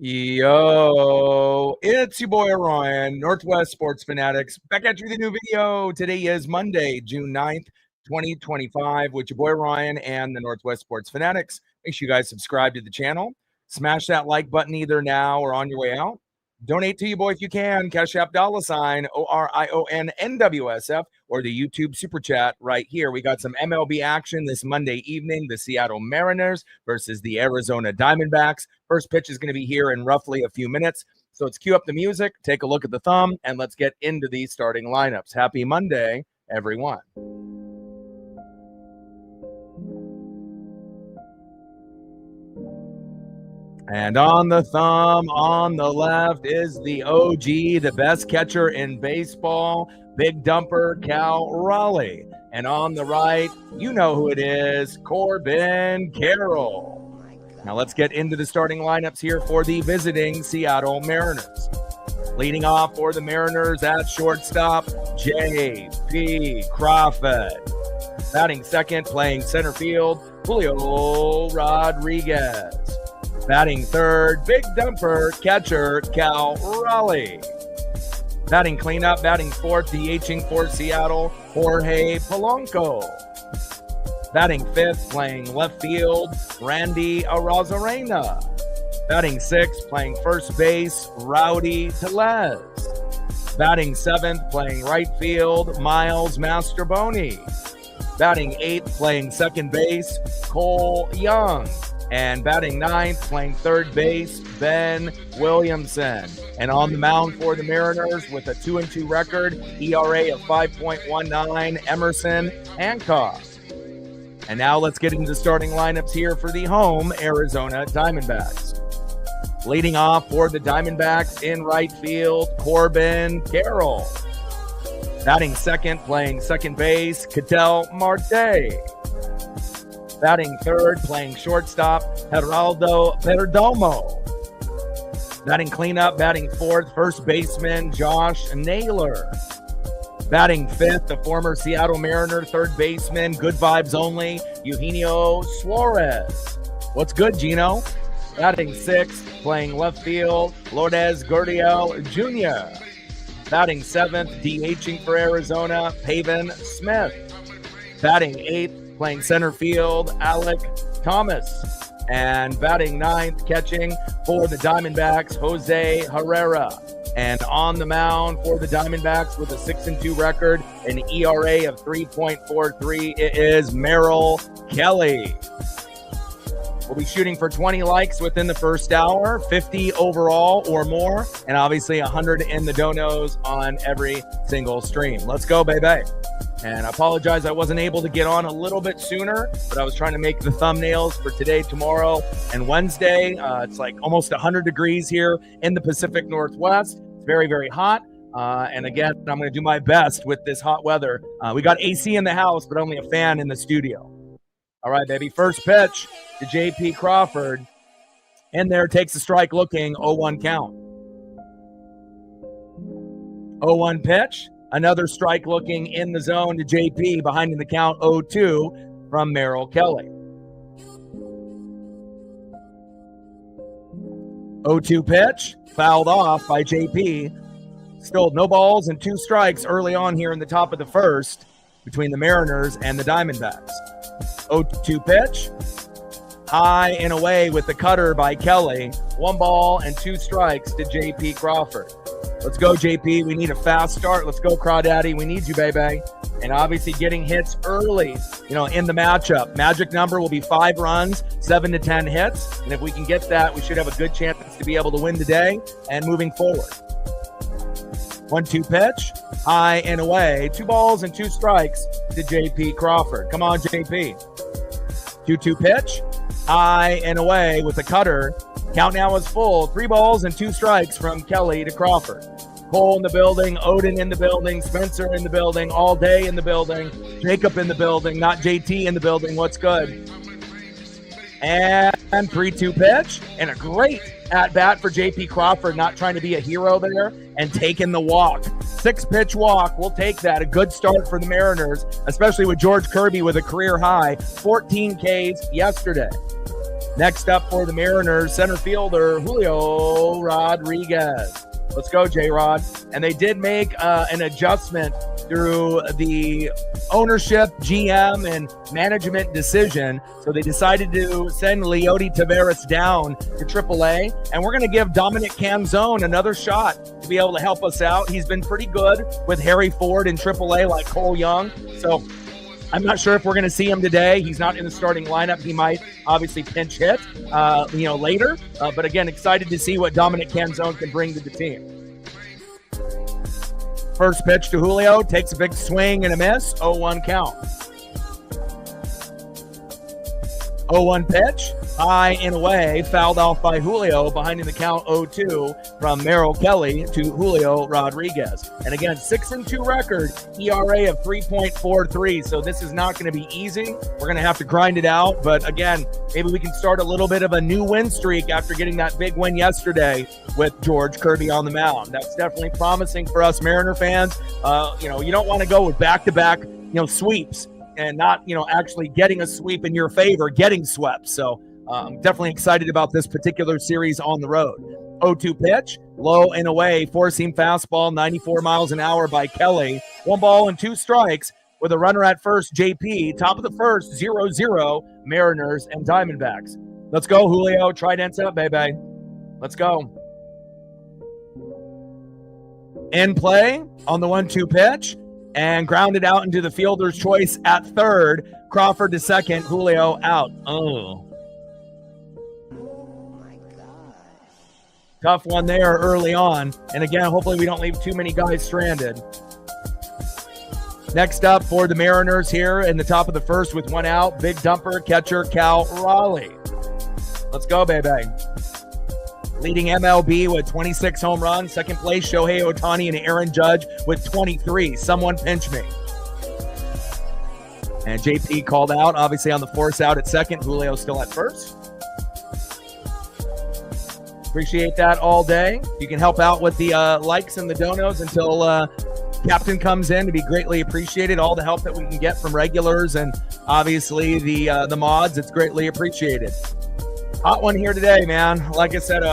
Yo, it's your boy Ryan, Northwest Sports Fanatics, back at you with a new video. Today is Monday, June 9th, 2025, with your boy Ryan and the Northwest Sports Fanatics. Make sure you guys subscribe to the channel. Smash that like button either now or on your way out. Donate to your boy if you can. Cash App $ ORIONNWSF or the YouTube Super Chat right here. We got some MLB action this Monday evening. The Seattle Mariners versus the Arizona Diamondbacks. First pitch is going to be here in roughly a few minutes. So let's cue up the music, take a look at the thumb, and let's get into these starting lineups. Happy Monday, everyone. And on the thumb, on the left, is the OG, the best catcher in baseball, big dumper Cal Raleigh. And on the right, you know who it is, Corbin Carroll. Now let's get into the starting lineups here for the visiting Seattle Mariners. Leading off for the Mariners at shortstop, J.P. Crawford. Batting second, playing center field, Julio Rodriguez. Batting third, big dumper catcher Cal Raleigh. Batting cleanup, batting fourth, DHing for Seattle, Jorge Polanco. Batting fifth, playing left field, Randy Arozarena. Batting sixth, playing first base, Rowdy Tellez. Batting seventh, playing right field, Miles Mastroboni. Batting eighth, playing second base, Cole Young. And batting ninth, playing third base, Ben Williamson. And on the mound for the Mariners with a 2-2 record, ERA of 5.19, Emerson Hancock. And now let's get into the starting lineups here for the home Arizona Diamondbacks. Leading off for the Diamondbacks in right field, Corbin Carroll. Batting second, playing second base, Ketel Marte. Batting third, playing shortstop, Geraldo Perdomo. Batting cleanup, batting fourth, first baseman, Josh Naylor. Batting fifth, the former Seattle Mariner third baseman, good vibes only, Eugenio Suarez. What's good, Gino? Batting sixth, playing left field, Lourdes Gurriel Jr. Batting seventh, DHing for Arizona, Pavin Smith. Batting eighth, playing center field, Alec Thomas. And batting ninth, catching for the Diamondbacks, Jose Herrera. And on the mound for the Diamondbacks with a 6-2 record, an ERA of 3.43, it is Merrill Kelly. We'll be shooting for 20 likes within the first hour, 50 overall or more, and obviously 100 in the donos on every single stream. Let's go, baby. And I apologize I wasn't able to get on a little bit sooner, but I was trying to make the thumbnails for today, tomorrow, and Wednesday. It's like almost 100 degrees here in the Pacific Northwest. It's very, very hot. And again, I'm going to do my best with this hot weather. We got AC in the house, but only a fan in the studio. All right, baby. First pitch to J.P. Crawford. In there, takes a strike looking, 0-1 count. 0-1 pitch. Another strike looking in the zone to JP, behind in the count 0-2 from Merrill Kelly. 0-2 pitch, fouled off by JP. Still no balls and 2 strikes early on here in the top of the first between the Mariners and the Diamondbacks. 0-2 pitch, high and away with the cutter by Kelly. 1 ball and 2 strikes to JP Crawford. Let's go, JP. We need a fast start. Let's go, Crawdaddy. We need you, baby. And obviously getting hits early, in the matchup. Magic number will be 5 runs, 7 to 10 hits. And if we can get that, we should have a good chance to be able to win today and moving forward. 1-2 pitch, high and away. 2 balls and 2 strikes to JP Crawford. Come on, JP. 2-2 pitch, high and away with the cutter. Count now is full. 3 balls and 2 strikes from Kelly to Crawford. Cole in the building, Odin in the building, Spencer in the building, all day in the building, Jacob in the building, not JT in the building. What's good? And 3-2 pitch, and a great at-bat for J.P. Crawford, not trying to be a hero there, and taking the walk. 6-pitch walk, we'll take that. A good start for the Mariners, especially with George Kirby with a career high, 14 Ks yesterday. Next up for the Mariners, center fielder Julio Rodriguez. Let's go, J-Rod. And they did make an adjustment through the ownership, GM, and management decision. So they decided to send Leody Taveras down to AAA. And we're going to give Dominic Canzone another shot to be able to help us out. He's been pretty good with Harry Ford in AAA like Cole Young. So I'm not sure if we're going to see him today. He's not in the starting lineup. He might obviously pinch hit, later. But again, excited to see what Dominic Canzone can bring to the team. First pitch to Julio, takes a big swing and a miss. 0-1 count. 0-1 pitch, high and away, fouled off by Julio, behind in the count 0-2 from Merrill Kelly to Julio Rodriguez. And again, 6-2 record, ERA of 3.43. So this is not going to be easy. We're going to have to grind it out. But again, maybe we can start a little bit of a new win streak after getting that big win yesterday with George Kirby on the mound. That's definitely promising for us Mariner fans. You don't want to go with back-to-back, sweeps and not, actually getting a sweep in your favor, getting swept. So I'm definitely excited about this particular series on the road. 0-2 pitch, low and away, four-seam fastball, 94 miles an hour by Kelly. 1 ball and 2 strikes with a runner at first, JP. Top of the first, 0-0, Mariners and Diamondbacks. Let's go, Julio. Trident's up, baby. Let's go. In play on the 1-2 pitch. And grounded out into the fielder's choice at third. Crawford to second. Julio out. Oh my God. Tough one there early on. And again, hopefully we don't leave too many guys stranded. Next up for the Mariners here in the top of the first with 1 out. Big dumper, catcher Cal Raleigh. Let's go, baby. Leading MLB with 26 home runs. Second place, Shohei Ohtani and Aaron Judge with 23. Someone pinch me. And JP called out, obviously on the force out at second. Julio still at first. Appreciate that all day. You can help out with the likes and the donos until Captain comes in to be greatly appreciated. All the help that we can get from regulars and obviously the mods, it's greatly appreciated. Hot one here today, man. Like I said,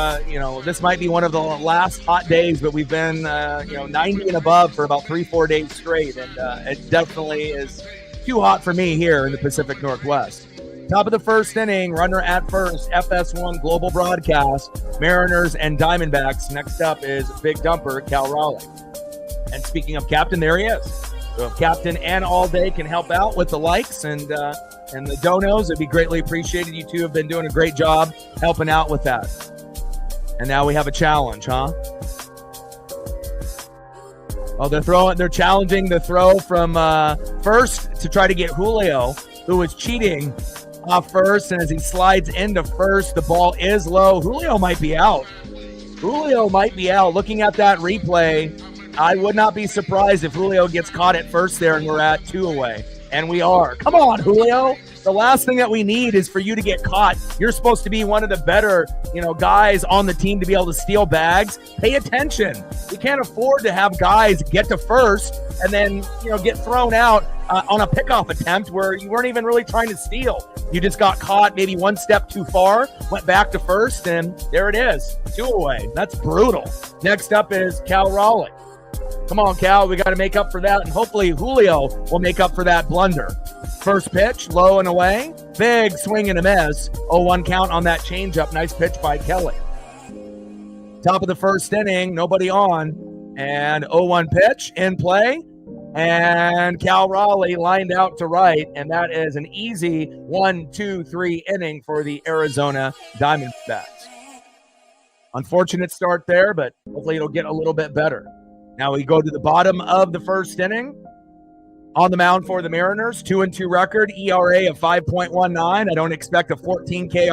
this might be one of the last hot days, but we've been, 90 and above for about 3-4 days straight. And it definitely is too hot for me here in the Pacific Northwest. Top of the first inning, runner at first, FS1 Global Broadcast, Mariners and Diamondbacks. Next up is Big Dumper, Cal Raleigh. And speaking of Captain, there he is. So if Captain and All Day can help out with the likes and the donos, it'd be greatly appreciated. You two have been doing a great job helping out with that. And now we have a challenge, huh? Oh, they're challenging the throw from first to try to get Julio, who was cheating off first. And as he slides into first, the ball is low. Julio might be out. Looking at that replay, I would not be surprised if Julio gets caught at first there and we're at 2 away. And we are. Come on, Julio. The last thing that we need is for you to get caught. You're supposed to be one of the better, guys on the team to be able to steal bags. Pay attention. We can't afford to have guys get to first and then, get thrown out on a pickoff attempt where you weren't even really trying to steal. You just got caught maybe one step too far, went back to first, and there it is. 2 away. That's brutal. Next up is Cal Raleigh. Come on, Cal. We got to make up for that, and hopefully Julio will make up for that blunder. First pitch, low and away. Big swing and a miss. 0-1 count on that changeup. Nice pitch by Kelly. Top of the first inning, nobody on. And 0-1 pitch in play. And Cal Raleigh lined out to right, and that is an easy 1-2-3 inning for the Arizona Diamondbacks. Unfortunate start there, but hopefully it'll get a little bit better. Now we go to the bottom of the first inning. On the mound for the Mariners, 2-2 record, ERA of 5.19. I don't expect a 14K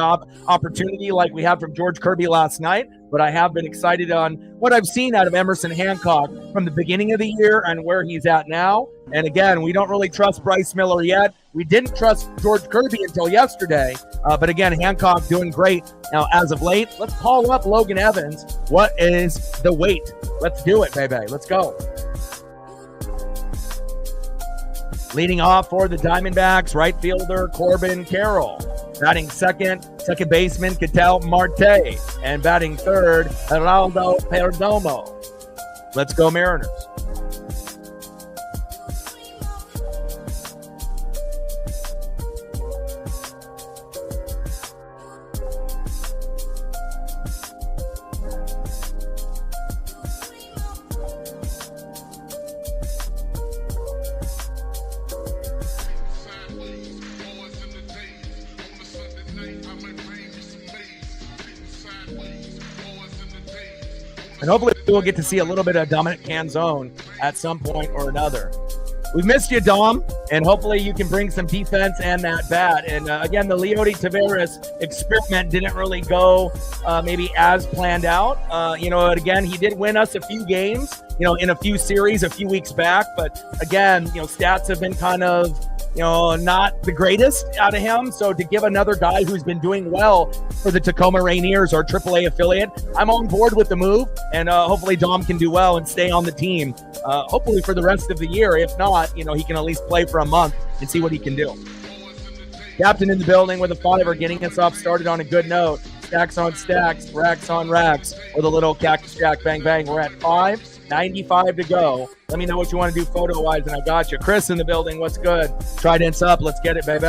opportunity like we had from George Kirby last night, but I have been excited on what I've seen out of Emerson Hancock from the beginning of the year and where he's at now. And again, we don't really trust Bryce Miller yet. We didn't trust George Kirby until yesterday, but again, Hancock doing great now as of late. Let's call up Logan Evans. What is the wait? Let's do it, baby. Let's go. Leading off for the Diamondbacks, right fielder Corbin Carroll. Batting second, Second baseman, Ketel Marte. And batting third, Geraldo Perdomo. Let's go Mariners. And hopefully we'll get to see a little bit of Dominic Canzone at some point or another. We've missed you, Dom, and hopefully you can bring some defense and that bat. And again, the Leody Taveras experiment didn't really go maybe as planned out. Again, he did win us a few games, in a few series a few weeks back. But again, stats have been kind of, not the greatest out of him. So to give another guy who's been doing well for the Tacoma Rainiers, our AAA affiliate, I'm on board with the move. And hopefully Dom can do well and stay on the team, hopefully for the rest of the year. If not, he can at least play for a month and see what he can do. Captain in the building with a fiver, getting us off started on a good note. Stacks on stacks, racks on racks with a little Cactus Jack bang bang. We're at 5:95 to go. Let me know what you want to do photo-wise, and I got you. Chris in the building, what's good? Trident's up. Let's get it, baby.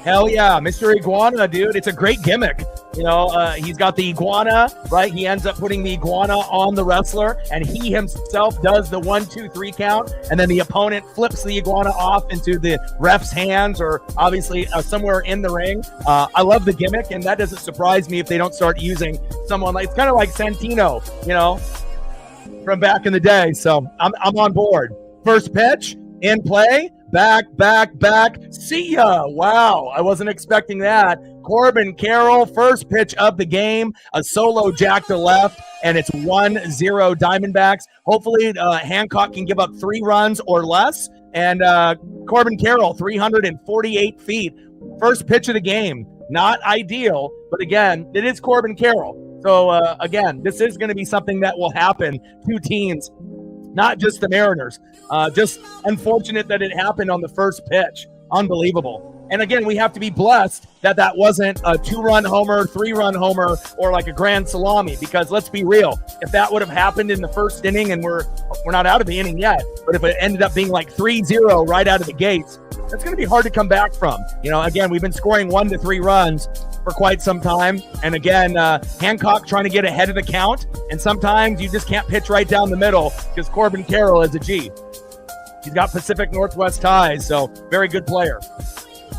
Hell yeah, Mr. Iguana, dude. It's a great gimmick. He's got the iguana, right? He ends up putting the iguana on the wrestler, and he himself does the 1, 2, 3 count, and then the opponent flips the iguana off into the ref's hands, or obviously somewhere in the ring. I love the gimmick, and that doesn't surprise me if they don't start using someone like, it's kind of like Santino, from back in the day. So I'm on board. First pitch in play. Back. See ya. Wow. I wasn't expecting that. Corbin Carroll, first pitch of the game, a solo jack to left, and it's 1-0 Diamondbacks. Hopefully Hancock can give up 3 runs or less. And Corbin Carroll, 348 feet. First pitch of the game. Not ideal, but again, it is Corbin Carroll. So again, this is going to be something that will happen. 2 teams. Not just the Mariners. Just unfortunate that it happened on the first pitch. Unbelievable. And again, we have to be blessed that that wasn't a 2-run homer, 3-run homer, or like a grand salami. Because let's be real, if that would have happened in the first inning, and we're not out of the inning yet, but if it ended up being like 3-0 right out of the gates, that's going to be hard to come back from. Again, we've been scoring 1 to 3 runs for quite some time. And again, Hancock trying to get ahead of the count. And sometimes you just can't pitch right down the middle because Corbin Carroll is a G. He's got Pacific Northwest ties, so very good player.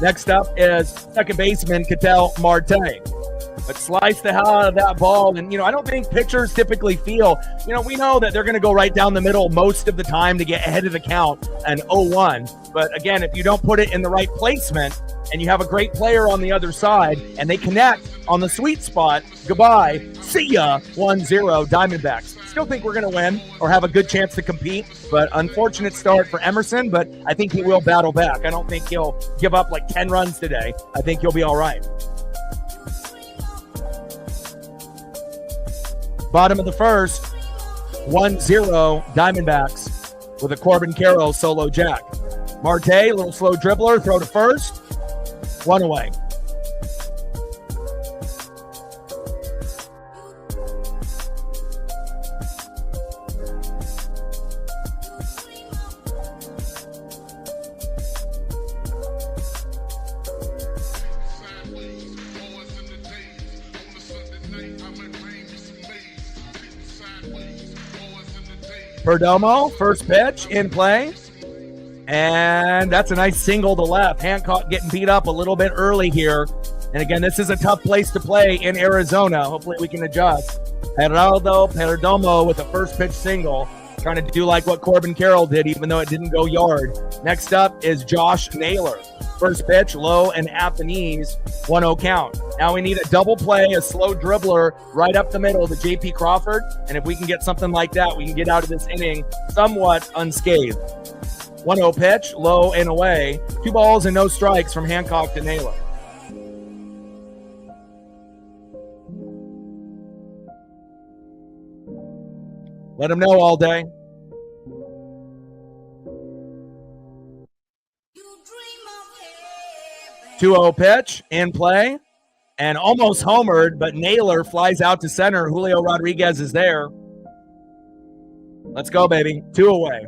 Next up is second baseman Ketel Marte. But slice the hell out of that ball. And, I don't think pitchers typically feel, we know that they're going to go right down the middle most of the time to get ahead of the count and 0-1. But again, if you don't put it in the right placement and you have a great player on the other side and they connect on the sweet spot, goodbye, see ya, 1-0 Diamondbacks. Still think we're going to win or have a good chance to compete, but unfortunate start for Emerson, but I think he will battle back. I don't think he'll give up like 10 runs today. I think he'll be all right. Bottom of the first, 1-0 Diamondbacks with a Corbin Carroll solo jack. Marte, a little slow dribbler, throw to first, 1 away. Perdomo, first pitch, in play. And that's a nice single to left. Hancock getting beat up a little bit early here. And again, this is a tough place to play in Arizona. Hopefully we can adjust. Geraldo Perdomo with a first pitch single. Trying to do like what Corbin Carroll did, even though it didn't go yard. Next up is Josh Naylor. First pitch, low and at the knees, 1-0 count. Now we need a double play, a slow dribbler right up the middle to J.P. Crawford. And if we can get something like that, we can get out of this inning somewhat unscathed. 1-0 pitch, low and away. 2 balls and no strikes from Hancock to Naylor. Let him know all day. 2-0 pitch in play and almost homered, but Naylor flies out to center. Julio Rodriguez is there. Let's go, baby. 2 away.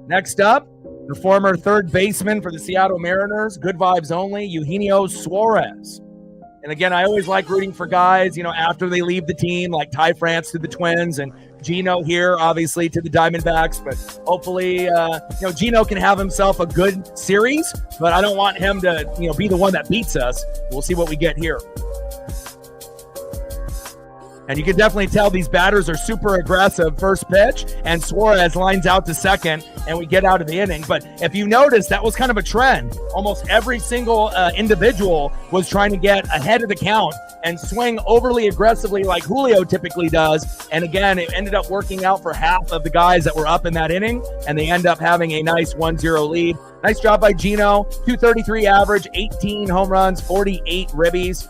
Next up, the former third baseman for the Seattle Mariners, good vibes only, Eugenio Suarez. And again, I always like rooting for guys, after they leave the team, like Ty France to the Twins and Gino here, obviously, to the Diamondbacks. But hopefully, Gino can have himself a good series, but I don't want him to, be the one that beats us. We'll see what we get here. And you can definitely tell these batters are super aggressive. First pitch, and Suarez lines out to second, and we get out of the inning. But if you notice, that was kind of a trend. Almost every single individual was trying to get ahead of the count and swing overly aggressively like Julio typically does. And again, it ended up working out for half of the guys that were up in that inning, and they end up having a nice 1-0 lead. Nice job by Gino. 233 average, 18 home runs, 48 ribbies.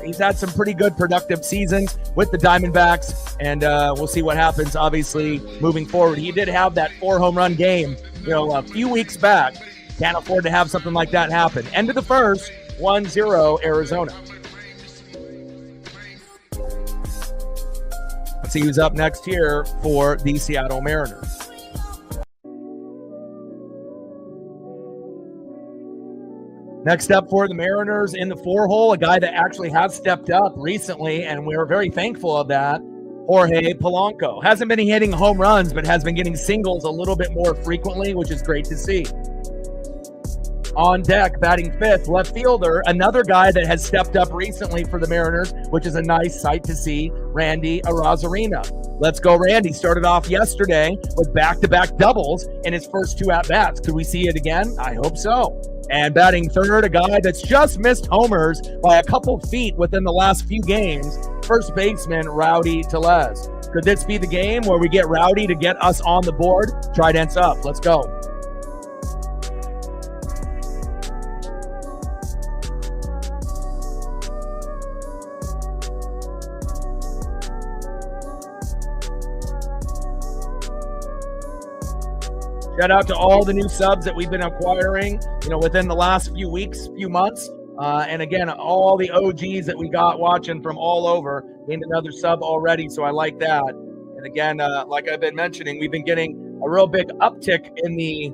He's had some pretty good productive seasons with the Diamondbacks, and we'll see what happens, obviously, moving forward. He did have that 4 home run game, a few weeks back. Can't afford to have something like that happen. End of the first, 1-0 Arizona. Let's see who's up next here for the Seattle Mariners. Next up for the Mariners in the 4-hole, a guy that actually has stepped up recently, and we're very thankful of that, Jorge Polanco. Hasn't been hitting home runs, but has been getting singles a little bit more frequently, which is great to see. On deck, batting fifth, left fielder, another guy that has stepped up recently for the Mariners, which is a nice sight to see, Randy Arozarena. Let's go, Randy. Started off yesterday with back-to-back doubles in his first 2 at-bats. Could we see it again? I hope so. And batting third, a guy that's just missed homers by a couple feet within the last few games, first baseman Rowdy Tellez. Could this be the game where we get Rowdy to get us on the board? Trident's up. Let's go. Shout out to all the new subs that we've been acquiring, within the last few weeks, few months. And again, all the OGs that we got watching from all over gained another sub already, so I like that. And again, like I've been mentioning, we've been getting a real big uptick in the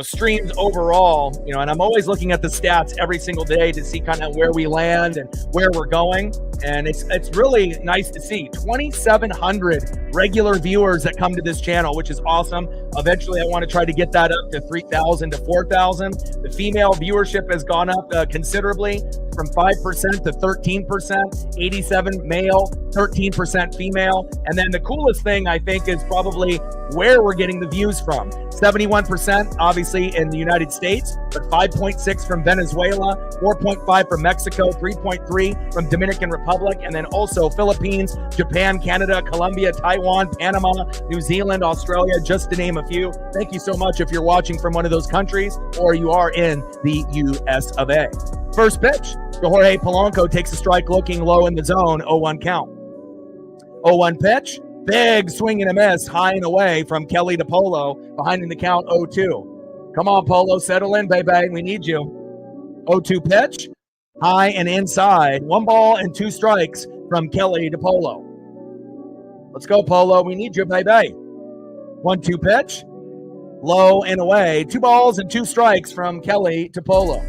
streams overall, and I'm always looking at the stats every single day to see kind of where we land and where we're going. And it's really nice to see 2,700 regular viewers that come to this channel, which is awesome. Eventually, I want to try to get that up to 3,000 to 4,000. The female viewership has gone up considerably from 5% to 13%, 87 male, 13% female. And then the coolest thing, I think, is probably where we're getting the views from. 71% obviously in the United States, but 5.6 from Venezuela, 4.5 from Mexico, 3.3 from Dominican Republic, and then also Philippines, Japan, Canada, Colombia, Taiwan, Panama, New Zealand, Australia, just to name a few. Thank you so much if you're watching from one of those countries or you are in the US of A. First pitch, Jorge Polanco takes a strike looking low in the zone, 0-1 count. 0-1 pitch. Big swing and a miss, high and away from Kelly to Polo, behind in the count 0-2. Come on, Polo, settle in, baby. We need you. 0-2 pitch, high and inside. 1 ball and 2 strikes from Kelly to Polo. Let's go, Polo. We need you, baby. 1-2 pitch, low and away. 2 balls and 2 strikes from Kelly to Polo.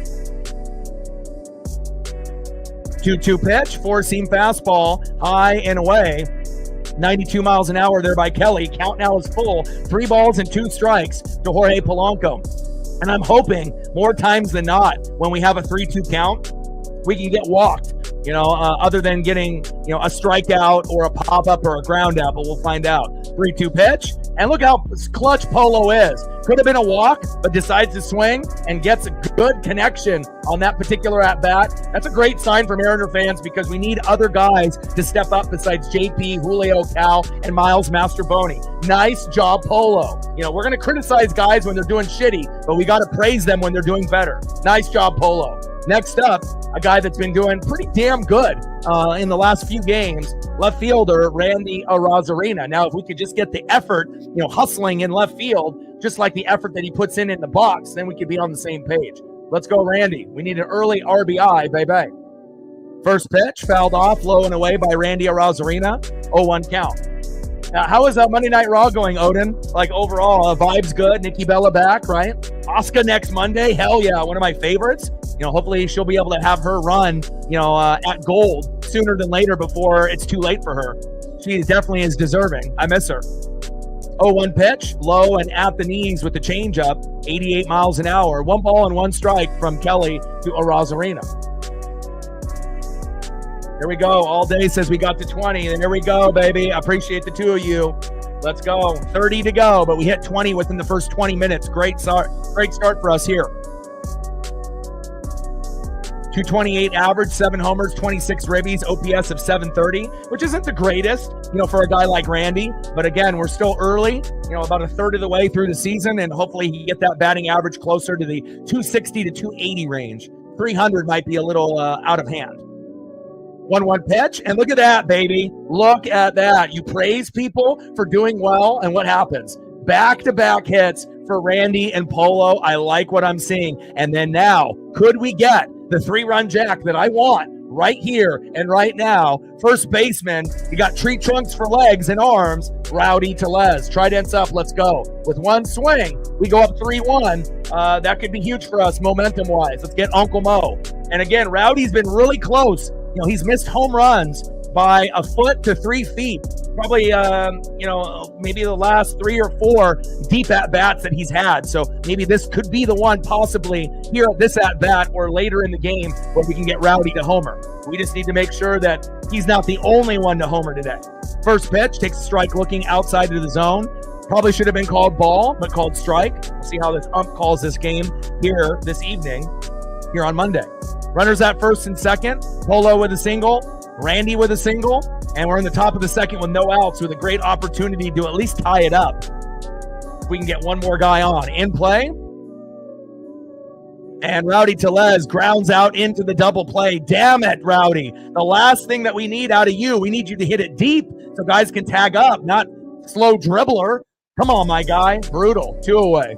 2-2 pitch, 4-seam fastball, high and away. 92 miles an hour there by Kelly. Count now is full. 3 balls and 2 strikes to Jorge Polanco. And I'm hoping more times than not, when we have a 3-2 count, we can get walked, other than getting, a strikeout or a pop-up or a ground out, but we'll find out. 3-2 pitch. And look how clutch Polo is. Could have been a walk, but decides to swing and gets a good connection on that particular at-bat. That's a great sign for Mariner fans because we need other guys to step up besides JP, Julio, Cal, and Miles Masterboni. Nice job, Polo. We're going to criticize guys when they're doing shitty, but we got to praise them when they're doing better. Nice job, Polo. Next up, a guy that's been doing pretty damn good in the last few games, left fielder Randy Arozarena. Now, if we could just get the effort, hustling in left field, just like the effort that he puts in the box, then we could be on the same page. Let's go, Randy. We need an early RBI, baby. First pitch, fouled off, low and away by Randy Arozarena. 0-1 count. How is Monday Night Raw going, Odin? Like overall, vibes good. Nikki Bella back, right? Asuka next Monday. Hell yeah, one of my favorites. Hopefully she'll be able to have her run, at gold sooner than later before it's too late for her. She definitely is deserving. I miss her. 0-1 pitch, low and at the knees with the changeup, 88 miles an hour. 1 ball and 1 strike from Kelly to Arozarena. Here we go. All day says we got to 20, and here we go, baby. Appreciate the two of you. Let's go. 30 to go, but we hit 20 within the first 20 minutes. Great start for us here. 228 average, 7 homers, 26 ribbies, OPS of 730, which isn't the greatest, for a guy like Randy. But again, we're still early, about a third of the way through the season, and hopefully he get that batting average closer to the 260 to 280 range. 300 might be a little out of hand. 1-1 pitch, and look at that, baby. Look at that. You praise people for doing well, and what happens? Back-to-back hits for Randy and Polo. I like what I'm seeing. And then now, could we get the 3-run jack that I want right here and right now? First baseman, you got tree trunks for legs and arms. Rowdy Tellez. Trident's up. Let's go. With one swing, we go up 3-1. That could be huge for us momentum-wise. Let's get Uncle Mo. And again, Rowdy's been really close. He's missed home runs by a foot to 3 feet. Probably, maybe the last 3 or 4 deep at-bats that he's had. So maybe this could be the one possibly here at this at-bat or later in the game where we can get Rowdy to homer. We just need to make sure that he's not the only one to homer today. First pitch, takes a strike looking outside of the zone. Probably should have been called ball, but called strike. We'll see how this ump calls this game here this evening, here on Monday. Runners at first and second. Polo with a single. Randy with a single. And we're in the top of the second with no outs with a great opportunity to at least tie it up. If we can get one more guy on. In play. And Rowdy Tellez grounds out into the double play. Damn it, Rowdy. The last thing that we need out of you, we need you to hit it deep so guys can tag up, not slow dribbler. Come on, my guy. Brutal. 2 away.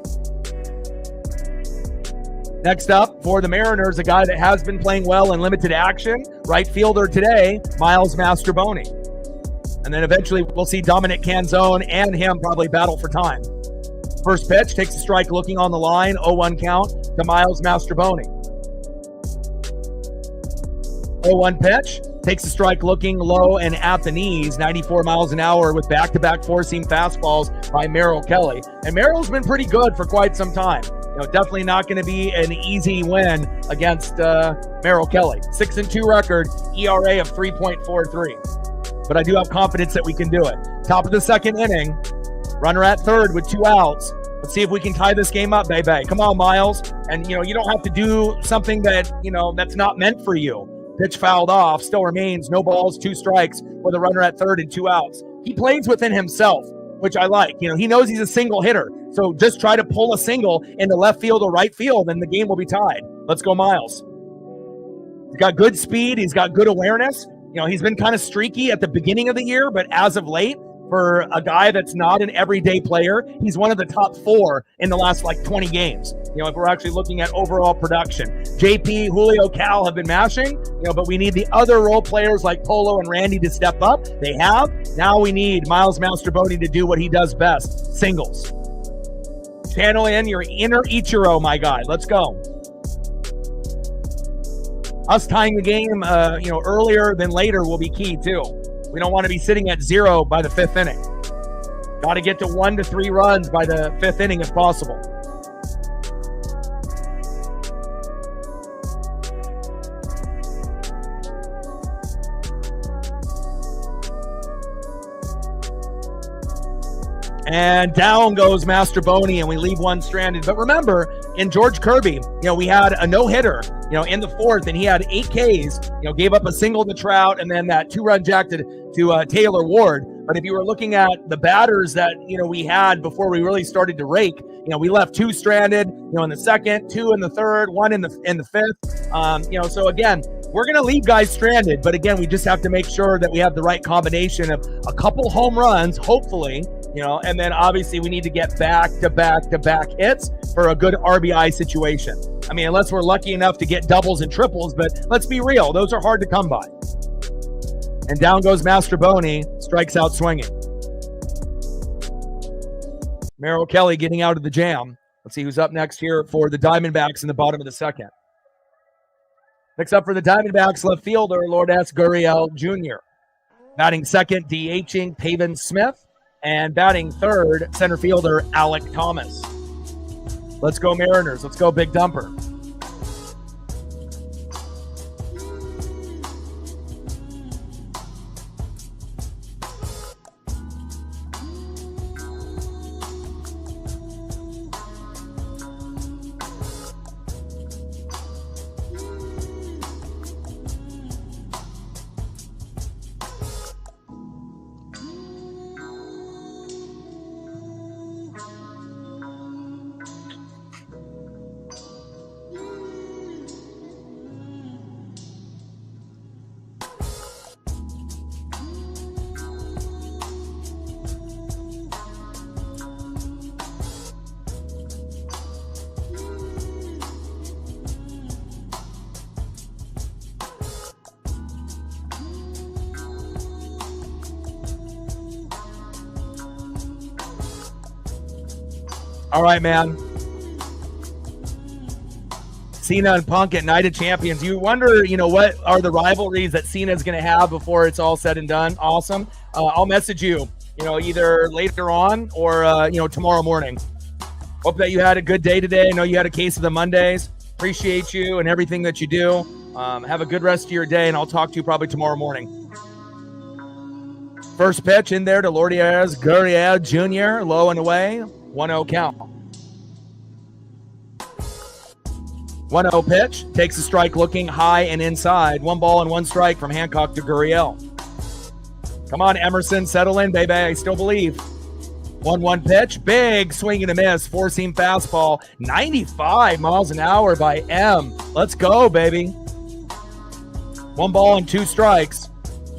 Next up for the Mariners, a guy that has been playing well in limited action, right fielder today, Miles Mastrobuoni. And then eventually we'll see Dominic Canzone and him probably battle for time. First pitch, takes a strike looking on the line, 0-1 count to Miles Mastrobuoni. 0-1 pitch, takes a strike looking low and at the knees, 94 miles an hour with back-to-back four-seam fastballs by Merrill Kelly. And Merrill's been pretty good for quite some time. Definitely not going to be an easy win against Merrill Kelly. 6-2 record, ERA of 3.43. But I do have confidence that we can do it. Top of the second inning, runner at third with 2 outs. Let's see if we can tie this game up, baby. Come on, Miles. And, you don't have to do something that, that's not meant for you. Pitch fouled off, still remains, no balls, 2 strikes with a runner at third and 2 outs. He plays within himself, which I like. He knows he's a single hitter. So just try to pull a single into left field or right field, and the game will be tied. Let's go, Miles. He's got good speed. He's got good awareness. He's been kind of streaky at the beginning of the year, but as of late, for a guy that's not an everyday player, he's one of the top 4 in the last 20 games. If we're actually looking at overall production. JP, Julio, Cal have been mashing, but we need the other role players like Polo and Randy to step up. They have. Now we need Miles Mastrobuoni to do what he does best, singles. Channel in your inner Ichiro, my guy. Let's go. Us tying the game, earlier than later will be key too. We don't want to be sitting at 0 by the 5th inning. Got to get to 1 to 3 runs by the 5th inning if possible. And down goes Mastrobuoni, and we leave one stranded. But remember, in George Kirby, we had a no-hitter, in the 4th, and he had 8 Ks, gave up a single to Trout, and then that 2-run jack to Taylor Ward. But if you were looking at the batters that, we had before we really started to rake, we left 2 stranded, in the second, 2 in the third, 1 in the fifth. So again, we're going to leave guys stranded, but again, we just have to make sure that we have the right combination of a couple home runs, hopefully, and then obviously we need to get back-to-back hits for a good RBI situation. I mean, unless we're lucky enough to get doubles and triples, but let's be real, those are hard to come by. And down goes Mastroboni, strikes out swinging. Merrill Kelly getting out of the jam. Let's see who's up next here for the Diamondbacks in the bottom of the second. Next up for the Diamondbacks, left fielder Lourdes Gurriel Jr. Batting second, DHing Pavin Smith. And batting third, center fielder Alec Thomas. Let's go Mariners. Let's go Big Dumper. All right, man. Cena and Punk at Night of Champions. You wonder, what are the rivalries that Cena's going to have before it's all said and done? Awesome. I'll message you, either later on or, tomorrow morning. Hope that you had a good day today. I know you had a case of the Mondays. Appreciate you and everything that you do. Have a good rest of your day, and I'll talk to you probably tomorrow morning. First pitch in there to Lourdes Gurriel Jr. Low and away. 1-0 count. 1-0 pitch. Takes a strike looking high and inside. 1 ball and 1 strike from Hancock to Gurriel. Come on, Emerson. Settle in, baby. I still believe. 1-1 pitch. Big swing and a miss. 4-seam fastball. 95 miles an hour by M. Let's go, baby. 1 ball and 2 strikes.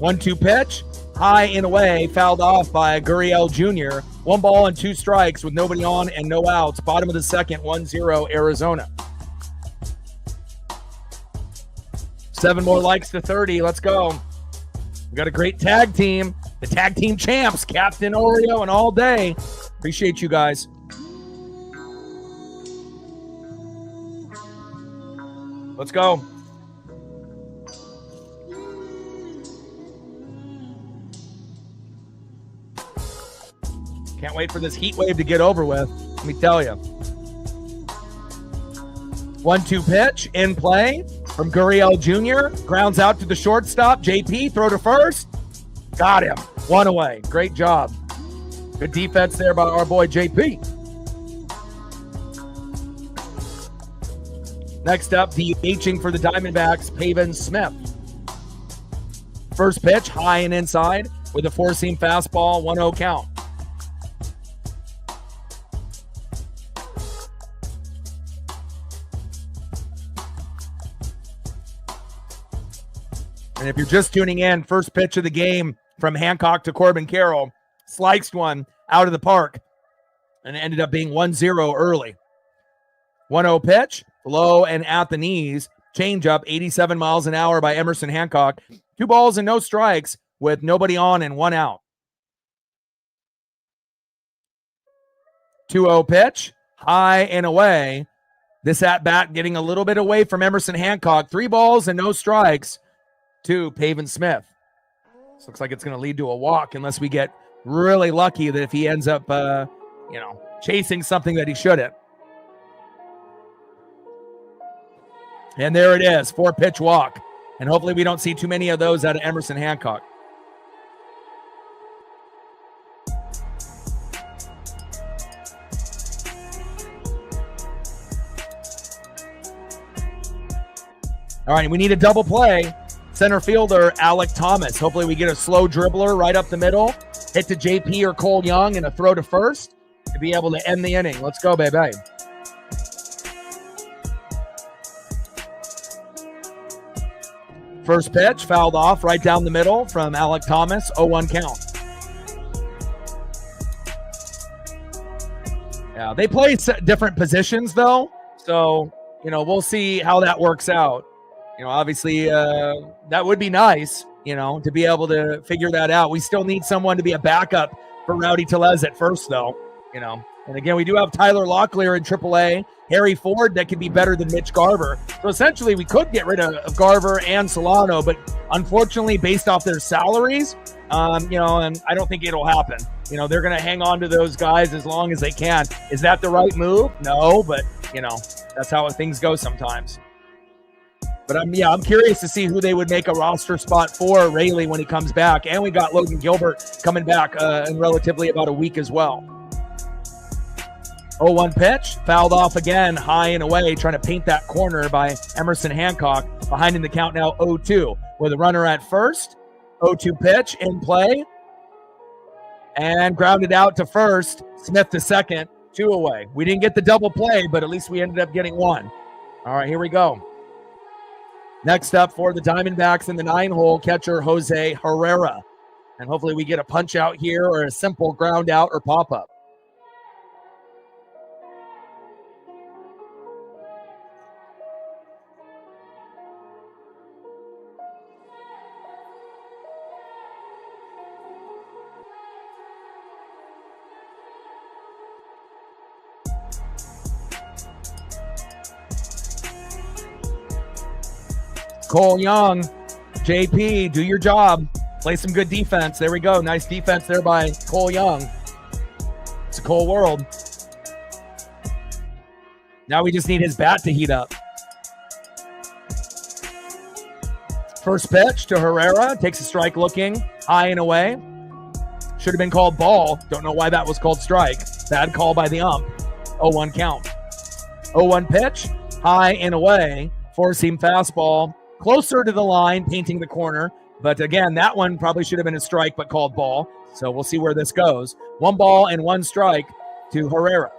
1-2 pitch. High and away. Fouled off by Gurriel Jr. 1 ball and 2 strikes with nobody on and no outs. Bottom of the second, 1-0 Arizona. 7 more likes to 30. Let's go. We got a great tag team. The tag team champs, Captain Oreo and all day. Appreciate you guys. Let's go. Can't wait for this heat wave to get over with. Let me tell you. 1-2 pitch in play from Gurriel Jr. Grounds out to the shortstop. JP, throw to first. Got him. 1 away. Great job. Good defense there by our boy JP. Next up, DHing for the Diamondbacks, Pavin Smith. First pitch, high and inside with a 4-seam fastball, 1-0 count. And if you're just tuning in, first pitch of the game from Hancock to Corbin Carroll, sliced one out of the park and ended up being 1-0 early. 1-0 pitch, low and at the knees, changeup, 87 miles an hour by Emerson Hancock. 2 balls and no strikes with nobody on and 1 out. 2-0 pitch, high and away. This at-bat getting a little bit away from Emerson Hancock. 3 balls and no strikes to Pavin Smith. This looks like it's going to lead to a walk unless we get really lucky that if he ends up, chasing something that he shouldn't. And there it is, 4-pitch walk. And hopefully we don't see too many of those out of Emerson Hancock. All right, we need a double play. Center fielder, Alec Thomas. Hopefully we get a slow dribbler right up the middle. Hit to JP or Cole Young and a throw to first. to be able to end the inning. Let's go, baby. First pitch, fouled off right down the middle from Alec Thomas, 0-1 count. Yeah, they play different positions, though, so, we'll see how that works out. Obviously, that would be nice, to be able to figure that out. We still need someone to be a backup for Rowdy Tellez at first, though, And again, we do have Tyler Locklear in AAA, Harry Ford that could be better than Mitch Garver. So essentially, we could get rid of Garver and Solano, but unfortunately, based off their salaries, and I don't think it'll happen. They're going to hang on to those guys as long as they can. Is that the right move? No, but, that's how things go sometimes. But I'm curious to see who they would make a roster spot for Rayleigh when he comes back. And we got Logan Gilbert coming back in relatively about a week as well. 0-1 pitch, fouled off again, high and away, trying to paint that corner by Emerson Hancock. Behind in the count now 0-2 with a runner at first. 0-2 pitch in play. And grounded out to first. Smith to second, 2 away. We didn't get the double play, but at least we ended up getting one. All right, here we go. Next up for the Diamondbacks in the 9-hole, catcher Jose Herrera. And hopefully we get a punch out here or a simple ground out or pop-up. Cole Young, JP, do your job. Play some good defense. There we go. Nice defense there by Cole Young. It's a Cole world. Now we just need his bat to heat up. First pitch to Herrera. Takes a strike looking high and away. Should have been called ball. Don't know why that was called strike. Bad call by the ump. 0-1 count. 0-1 pitch. High and away. Four-seam fastball. Closer to the line, painting the corner. But again, that one probably should have been a strike, but called ball. So we'll see where this goes. 1 ball and 1 strike to Herrera.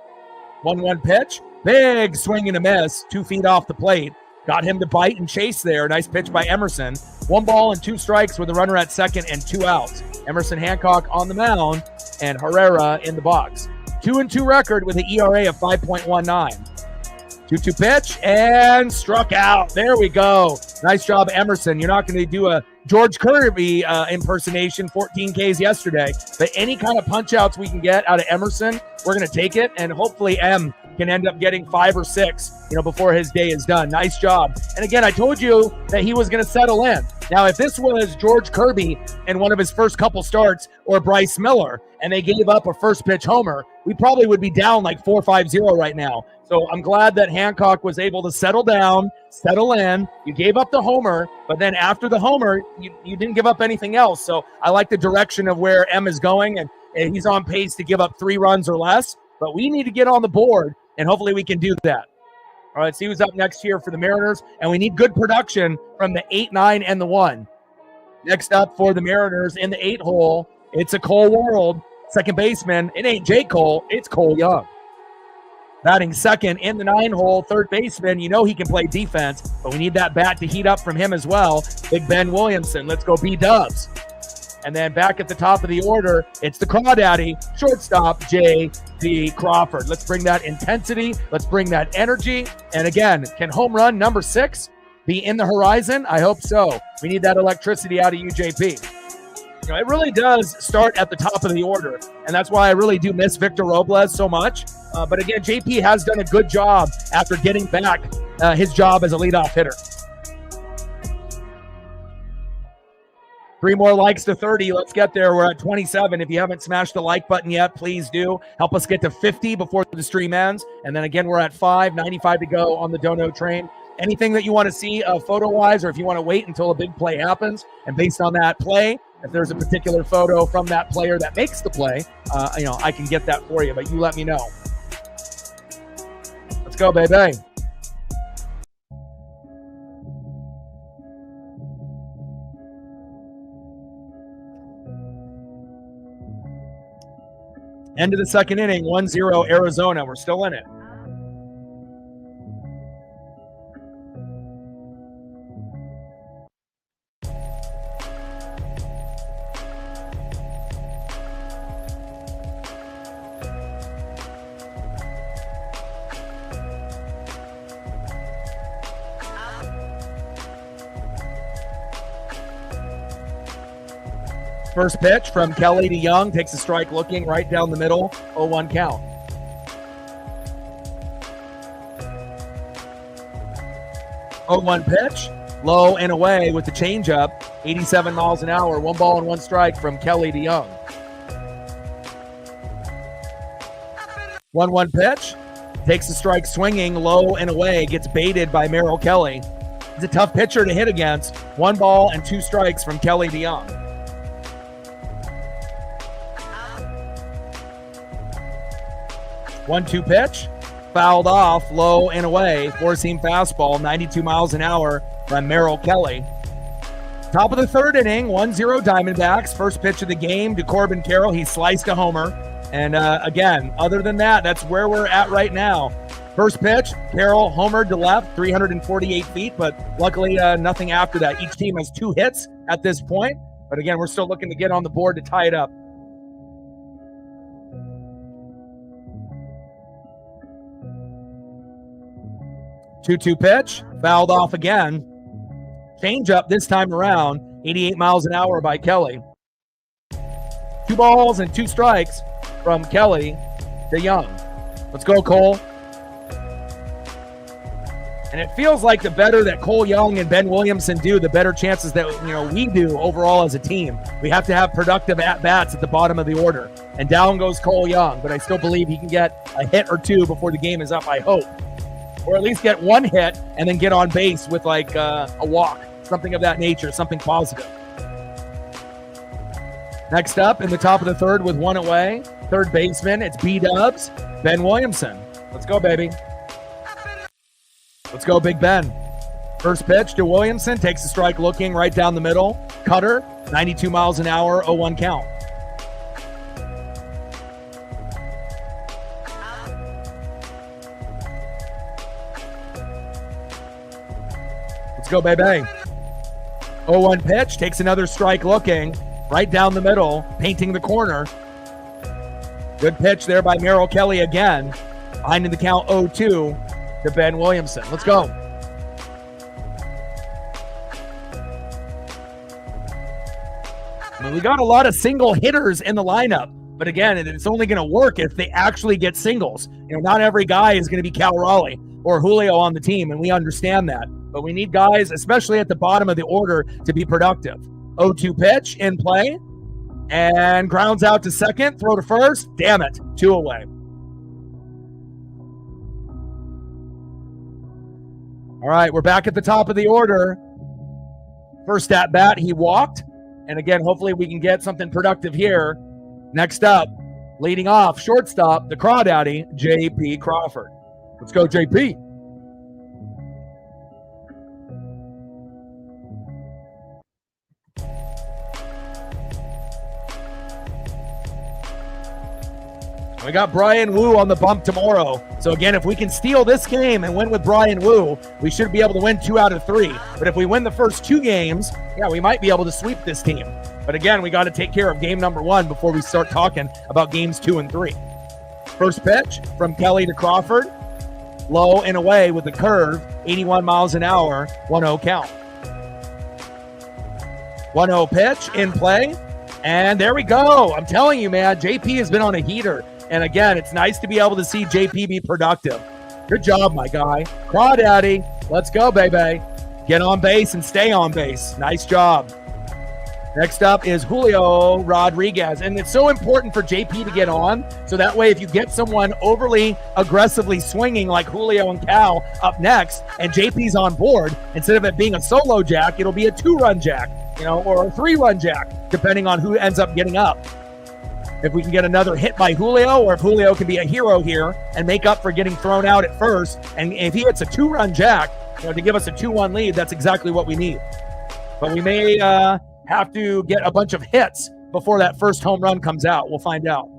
1-1 pitch. Big swing and a miss. 2 feet off the plate. Got him to bite and chase there. Nice pitch by Emerson. 1 ball and 2 strikes with a runner at second and 2 outs. Emerson Hancock on the mound and Herrera in the box. 2-2 record with an ERA of 5.19. 2-2 pitch and struck out. There we go. Nice job, Emerson. You're not going to do a George Kirby impersonation, 14 Ks yesterday, but any kind of punch outs we can get out of Emerson, we're going to take it, and hopefully M can end up getting 5 or 6, before his day is done. Nice job. And again, I told you that he was going to settle in. Now, if this was George Kirby in one of his first couple starts or Bryce Miller, and they gave up a first pitch homer, we probably would be down like 4-5-0 right now. So I'm glad that Hancock was able to settle down, settle in. You gave up the homer, but then after the homer, you didn't give up anything else. So I like the direction of where M is going, and he's on pace to give up 3 runs or less. But we need to get on the board, and hopefully we can do that. All right, see who's up next here for the Mariners, and we need good production from the 8, 9, and the 1. Next up for the Mariners in the 8-hole, it's a Cole world. Second baseman, it ain't J. Cole, it's Cole Young. Batting second in the 9-hole, third baseman, he can play defense, but we need that bat to heat up from him as well. Big Ben Williamson, let's go B-Dubs. And then back at the top of the order, it's the Crawdaddy, shortstop J.P. Crawford. Let's bring that intensity. Let's bring that energy. And again, can home run number 6 be in the horizon? I hope so. We need that electricity out of you, JP. It really does start at the top of the order, and that's why I really do miss Victor Robles so much. But again, JP has done a good job after getting back his job as a leadoff hitter. 3 more likes to 30. Let's get there. We're at 27. If you haven't smashed the like button yet, please do. Help us get to 50 before the stream ends. And then again, we're at 95 to go on the Dono train. Anything that you want to see photo-wise, or if you want to wait until a big play happens, and based on that play, if there's a particular photo from that player that makes the play, I can get that for you, but you let me know. Let's go, baby. End of the second inning, 1-0 Arizona. We're still in it. First pitch from Kelly to Young, takes a strike looking right down the middle, 0-1 count. Oh, 1 pitch, low and away with the changeup, 87 miles an hour, 1 ball and 1 strike from Kelly to Young. 1-1 pitch, takes the strike swinging, low and away, gets baited by Merrill Kelly. He's a tough pitcher to hit against. 1 ball and 2 strikes from Kelly to Young. 1-2 pitch, fouled off, low and away, 4-seam fastball, 92 miles an hour from Merrill Kelly. Top of the third inning, 1-0 Diamondbacks. First pitch of the game to Corbin Carroll. He sliced a homer. And again, other than that, that's where we're at right now. First pitch, Carroll homered to left, 348 feet, but luckily nothing after that. Each team has 2 hits at this point. But again, we're still looking to get on the board to tie it up. Two-two pitch, fouled off again. Changeup this time around, 88 miles an hour by Kelly. 2 balls and 2 strikes from Kelly to Young. Let's go, Cole. And it feels like the better that Cole Young and Ben Williamson do, the better chances that we do overall as a team. We have to have productive at-bats at the bottom of the order. And down goes Cole Young, but I still believe he can get a hit or 2 before the game is up, I hope. Or at least get 1 hit and then get on base with like a walk, something of that nature, something positive. Next up in the top of the third with 1 away, third baseman, it's B-Dubs, Ben Williamson. Let's go, baby. Let's go, Big Ben. First pitch to Williamson, takes a strike looking right down the middle. Cutter, 92 miles an hour, 0-1 count. Let's go, baby. 0-1 pitch, takes another strike looking right down the middle, painting the corner. Good pitch there by Merrill Kelly again. Behind in the count 0-2 to Ben Williamson. Let's go. I mean, we got a lot of single hitters in the lineup, but again, it's only going to work if they actually get singles. Not every guy is going to be Cal Raleigh or Julio on the team, and we understand that. But we need guys, especially at the bottom of the order, to be productive. 0-2 pitch in play, and grounds out to second, throw to first. Damn it, 2 away. All right, we're back at the top of the order. First at bat, he walked. And again, hopefully we can get something productive here. Next up, leading off, shortstop, the Crawdaddy, J.P. Crawford. Let's go, J.P. We got Brian Wu on the bump tomorrow. So again, if we can steal this game and win with Brian Wu, we should be able to win 2 out of 3. But if we win the first 2 games, yeah, we might be able to sweep this team. But again, we got to take care of game number 1 before we start talking about games 2 and 3. First pitch from Kelly to Crawford. Low and away with the curve, 81 miles an hour, 1-0 count. 1-0 pitch in play. And there we go. I'm telling you, man, JP has been on a heater. And again, it's nice to be able to see JP be productive. Good job, my guy. Crawdaddy, let's go, baby. Get on base and stay on base. Nice job. Next up is Julio Rodriguez. And it's so important for JP to get on, so that way if you get someone overly aggressively swinging like Julio and Cal up next, and JP's on board, instead of it being a solo jack, it'll be a 2-run jack, or a 3-run jack, depending on who ends up getting up. If we can get another hit by Julio, or if Julio can be a hero here and make up for getting thrown out at first, and if he hits a 2-run jack, to give us a 2-1 lead, that's exactly what we need. But we may have to get a bunch of hits before that first home run comes out. We'll find out.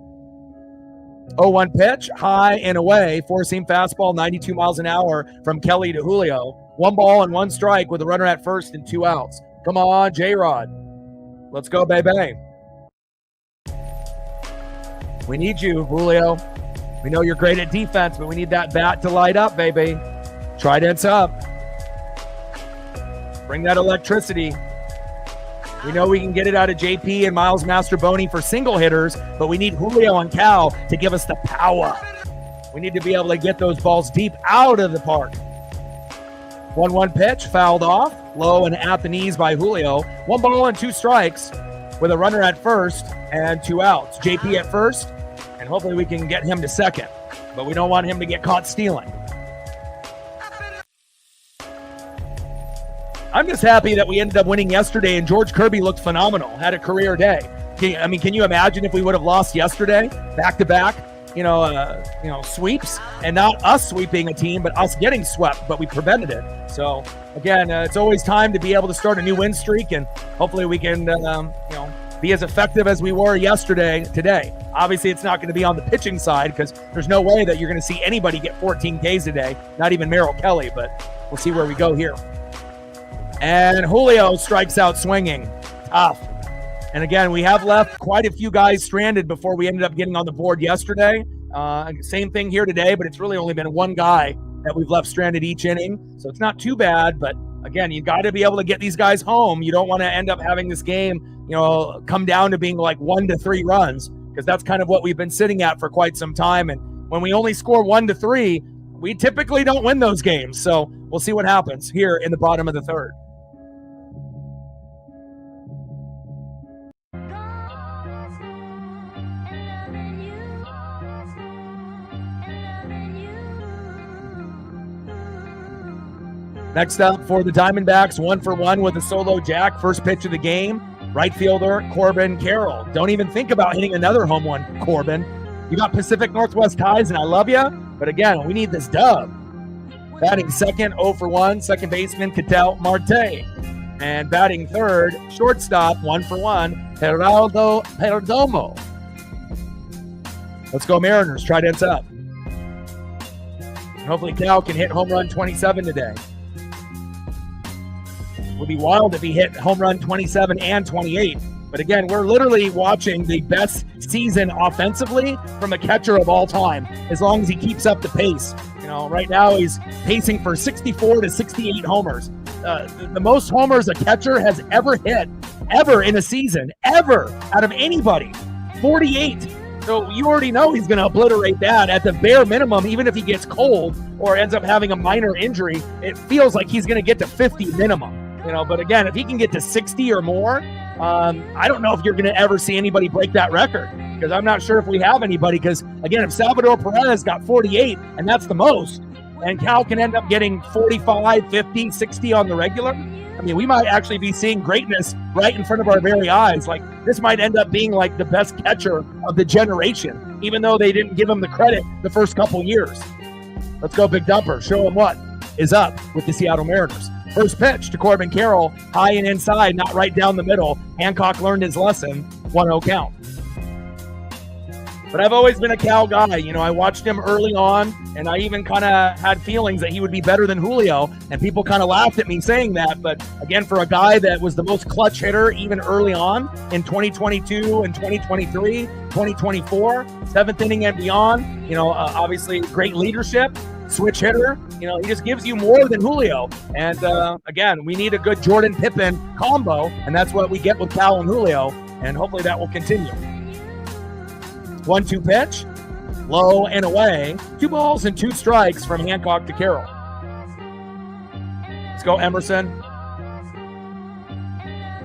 0-1 pitch, high and away, four-seam fastball, 92 miles an hour from Kelly to Julio. 1 ball and 1 strike with a runner at first and 2 outs. Come on, J-Rod. Let's go, baby. We need you, Julio. We know you're great at defense, but we need that bat to light up, baby. Trident's up. Bring that electricity. We know we can get it out of JP and Miles Masterboni for single hitters, but we need Julio and Cal to give us the power. We need to be able to get those balls deep out of the park. 1-1 pitch, fouled off, low and at the knees by Julio. 1 ball and 2 strikes with a runner at first and 2 outs. JP at first, and hopefully we can get him to second, but we don't want him to get caught stealing. I'm just happy that we ended up winning yesterday, and George Kirby looked phenomenal, had a career day. Can you imagine if we would have lost yesterday, back-to-back, sweeps, and not us sweeping a team, but us getting swept, but we prevented it. So, again, it's always time to be able to start a new win streak, and hopefully we can, be as effective as we were today. Obviously, it's not going to be on the pitching side because there's no way that you're going to see anybody get 14 Ks today, not even Merrill Kelly, but we'll see where we go here. And Julio strikes out swinging. Tough. And again, we have left quite a few guys stranded before we ended up getting on the board yesterday. Same thing here today, but it's really only been 1 guy that we've left stranded each inning. So it's not too bad, but again, you got to be able to get these guys home. You don't want to end up having this game, come down to being like 1 to 3 runs, because that's kind of what we've been sitting at for quite some time. And when we only score 1 to 3, we typically don't win those games. So we'll see what happens here in the bottom of the 3rd. Next up for the Diamondbacks, 1-for-1 with a solo jack. First pitch of the game, right fielder Corbin Carroll. Don't even think about hitting another home run, Corbin. You got Pacific Northwest ties, and I love you, but again, we need this dub. Batting second, 0-for-1, second baseman Ketel Marte. And batting third, shortstop, 1-for-1, Geraldo Perdomo. Let's go Mariners, Trident's up. And hopefully Cal can hit home run 27 today. It would be wild if he hit home run 27 and 28. But again, we're literally watching the best season offensively from a catcher of all time, as long as he keeps up the pace. Right now he's pacing for 64 to 68 homers. The most homers a catcher has ever hit, ever in a season, ever, out of anybody. 48. So you already know he's going to obliterate that at the bare minimum. Even if he gets cold or ends up having a minor injury, it feels like he's going to get to 50 minimum. But again, if he can get to 60 or more, I don't know if you're going to ever see anybody break that record, because I'm not sure if we have anybody. Because again, if Salvador Perez got 48, and that's the most, and Cal can end up getting 45, 50, 60 on the regular, we might actually be seeing greatness right in front of our very eyes. Like, this might end up being like the best catcher of the generation, even though they didn't give him the credit the first couple years. Let's go, Big Dumper. Show him what is up with the Seattle Mariners. First pitch to Corbin Carroll, high and inside, not right down the middle. Hancock learned his lesson, 1-0 count. But I've always been a Cal guy. I watched him early on, and I even kind of had feelings that he would be better than Julio, and people kind of laughed at me saying that. But again, for a guy that was the most clutch hitter even early on in 2022 and 2023, 2024, 7th inning and beyond, obviously great leadership. Switch hitter, he just gives you more than Julio. And again, we need a good Jordan Pippen combo, and that's what we get with Cal and Julio, and hopefully that will continue. 1-2 pitch, low and away. 2 balls and 2 strikes from Hancock to Carroll. Let's go Emerson.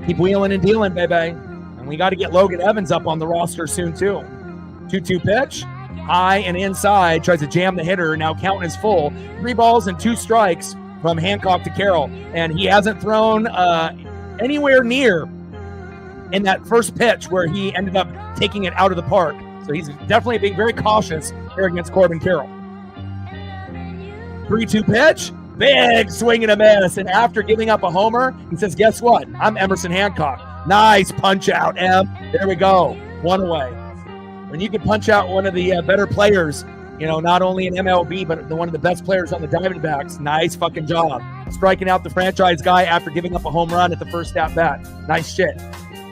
Keep wheeling and dealing, baby. And we got to get Logan Evans up on the roster soon too. 2-2 pitch. High and inside, tries to jam the hitter. Now count is full. 3 balls and 2 strikes from Hancock to Carroll. And he hasn't thrown anywhere near in that first pitch where he ended up taking it out of the park. So he's definitely being very cautious here against Corbin Carroll. 3-2 pitch. Big swing and a miss. And after giving up a homer, he says, guess what? I'm Emerson Hancock. Nice punch out, Em. There we go. 1 away. when you can punch out one of the better players, not only in MLB, but one of the best players on the Diamondbacks, nice fucking job. Striking out the franchise guy after giving up a home run at the first at bat. Nice shit.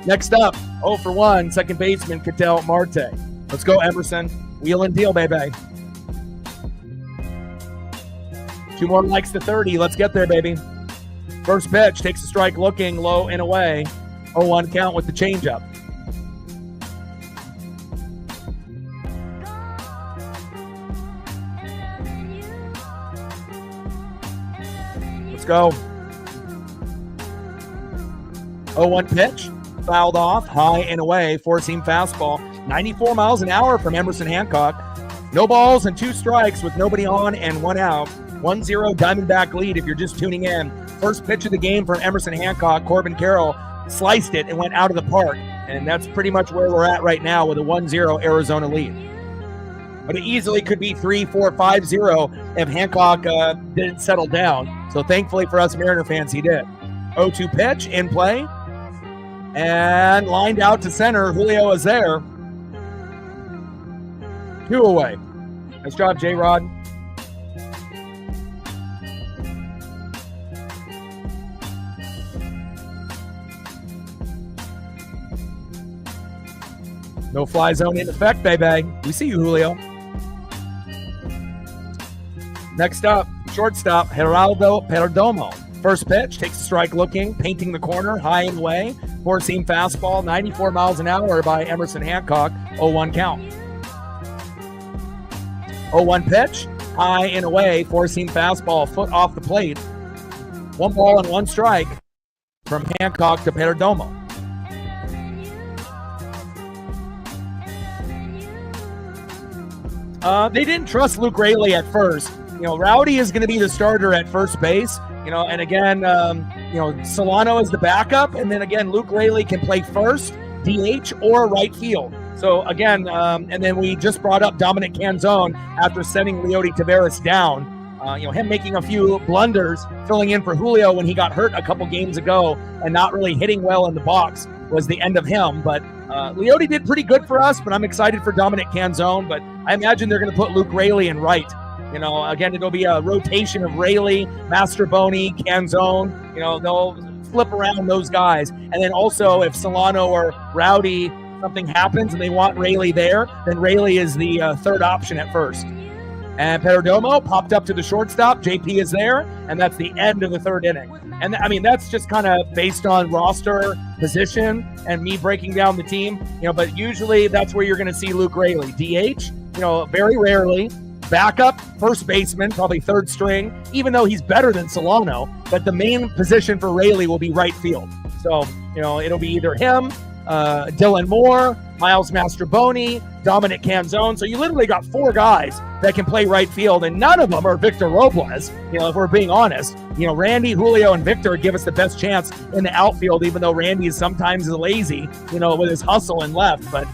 Next up, 0 for 1, second baseman, Ketel Marte. Let's go, Emerson. Wheel and deal, baby. 2 more likes to 30. Let's get there, baby. First pitch, takes a strike looking, low and away. 0-1 count with the changeup. Let's go. 0-1 pitch, fouled off, high and away, four-seam fastball. 94 miles an hour from Emerson Hancock. No balls and 2 strikes with nobody on and 1 out. 1-0 Diamondback lead if you're just tuning in. First pitch of the game from Emerson Hancock. Corbin Carroll sliced it and went out of the park. And that's pretty much where we're at right now with a 1-0 Arizona lead. But it easily could be 3-4, 5-0 if Hancock didn't settle down. So thankfully for us Mariner fans, he did. 0-2 pitch in play. And lined out to center. Julio is there. 2 away. Nice job, J-Rod. No fly zone in effect, baby. We see you, Julio. Next up, shortstop, Geraldo Perdomo. First pitch, takes a strike looking, painting the corner, high and away. Four-seam fastball, 94 miles an hour by Emerson Hancock. 0-1 count. 0-1 pitch, high and away. Four-seam fastball, foot off the plate. 1 ball and 1 strike from Hancock to Perdomo. They didn't trust Luke Raley at first. Rowdy is going to be the starter at first base. And again, Solano is the backup. And then again, Luke Raley can play first, DH, or right field. So again, and then we just brought up Dominic Canzone after sending Leody Taveras down. Him making a few blunders, filling in for Julio when he got hurt a couple games ago and not really hitting well in the box was the end of him. But Leody did pretty good for us, but I'm excited for Dominic Canzone. But I imagine they're going to put Luke Raley in right. Again, it'll be a rotation of Raley, Mastroboni, Canzone. They'll flip around those guys. And then also if Solano or Rowdy, something happens and they want Raley there, then Raley is the third option at first. And Perdomo popped up to the shortstop. JP is there, and that's the end of the third inning. And I mean, that's just kind of based on roster position and me breaking down the team. But usually that's where you're going to see Luke Raley. DH, very rarely. Backup, first baseman, probably third string, even though he's better than Solano. But the main position for Raley will be right field. So, it'll be either him, Dylan Moore, Miles Mastroboni, Dominic Canzone. So you literally got 4 guys that can play right field, and none of them are Victor Robles, if we're being honest. Randy, Julio, and Victor give us the best chance in the outfield, even though Randy is sometimes lazy, with his hustle and left. But,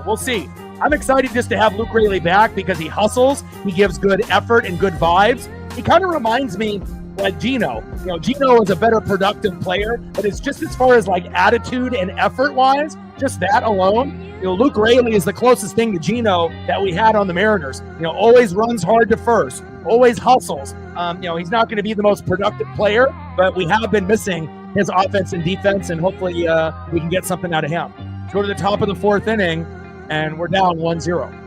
we'll see. I'm excited just to have Luke Raley back because he hustles, he gives good effort and good vibes. He kind of reminds me like Gino. Gino is a better productive player, but it's just as far as like attitude and effort-wise, just that alone. Luke Raley is the closest thing to Gino that we had on the Mariners. Always runs hard to first, always hustles. He's not going to be the most productive player, but we have been missing his offense and defense, and hopefully we can get something out of him. Let's go to the top of the 4th inning, and we're down 1-0.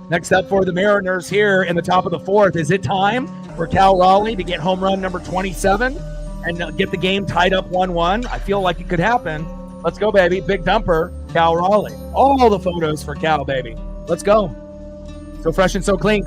Next up for the Mariners here in the top of the 4th, is it time for Cal Raleigh to get home run number 27 and get the game tied up 1-1? I feel like it could happen. Let's go, baby. Big dumper, Cal Raleigh. All the photos for Cal, baby. Let's go. So fresh and so clean.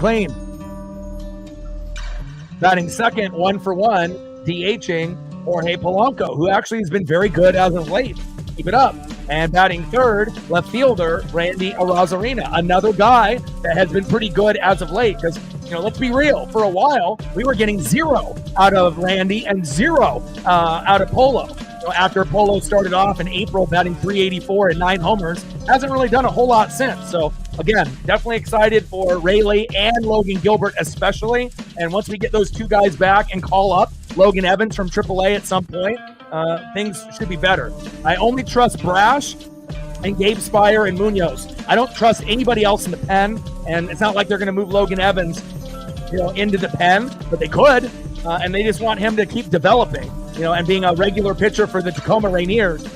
Batting second, 1 for 1, DHing Jorge Polanco, who actually has been very good as of late. Keep it up. And batting third, left fielder Randy Arozarena, another guy that has been pretty good as of late. Because, let's be real, for a while, we were getting 0 out of Randy and 0 out of Polo. After Polo started off in April batting .384 and 9 homers, hasn't really done a whole lot since. So, again, definitely excited for Raley and Logan Gilbert especially. And once we get those two guys back and call up Logan Evans from AAA at some point, things should be better. I only trust Brash and Gabe Spire and Munoz. I don't trust anybody else in the pen, and it's not like they're going to move Logan Evans, into the pen, but they could, and they just want him to keep developing, and being a regular pitcher for the Tacoma Rainiers.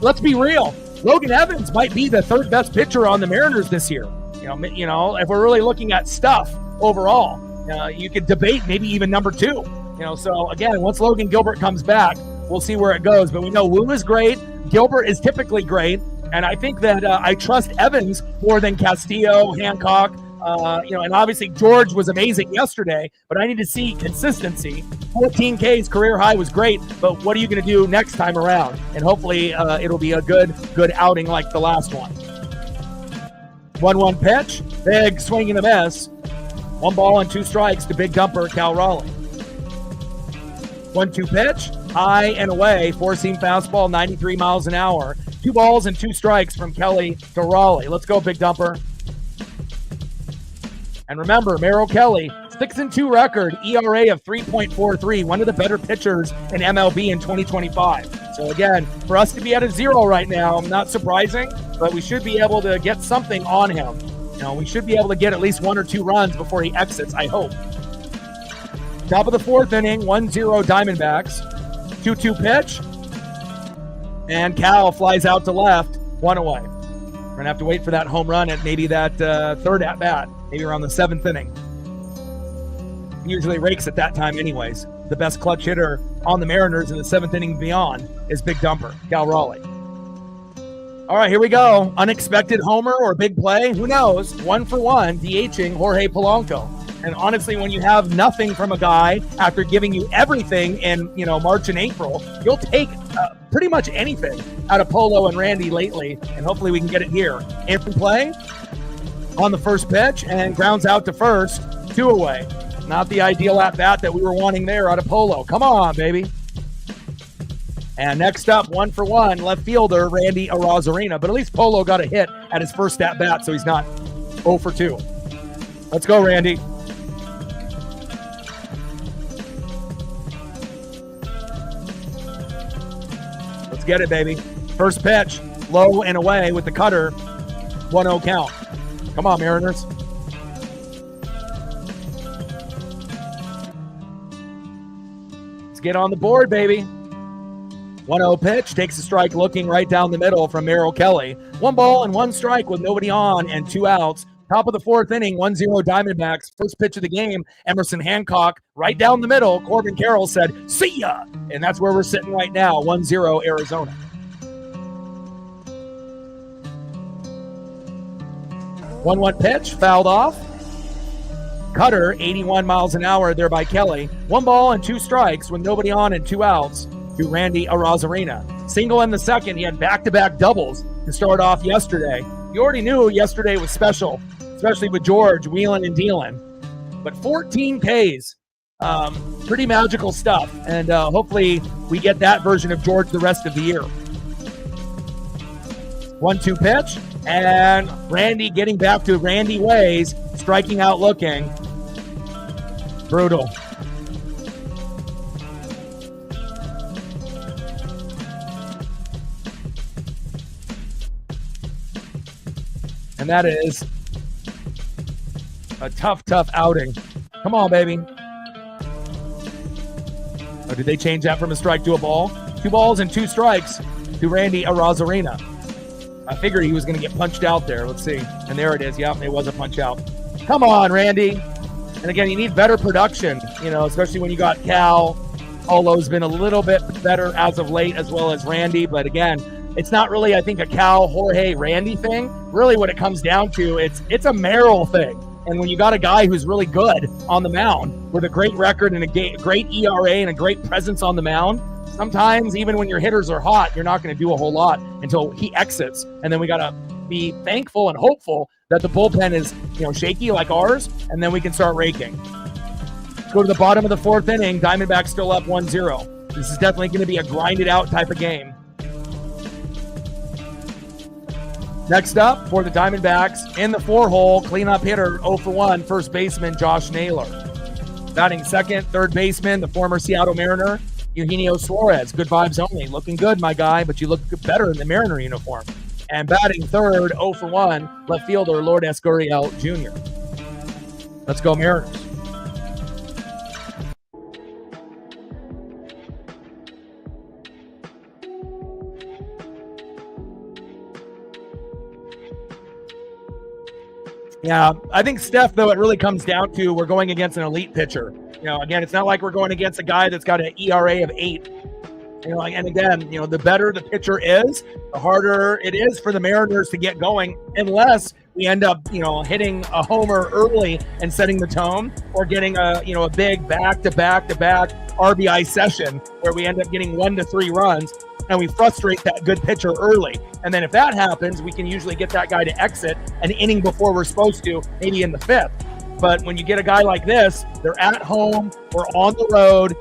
Let's be real. Logan Evans might be the third best pitcher on the Mariners this year. If we're really looking at stuff overall, you could debate maybe even number 2. So again, once Logan Gilbert comes back, we'll see where it goes. But we know Wu is great. Gilbert is typically great. And I think that I trust Evans more than Castillo, Hancock, and obviously George was amazing yesterday, but I need to see consistency. 14 Ks, career high, was great, but what are you going to do next time around? And hopefully it'll be a good outing like the last one. 1-1 pitch, big swing and a miss. 1 ball and 2 strikes to big dumper Cal Raleigh. 1-2 pitch, high and away, 4-seam fastball, 93 miles an hour. 2 balls and 2 strikes from Kelly to Raleigh. Let's go, big dumper. And remember, Merrill Kelly, 6-2 record, ERA of 3.43, one of the better pitchers in MLB in 2025. So again, for us to be at a 0 right now, not surprising, but we should be able to get something on him. We should be able to get at least 1 or 2 runs before he exits, I hope. Top of the 4th inning, 1-0 Diamondbacks. 2-2 pitch. And Cal flies out to left, 1 away. We're going to have to wait for that home run at maybe that third at-bat, maybe around the 7th inning. He usually rakes at that time anyways. The best clutch hitter on the Mariners in the 7th inning and beyond is big dumper, Cal Raleigh. All right, here we go. Unexpected homer or big play, who knows? 1-for-1, DHing Jorge Polanco. And honestly, when you have nothing from a guy after giving you everything in, March and April, you'll take pretty much anything out of Polo and Randy lately, and hopefully we can get it here. In play on the first pitch and grounds out to first, 2 away. Not the ideal at-bat that we were wanting there out of Polo. Come on, baby. And next up, 1-for-1, left fielder Randy Arozarena. But at least Polo got a hit at his first at-bat, so he's not 0-for-2. Let's go, Randy. Let's get it, baby. First pitch, low and away with the cutter. 1-0 count. Come on, Mariners. Let's get on the board, baby. 1-0 pitch, takes a strike looking right down the middle from Merrill Kelly. 1 ball and 1 strike with nobody on and 2 outs. Top of the 4th inning, 1-0 Diamondbacks. First pitch of the game, Emerson Hancock, right down the middle. Corbin Carroll said, "See ya!" And that's where we're sitting right now, 1-0 Arizona. 1-1 pitch, fouled off. Cutter, 81 miles an hour there by Kelly. 1 ball and 2 strikes with nobody on and 2 outs to Randy Arozarena. Single in the second. He had back-to-back doubles to start off yesterday. You already knew yesterday was special, especially with George wheeling and dealing. But 14 Ks, pretty magical stuff. And hopefully we get that version of George the rest of the year. 1-2 pitch, and Randy getting back to Randy ways, striking out looking. Brutal. And that is a tough outing. Come on, baby. Oh, did they change that from a strike to a ball? 2 balls and 2 strikes to Randy Arozarena. I figured he was going to get punched out there. Let's see. And there it is. Yep, it was a punch out. Come on, Randy. And again, you need better production, especially when you got Cal. Polo's been a little bit better as of late, as well as Randy. But again, it's not really, I think, a Cal, Jorge, Randy thing. Really what it comes down to, it's a Merrill thing. And when you got a guy who's really good on the mound with a great record and a great ERA and a great presence on the mound, sometimes even when your hitters are hot, you're not going to do a whole lot until he exits. And then we got to be thankful and hopeful that the bullpen is, shaky like ours, and then we can start raking. Go to the bottom of the 4th inning. Diamondbacks still up 1-0. This is definitely going to be a grinded out type of game. Next up for the Diamondbacks, in the 4-hole, cleanup hitter, 0-for-1, first baseman Josh Naylor. Batting second, third baseman, the former Seattle Mariner, Eugenio Suarez. Good vibes only. Looking good, my guy, but you look better in the Mariner uniform. And batting third, 0 for 1, left fielder Lord Escurial Jr. Let's go Mariners. Yeah, I think, Steph, though, it really comes down to we're going against an elite pitcher. Again, it's not like we're going against a guy that's got an ERA of 8. And again, the better the pitcher is, the harder it is for the Mariners to get going, unless we end up, hitting a homer early and setting the tone, or getting a big back-to-back RBI session where we end up getting 1 to 3 runs and we frustrate that good pitcher early. And then if that happens, we can usually get that guy to exit an inning before we're supposed to, maybe in the 5th. But when you get a guy like this, they're at home, we're on the road.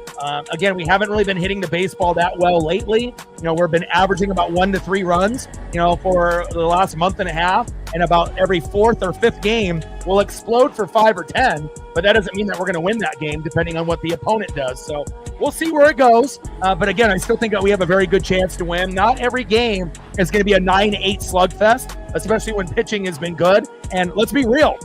Again, we haven't really been hitting the baseball that well lately. We've been averaging about 1 to 3 runs, for the last month and a half. And about every 4th or 5th game, we'll explode for 5 or 10. But that doesn't mean that we're going to win that game, depending on what the opponent does. So we'll see where it goes. But again, I still think that we have a very good chance to win. Not every game is going to be a 9-8 slugfest, especially when pitching has been good. And let's be real.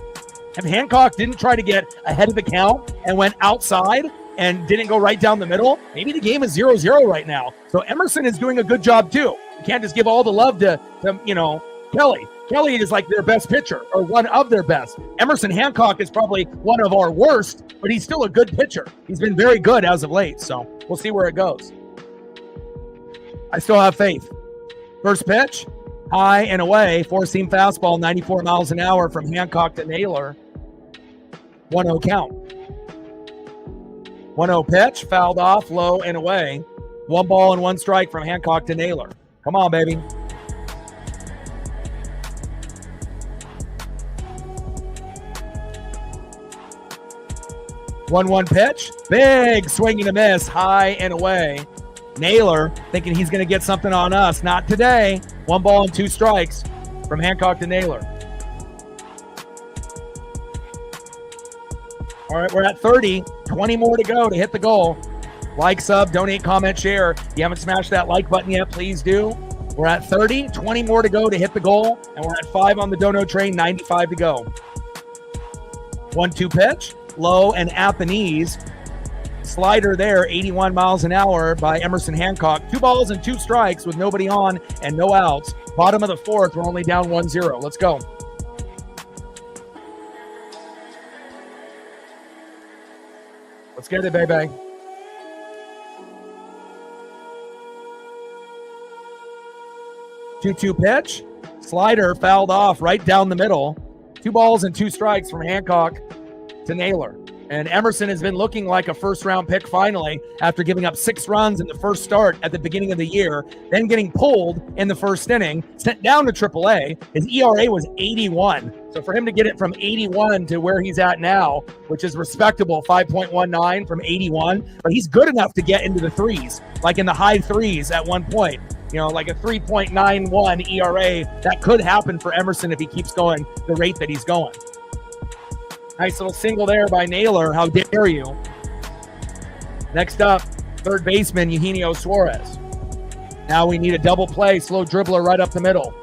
If Hancock didn't try to get ahead of the count and went outside and didn't go right down the middle, maybe the game is 0-0 right now. So Emerson is doing a good job too. You can't just give all the love to Kelly. Kelly is like their best pitcher, or one of their best. Emerson Hancock is probably one of our worst, but he's still a good pitcher. He's been very good as of late, so we'll see where it goes. I still have faith. First pitch, high and away, four-seam fastball, 94 miles an hour from Hancock to Naylor. 1-0 count. 1-0 pitch, fouled off, low and away. 1 ball and 1 strike from Hancock to Naylor. Come on, baby. One pitch, big swing and a miss, high and away. Naylor thinking he's going to get something on us. Not today. 1 ball and 2 strikes from Hancock to Naylor. All right, we're at 30. 20 more to go to hit the goal. Like, sub, donate, comment, share. If you haven't smashed that like button yet, please do. We're at 30. 20 more to go to hit the goal. And we're at 5 on the dono train, 95 to go. 1-2 pitch. Low and at the knees. Slider there, 81 miles an hour by Emerson Hancock. 2 balls and 2 strikes with nobody on and no outs. Bottom of the 4th, we're only down 1-0. Let's go. Let's get it, baby. Two pitch. Slider fouled off right down the middle. 2 balls and 2 strikes from Hancock to Naylor. And Emerson has been looking like a first-round pick finally after giving up 6 runs in the first start at the beginning of the year, then getting pulled in the first inning, sent down to AAA. His ERA was 81. So for him to get it from 81 to where he's at now, which is respectable, 5.19 from 81, but he's good enough to get into the 3s, like in the high 3s at one point. Like a 3.91 ERA. That could happen for Emerson if he keeps going the rate that he's going. Nice little single there by Naylor. How dare you? Next up, third baseman Eugenio Suarez. Now we need a double play, slow dribbler right up the middle.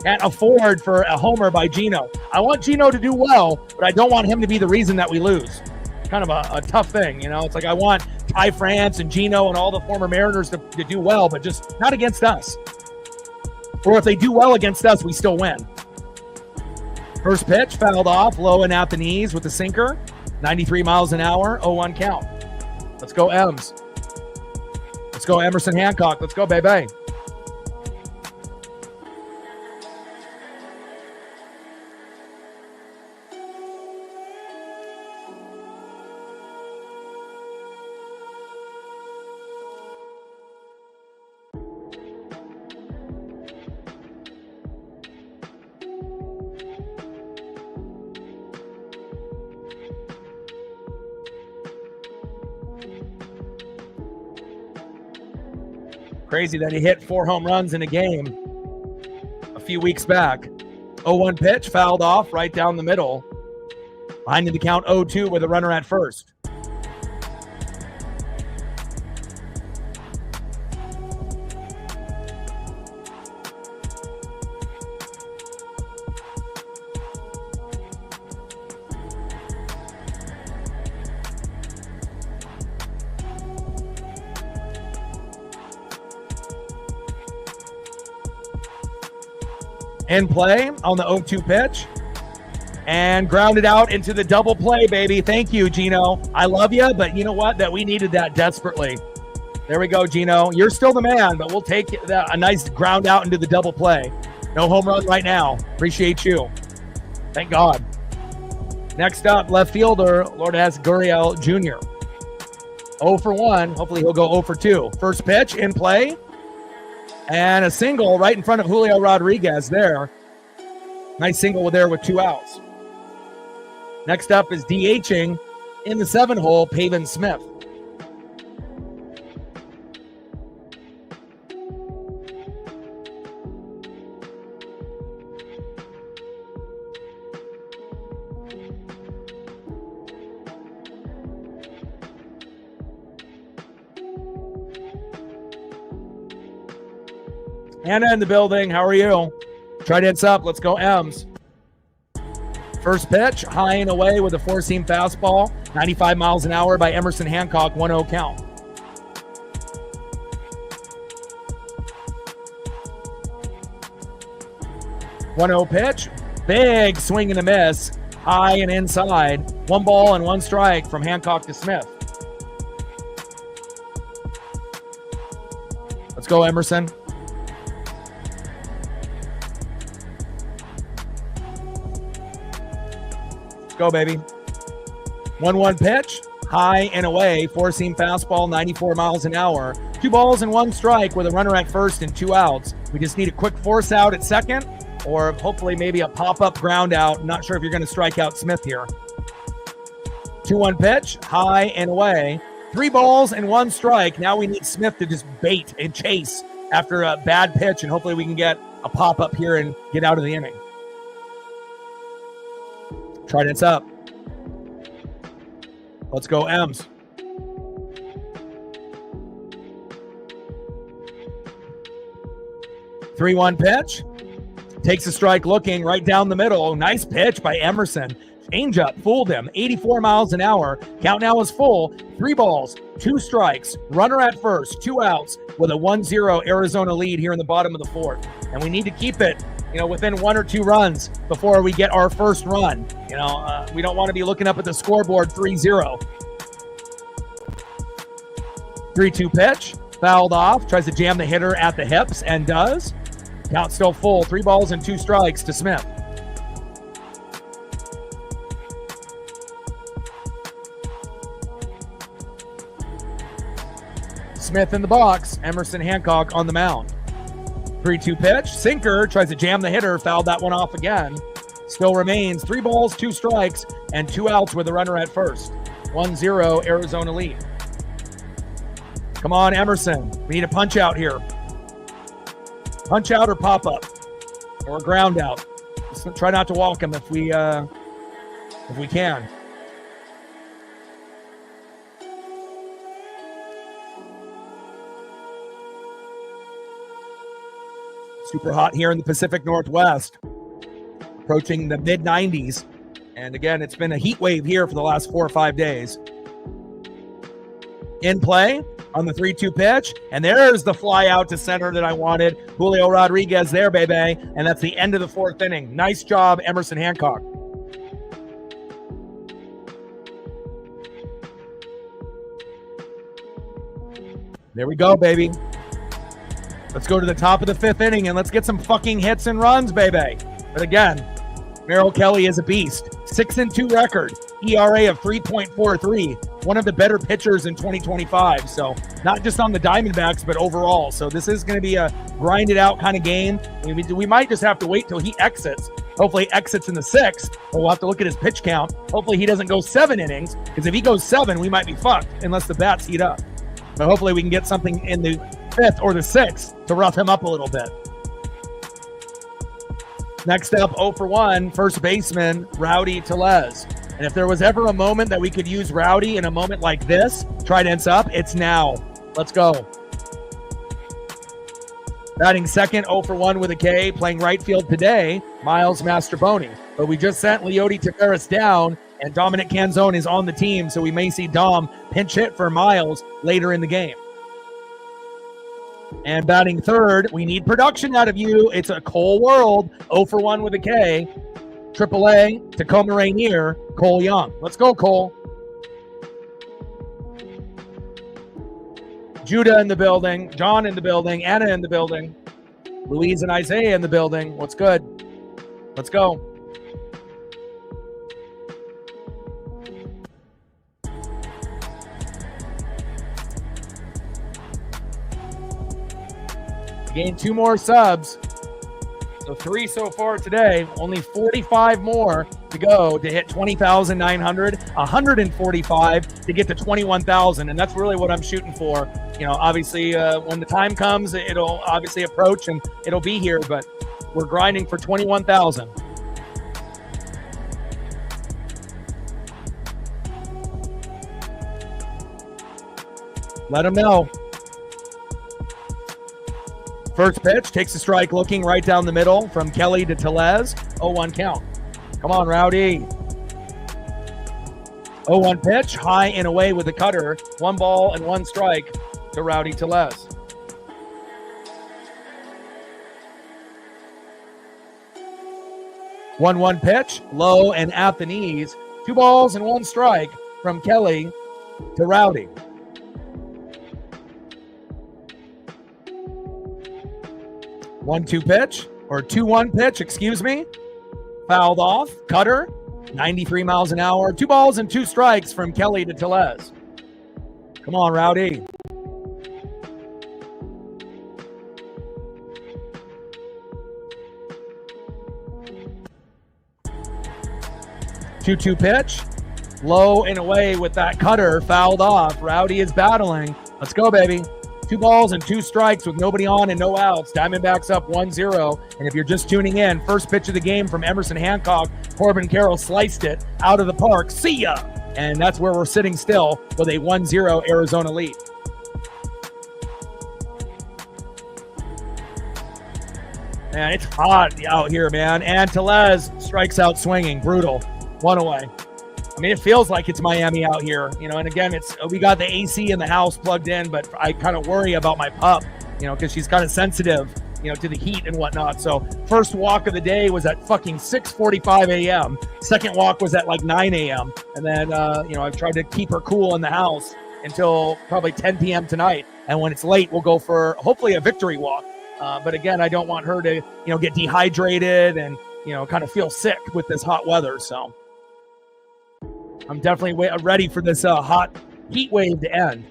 Can't afford for a homer by Gino. I want Gino to do well, but I don't want him to be the reason that we lose. It's kind of a tough thing, It's like I want Ty France and Gino and all the former Mariners to do well, but just not against us. Or if they do well against us, we still win. First pitch, fouled off, low and at the knees with the sinker. 93 miles an hour, 0-1 count. Let's go, Ems. Let's go, Emerson Hancock. Let's go, baby. Crazy that he hit 4 home runs in a game a few weeks back. 0-1 pitch, fouled off right down the middle. Behind in the count 0-2 with a runner at first. In play on the 0-2 pitch. And grounded out into the double play, baby. Thank you, Gino. I love you, but you know what? That we needed that desperately. There we go, Gino. You're still the man, but we'll take a nice ground out into the double play. No home run right now. Appreciate you. Thank God. Next up, left fielder, Lourdes Gurriel Jr. 0 for 1. Hopefully he'll go 0 for 2. First pitch in play. And a single right in front of Julio Rodriguez there. Nice single there with 2 outs. Next up is DHing in the 7-hole, Pavin Smith. Anna in the building. How are you? Trident's up. Let's go, M's. First pitch, high and away with a 4-seam fastball. 95 miles an hour by Emerson Hancock. 1-0 count. One-0 pitch. Big swing and a miss. High and inside. 1 ball and 1 strike from Hancock to Smith. Let's go, Emerson. Go, baby. 1-1 pitch, high and away, 4-seam fastball, 94 miles an hour. 2 balls and 1 strike with a runner at first and 2 outs. We just need a quick force out at second, or hopefully maybe a pop-up ground out. Not sure if you're going to strike out Smith here. 2-1 pitch, high and away. 3 balls and 1 strike. Now we need Smith to just bait and chase after a bad pitch, and hopefully we can get a pop-up here and get out of the inning. Trident's up. Let's go, M's. Three-one pitch. Takes a strike looking right down the middle. Nice pitch by Emerson. Changeup fooled him. 84 miles an hour. Count now is full. 3 balls, 2 strikes. Runner at first. 2 outs with a 1-0 Arizona lead here in the bottom of the 4th. And we need to keep it, within 1 or 2 runs before we get our first run. We don't want to be looking up at the scoreboard 3-0. 3-2 pitch, fouled off, tries to jam the hitter at the hips and does. Count still full, 3 balls and 2 strikes to Smith. Smith in the box, Emerson Hancock on the mound. 3-2 pitch, sinker, tries to jam the hitter, fouled that one off again. Still remains 3 balls, 2 strikes, and 2 outs with a runner at first. 1-0 Arizona lead. Come on, Emerson. We need a punch out here. Punch out or pop up, or ground out. Just try not to walk him if we can. Super hot here in the Pacific Northwest, approaching the mid-90s. And again, it's been a heat wave here for the last 4 or 5 days. In play on the 3-2 pitch, and there's the fly out to center that I wanted. Julio Rodriguez there, baby, and that's the end of the 4th inning. Nice job, Emerson Hancock. There we go, baby. Let's go to the top of the 5th inning and let's get some fucking hits and runs, baby. But again, Merrill Kelly is a beast. 6-2 record, ERA of 3.43. One of the better pitchers in 2025. So not just on the Diamondbacks, but overall. So this is going to be a grinded out kind of game. We might just have to wait till he exits. Hopefully exits in the 6th. But we'll have to look at his pitch count. Hopefully he doesn't go 7 innings, because if he goes 7, we might be fucked unless the bats heat up. But hopefully we can get something in the 5th or the 6th to rough him up a little bit. Next up, 0 for 1, first baseman, Rowdy Tellez. And if there was ever a moment that we could use Rowdy in a moment like this, Trident's up, it's now. Let's go. Batting second, 0 for 1 with a K, playing right field today, Miles Mastroboni. But we just sent Leody Taveras down, and Dominic Canzone is on the team, so we may see Dom pinch hit for Miles later in the game. And batting third, we need production out of you. It's a Cole World, 0 for 1 with a K. AAA, Tacoma Rainier, Cole Young. Let's go, Cole. Judah in the building, John in the building, Anna in the building, Louise and Isaiah in the building. What's good? Let's go. Gained 2 more subs. So 3 so far today. Only 45 more to go to hit 20,900. 145 to get to 21,000. And that's really what I'm shooting for. You know, obviously, when the time comes, it'll obviously approach and it'll be here. But we're grinding for 21,000. Let them know. First pitch, takes a strike, looking right down the middle from Kelly to Telez. 0-1 count. Come on, Rowdy. 0-1 pitch, high and away with the cutter. 1 ball and 1 strike to Rowdy Telez. One pitch, low and at the knees. 2 balls and 1 strike from Kelly to Rowdy. 1-2 pitch, or 2-1 pitch, excuse me. Fouled off, cutter, 93 miles an hour. 2 balls and 2 strikes from Kelly to Telez. Come on, Rowdy. Two pitch, low and away with that cutter, fouled off. Rowdy is battling. Let's go, baby. 2 balls and 2 strikes with nobody on and no outs. Diamondbacks up 1-0. And if you're just tuning in, first pitch of the game from Emerson Hancock. Corbin Carroll sliced it out of the park. See ya! And that's where we're sitting still with a 1-0 Arizona lead. Man, it's hot out here, man. And Telez strikes out swinging. Brutal. 1 away. I mean, it feels like it's Miami out here, you know, and again, we got the AC in the house plugged in, but I kind of worry about my pup, you know, because she's kind of sensitive, you know, to the heat and whatnot. So first walk of the day was at fucking 6:45 a.m. Second walk was at like 9 a.m. And then, you know, I've tried to keep her cool in the house until probably 10 p.m. tonight. And when it's late, we'll go for hopefully a victory walk. But again, I don't want her to, you know, get dehydrated and, you know, kind of feel sick with this hot weather. So I'm definitely ready for this hot heat wave to end.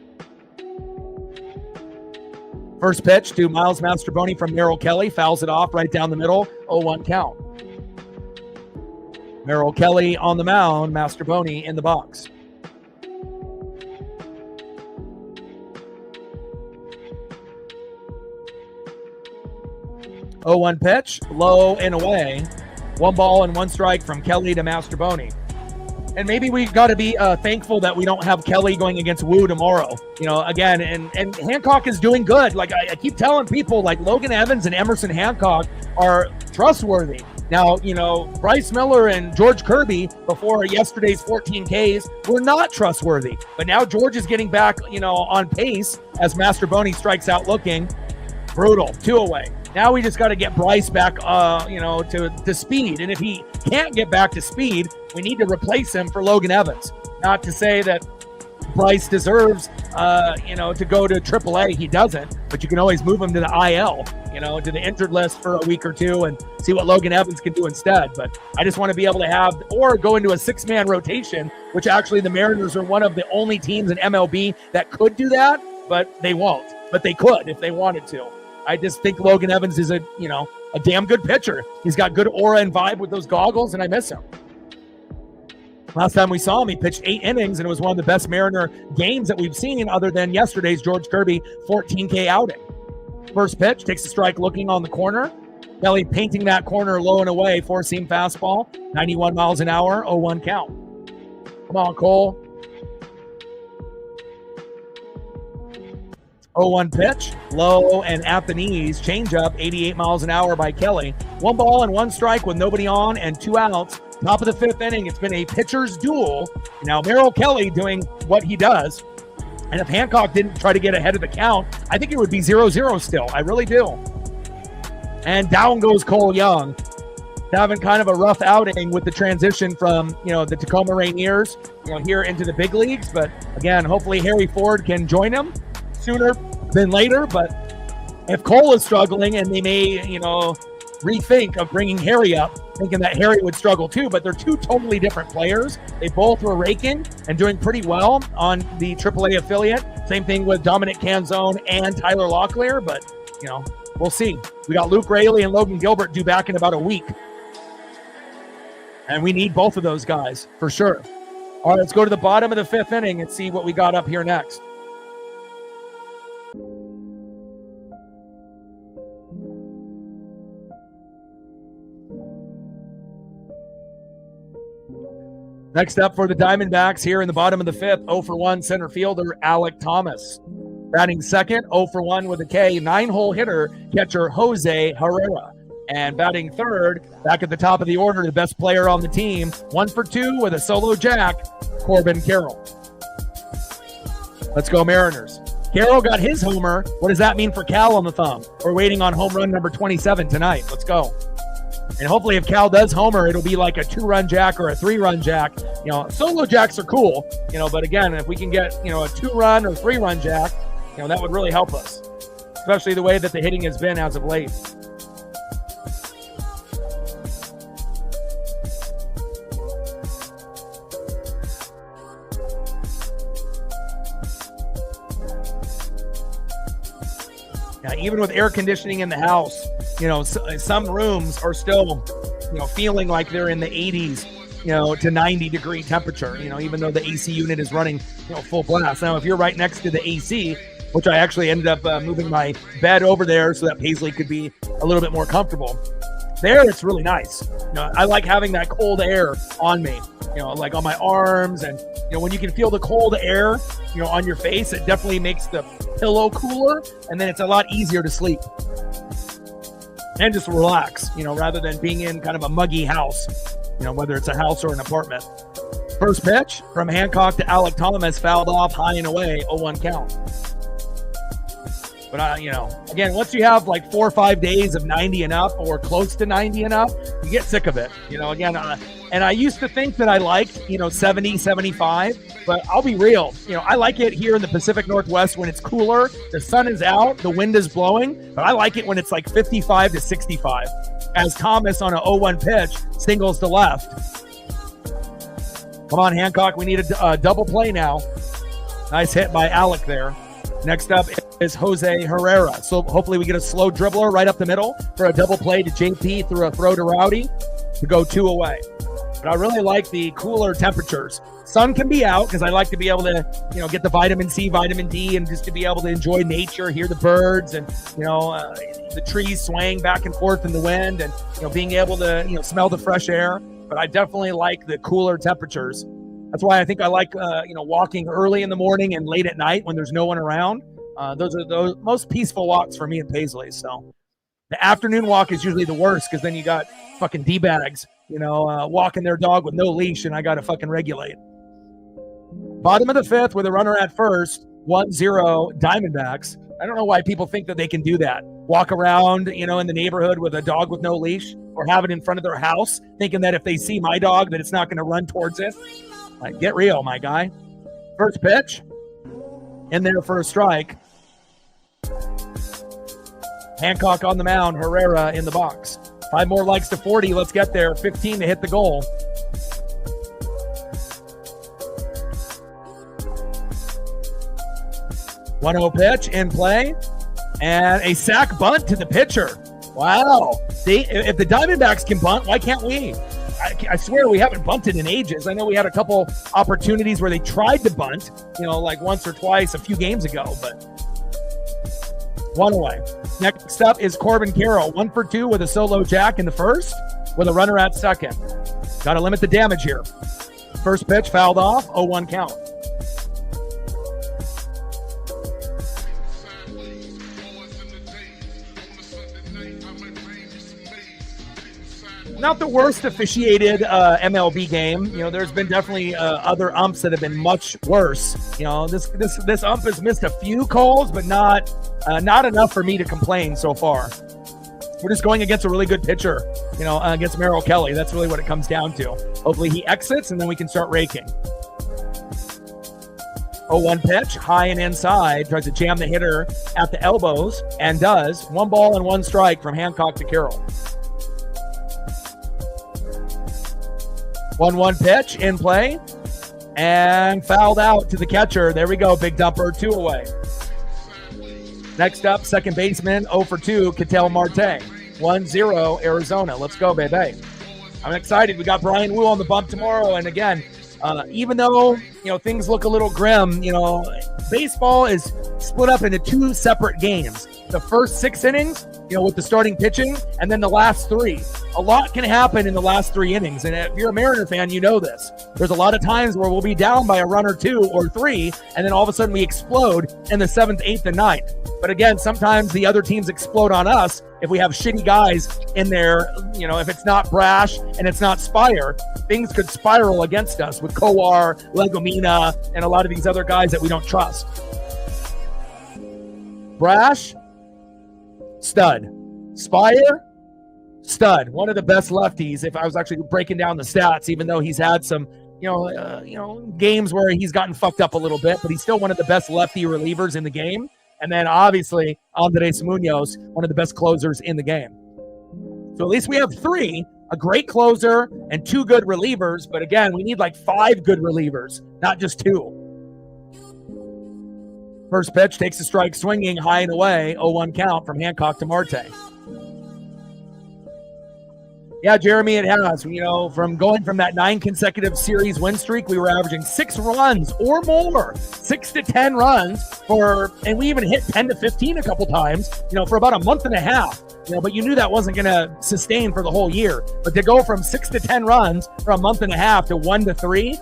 First pitch to Miles Mastrobuoni from Merrill Kelly. Fouls it off right down the middle. 0-1 count. Merrill Kelly on the mound. Mastrobuoni in the box. Oh, 1 pitch. Low and away. 1 ball and 1 strike from Kelly to Mastrobuoni. And maybe we got to be thankful that we don't have Kelly going against Wu tomorrow. You know, again, and Hancock is doing good. Like I keep telling people, like Logan Evans and Emerson Hancock are trustworthy. Now, you know, Bryce Miller and George Kirby before yesterday's 14 Ks were not trustworthy. But now George is getting back, you know, on pace as Mastrobuoni strikes out looking. Brutal. 2 away. Now we just got to get Bryce back, you know, to speed. And if he can't get back to speed, we need to replace him for Logan Evans. Not to say that Bryce deserves, you know, to go to AAA. He doesn't. But you can always move him to the IL, you know, to the injured list for a week or 2 and see what Logan Evans can do instead. But I just want to be able to have, or go into a 6-man rotation, which actually the Mariners are one of the only teams in MLB that could do that, but they won't. But they could if they wanted to. I just think Logan Evans is a damn good pitcher. He's got good aura and vibe with those goggles, and I miss him. Last time we saw him, he pitched 8 innings, and it was one of the best Mariner games that we've seen other than yesterday's George Kirby 14K outing. First pitch, takes a strike looking on the corner. Kelly painting that corner low and away, 4-seam fastball, 91 miles an hour, 0-1 count. Come on, Cole. 0-1 pitch, low and at the knees, changeup, 88 miles an hour by Kelly. 1 ball and 1 strike with nobody on and 2 outs. Top of the 5th inning, it's been a pitcher's duel. Now Merrill Kelly doing what he does, And if Hancock didn't try to get ahead of the count, I think it would be 0-0 still. I really do. And down goes Cole Young. Having kind of a rough outing with the transition from, the Tacoma Rainiers, here into the big leagues. But again, hopefully Harry Ford can join him sooner than later. But if Cole is struggling, and they may, rethink of bringing Harry up, thinking that Harry would struggle too, but they're two totally different players. They both were raking and doing pretty well on the AAA affiliate. Same thing with Dominic Canzone and Tyler Locklear, but, we'll see. We got Luke Raley and Logan Gilbert due back in about a week. And we need both of those guys for sure. All right, let's go to the bottom of the 5th inning and see what we got up here next. Next up for the Diamondbacks here in the bottom of the 5th, 0-for-1 center fielder Alec Thomas. Batting second, 0-for-1 with a K, 9-hole hitter, catcher Jose Herrera. And batting third, back at the top of the order, the best player on the team, 1-for-2 with a solo jack, Corbin Carroll. Let's go Mariners. Carroll got his homer. What does that mean for Cal on the thumb? We're waiting on home run number 27 tonight. Let's go. And hopefully if Cal does homer, it'll be like a 2-run jack or a 3-run jack. Solo jacks are cool, but again, if we can get, a 2-run or 3-run jack, that would really help us, especially the way that the hitting has been as of late. Now, even with air conditioning in the house, some rooms are still, feeling like they're in the 80s, to 90 degree temperature, even though the AC unit is running, full blast. Now, if you're right next to the AC, which I actually ended up moving my bed over there so that Paisley could be a little bit more comfortable. There, it's really nice. I like having that cold air on me, like on my arms. And, when you can feel the cold air, on your face, it definitely makes the pillow cooler. And then it's a lot easier to sleep and just relax, rather than being in kind of a muggy house, whether it's a house or an apartment. First pitch from Hancock to Alec Thomas, fouled off high and away, 0-1 count. But, again, once you have like 4 or 5 days of 90 and up or close to 90 and up, you get sick of it. And I used to think that I liked, 70, 75, but I'll be real. I like it here in the Pacific Northwest when it's cooler, the sun is out, the wind is blowing, but I like it when it's like 55 to 65. As Thomas on a 0-1 pitch singles to left. Come on, Hancock, we need a double play now. Nice hit by Alec there. Next up is Jose Herrera. So hopefully we get a slow dribbler right up the middle for a double play to JP through a throw to Rowdy to go 2 away. But I really like the cooler temperatures. Sun can be out because I like to be able to, get the vitamin C, vitamin D, and just to be able to enjoy nature, hear the birds and, the trees swaying back and forth in the wind and, being able to, smell the fresh air. But I definitely like the cooler temperatures. That's why I think I like, walking early in the morning and late at night when there's no one around. Those are the most peaceful walks for me and Paisley. So the afternoon walk is usually the worst because then you got fucking D-bags, walking their dog with no leash and I got to fucking regulate. Bottom of the 5th with a runner at first, 1-0 Diamondbacks. I don't know why people think that they can do that. Walk around, in the neighborhood with a dog with no leash or have it in front of their house thinking that if they see my dog that it's not going to run towards it. Like, get real, my guy. First pitch. In there for a strike. Hancock on the mound. Herrera in the box. 5 more likes to 40. Let's get there. 15 to hit the goal. 1-0 pitch in play. And a sac bunt to the pitcher. Wow. See, if the Diamondbacks can bunt, why can't we? I swear we haven't bunted in ages. I know we had a couple opportunities where they tried to bunt, like once or twice a few games ago, but 1 away. Next up is Corbin Carroll, 1-for-2 with a solo jack in the first with a runner at second. Got to limit the damage here. First pitch fouled off, 0-1 count. not the worst officiated MLB game. You know, there's been definitely other umps that have been much worse. You know, this ump has missed a few calls, but not enough for me to complain so far. We're just going against a really good pitcher, you know, against Merrill Kelly. That's really what it comes down to. Hopefully he exits, and then we can start raking. 0-1 pitch, high and inside, tries to jam the hitter at the elbows, and does. 1 ball and 1 strike from Hancock to Carroll. 1-1 pitch in play, and fouled out to the catcher. There we go, big dumper, 2 away. Next up, second baseman, 0 for 2, Ketel Marte. 1-0, Arizona. Let's go, baby. I'm excited. We got Brian Wu on the bump tomorrow, and again, even though, you know, things look a little grim, you know, baseball is split up into 2 separate games. The first 6 innings, you know, with the starting pitching, and then the last 3. A lot can happen in the last 3 innings, and if you're a Mariner fan, you know this. There's a lot of times where we'll be down by a run or 2 or 3, and then all of a sudden we explode in the 7th, 8th, and 9th. But again, sometimes the other teams explode on us if we have shitty guys in there. You know, if it's not Brash and it's not Spire, things could spiral against us with Kowar, Legomina, and a lot of these other guys that we don't trust. Brash, stud. Spire, stud. One of the best lefties, if I was actually breaking down the stats, even though he's had some, games where he's gotten fucked up a little bit, but he's still one of the best lefty relievers in the game. And then obviously Andres Munoz, one of the best closers in the game. So at least we have 3, a great closer and 2 good relievers. But again, we need like 5 good relievers, not just 2. First pitch takes a strike, swinging high and away. 0-1 count from Hancock to Marte. Yeah, Jeremy, it has. You know, from going from that 9 consecutive series win streak, we were averaging 6 runs or more, 6 to 10 runs and we even hit 10 to 15 a couple times, you know, for about a month and a half. You know, but you knew that wasn't going to sustain for the whole year. But to go from 6 to 10 runs for a month and a half to 1 to 3,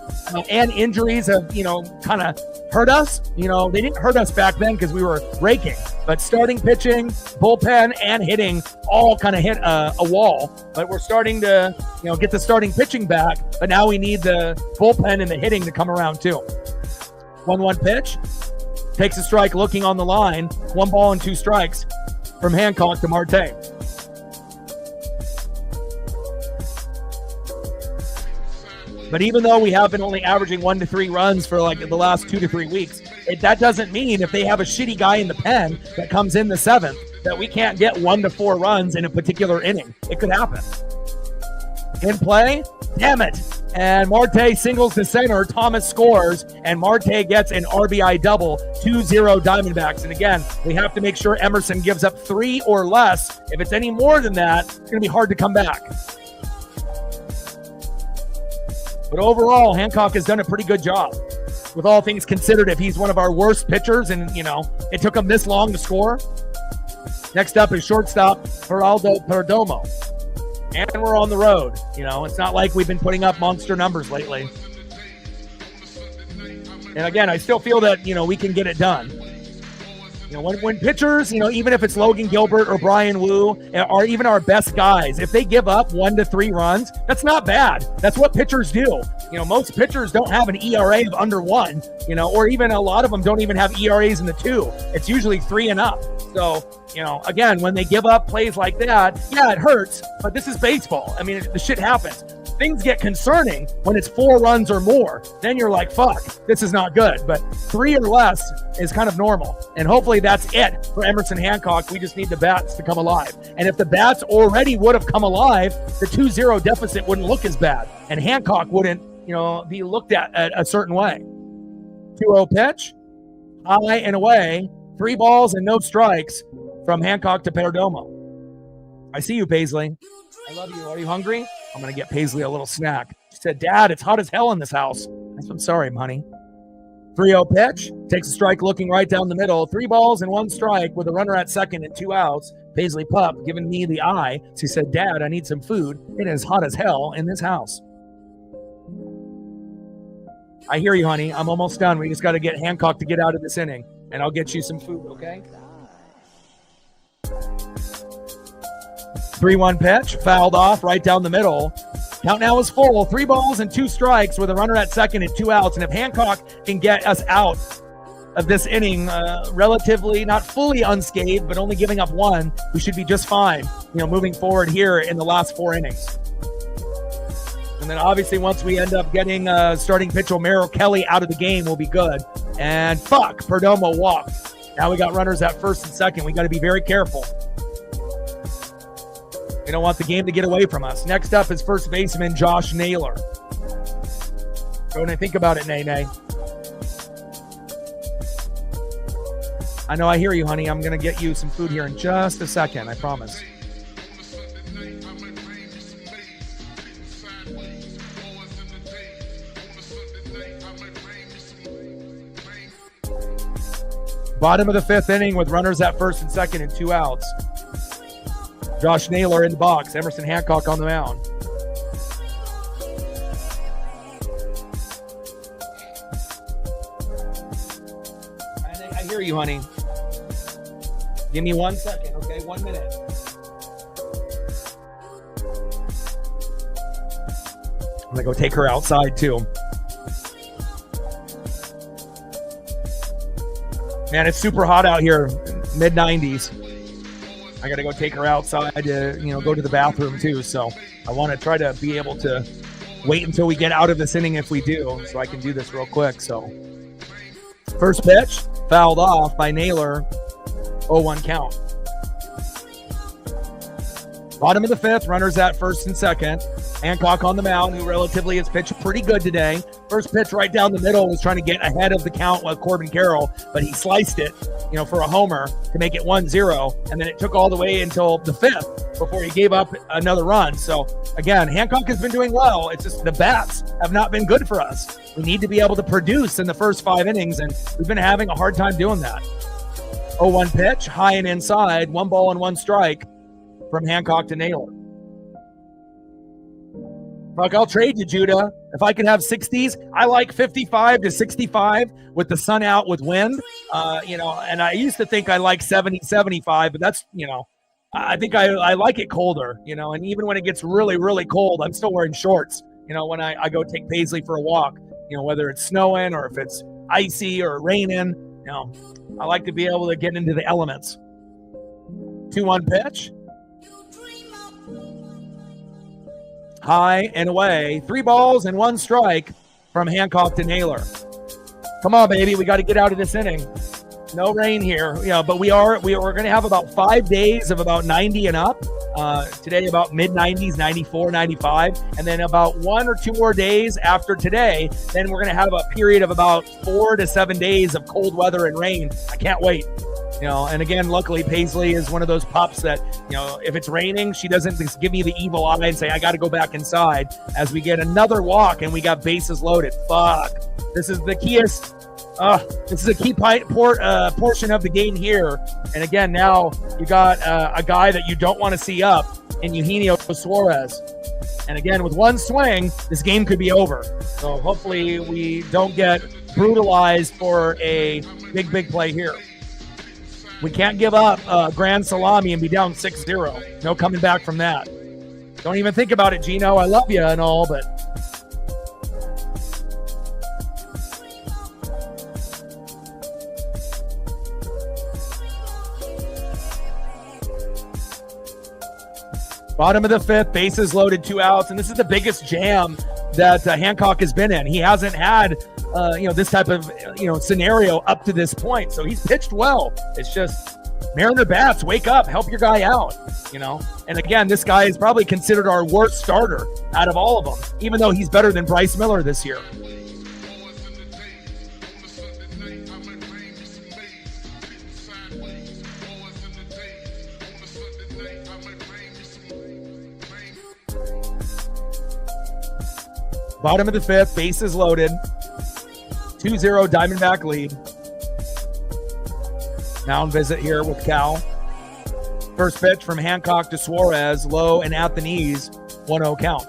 and injuries have, you know, kind of hurt us. You know, they didn't hurt us back then because we were raking. But starting pitching, bullpen, and hitting all kind of hit a wall. But we're starting to, you know, get the starting pitching back. But now we need the bullpen and the hitting to come around too. 1-1 pitch. Takes a strike looking on the line. 1 ball and 2 strikes from Hancock to Marte. But even though we have been only averaging 1 to 3 runs for like the last 2 to 3 weeks, that doesn't mean if they have a shitty guy in the pen that comes in the 7th that we can't get 1 to 4 runs in a particular inning. It could happen. In play, damn it. And Marte singles to center. Thomas scores, and Marte gets an RBI double. 2-0 Diamondbacks. And again, we have to make sure Emerson gives up 3 or less. If it's any more than that, it's going to be hard to come back. But overall, Hancock has done a pretty good job. With all things considered, if he's one of our worst pitchers and, you know, it took him this long to score. Next up is shortstop Geraldo Perdomo. And we're on the road. You know, it's not like we've been putting up monster numbers lately. And again, I still feel that, you know, we can get it done. You know, when pitchers, you know, even if it's Logan Gilbert or Brian Wu, or even our best guys, if they give up 1 to 3 runs, that's not bad. That's what pitchers do. You know, most pitchers don't have an ERA of under 1, you know, or even a lot of them don't even have ERAs in the 2. It's usually 3 and up. So, you know, again, when they give up plays like that, yeah, it hurts, but this is baseball. I mean, the shit happens. Things get concerning when it's 4 runs or more. Then you're like, fuck, this is not good. But 3 or less is kind of normal. And hopefully that's it for Emerson Hancock. We just need the bats to come alive. And if the bats already would have come alive, the 2-0 deficit wouldn't look as bad. And Hancock wouldn't, you know, be looked at a certain way. 2-0 pitch, high and away, 3 balls and no strikes from Hancock to Perdomo. I see you, Paisley. I love you. Are you hungry? I'm going to get Paisley a little snack. She said, Dad, it's hot as hell in this house. I'm sorry, honey. 3-0 pitch. Takes a strike looking right down the middle. 3 balls and 1 strike with a runner at second and 2 outs. Paisley Pup giving me the eye. She said, Dad, I need some food. It is hot as hell in this house. I hear you, honey. I'm almost done. We just got to get Hancock to get out of this inning, and I'll get you some food, okay? 3-1 pitch, fouled off right down the middle. Count now is full. 3 balls and 2 strikes with a runner at second and 2 outs. And if Hancock can get us out of this inning relatively, not fully unscathed, but only giving up 1, we should be just fine, moving forward here in the last 4 innings. And then obviously once we end up getting starting pitcher Merrill Kelly out of the game, we'll be good. And Perdomo walked. Now we got runners at first and second. We got to be very careful. We don't want the game to get away from us. Next up is first baseman Josh Naylor. Go and think about it, Nay. I know I hear you, honey. I'm going to get you some food here in just a second. I promise. Bottom of the 5th inning with runners at first and second and 2 outs. Josh Naylor in the box. Emerson Hancock on the mound. I hear you, honey. Give me 1 second, okay? 1 minute. I'm going to go take her outside, too. Man, it's super hot out here, mid-90s. I got to go take her outside to, go to the bathroom too. So I want to try to be able to wait until we get out of this inning if we do, so I can do this real quick. So first pitch, fouled off by Naylor, 0-1 count. Bottom of the 5th, runners at first and second. Hancock on the mound, who relatively has pitched pretty good today. First pitch right down the middle was trying to get ahead of the count with Corbin Carroll, but he sliced it, for a homer to make it 1-0. And then it took all the way until the 5th before he gave up another run. So again, Hancock has been doing well. It's just the bats have not been good for us. We need to be able to produce in the first 5 innings, and we've been having a hard time doing that. 0-1 pitch, high and inside, 1 ball and 1 strike from Hancock to Naylor. Fuck, I'll trade you, Judah. If I could have 60s, I like 55 to 65 with the sun out with wind. And I used to think I like 70, 75, but that's, I think I like it colder, and even when it gets really, really cold, I'm still wearing shorts, when I go take Paisley for a walk, whether it's snowing or if it's icy or raining, I like to be able to get into the elements. 2-1 pitch. High and away. 3 balls and 1 strike from Hancock to Naylor. Come on, baby. We got to get out of this inning. No rain here, but we're going to have about 5 days of about 90 and up. Today about mid-90s, 94, 95. And then about 1 or 2 more days after today, then we're going to have a period of about 4 to 7 days of cold weather and rain. I can't wait. And again, luckily Paisley is one of those pups that, if it's raining, she doesn't just give me the evil eye and say, I got to go back inside as we get another walk and we got bases loaded. Fuck. This is the keyest. This is a key portion of the game here. And again, now you got a guy that you don't want to see up in Eugenio Suarez. And again, with 1 swing, this game could be over. So hopefully we don't get brutalized for a big play here. We can't give up grand salami and be down 6-0. No coming back from that. Don't even think about it, Gino. I love you and all, but bottom of the 5th, bases loaded, 2 outs, and this is the biggest jam that Hancock has been in. He hasn't had this type of scenario up to this point, so he's pitched well. It's just Mariner bats, wake up, help your guy out. And again, this guy is probably considered our worst starter out of all of them, even though he's better than Bryce Miller this year. Bottom of the 5th, bases loaded. 2-0 Diamondback lead. Mound visit here with Cal. First pitch from Hancock to Suarez, low and at the knees, 1-0 count.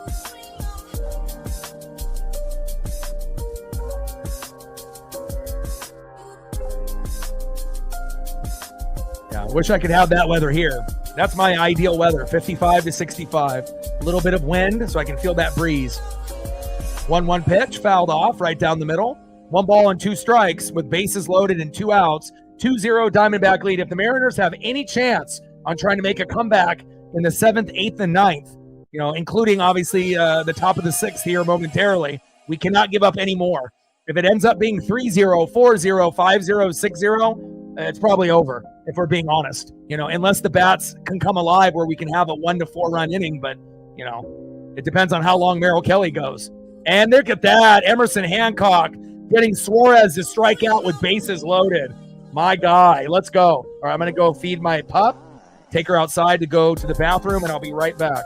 Yeah, I wish I could have that weather here. That's my ideal weather, 55 to 65. A little bit of wind so I can feel that breeze. 1-1 pitch, fouled off right down the middle. 1 ball and 2 strikes with bases loaded and 2 outs. 2-0 Diamondback lead. If the Mariners have any chance on trying to make a comeback in the 7th, 8th, and 9th, including obviously the top of the 6th here momentarily, we cannot give up any more. If it ends up being 3-0, 4-0, 5-0, 6-0, it's probably over, if we're being honest. Unless the bats can come alive where we can have a 1 to 4 run inning, but it depends on how long Merrill Kelly goes. And look at that, Emerson Hancock getting Suarez to strike out with bases loaded. My guy, let's go. All right, I'm going to go feed my pup, take her outside to go to the bathroom, and I'll be right back.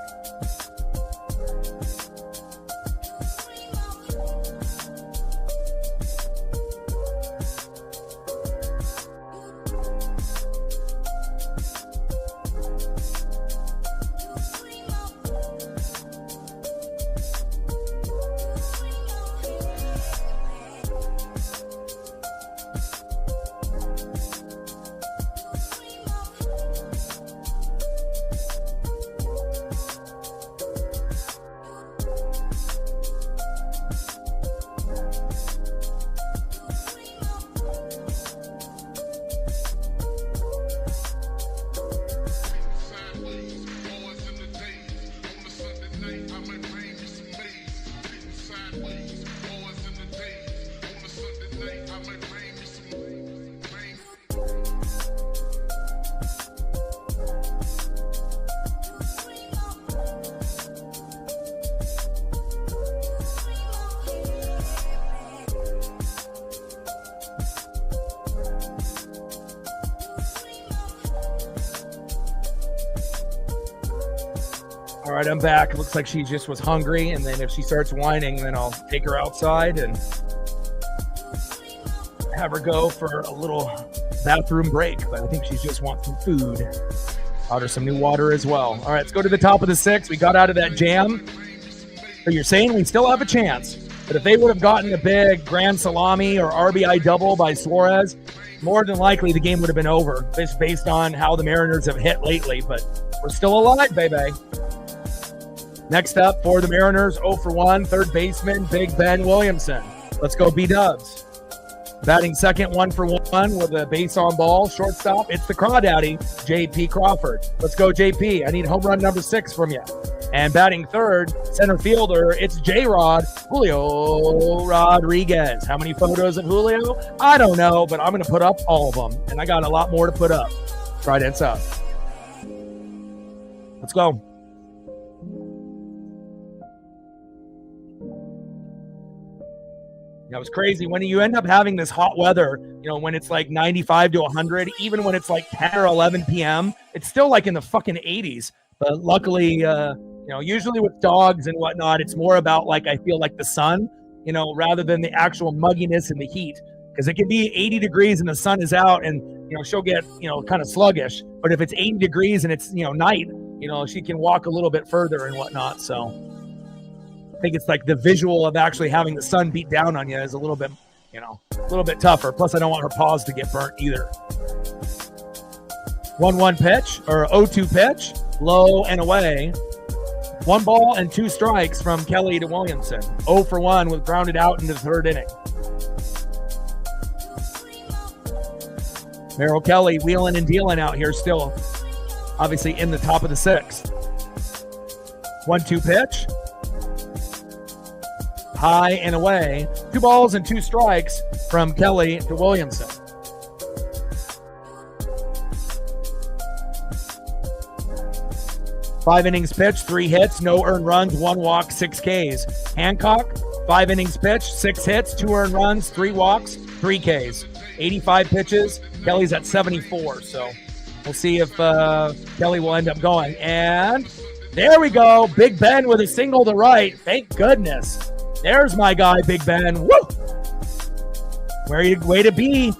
All right, I'm back. It looks like she just was hungry, and then if she starts whining, then I'll take her outside and have her go for a little bathroom break. But I think she just wants some food. Got her some new water as well. All right, let's go to the top of the 6th. We got out of that jam. So you're saying we still have a chance. But if they would have gotten a big grand salami or RBI double by Suarez, more than likely the game would have been over, just based on how the Mariners have hit lately. But we're still alive, baby. Next up for the Mariners, 0-for-1, third baseman, Big Ben Williamson. Let's go B-Dubs. Batting second, 1-for-1 with a base on ball. Shortstop, it's the Crawdaddy, J.P. Crawford. Let's go, J.P. I need home run number 6 from you. And batting third, center fielder, it's J-Rod, Julio Rodriguez. How many photos of Julio? I don't know, but I'm going to put up all of them. And I got a lot more to put up. Trident's up. Let's go. That was crazy. When you end up having this hot weather, when it's like 95 to 100, even when it's like 10 or 11 p.m., it's still like in the fucking 80s. But luckily, usually with dogs and whatnot, it's more about I feel like the sun, rather than the actual mugginess and the heat. Because it can be 80 degrees and the sun is out and, she'll get, kind of sluggish. But if it's 80 degrees and it's, night, she can walk a little bit further and whatnot. So I think it's like the visual of actually having the sun beat down on you is a little bit, a little bit tougher. Plus, I don't want her paws to get burnt either. 1-1 pitch or 0-2 pitch, low and away. 1 ball and 2 strikes from Kelly to Williamson. 0-for-1 with grounded out into the 3rd inning. Merrill Kelly wheeling and dealing out here still, obviously in the top of the 6th. 1-2 pitch. High and away. 2 balls and 2 strikes from Kelly to Williamson. Five innings pitched, 3 hits, no earned runs, 1 walk, 6 Ks. Hancock, 5 innings pitched, 6 hits, 2 earned runs, 3 walks, 3 Ks. 85 pitches. Kelly's at 74, so we'll see if Kelly will end up going. And there we go. Big Ben with a single to right. Thank goodness. There's my guy, Big Ben. Woo! Way to be.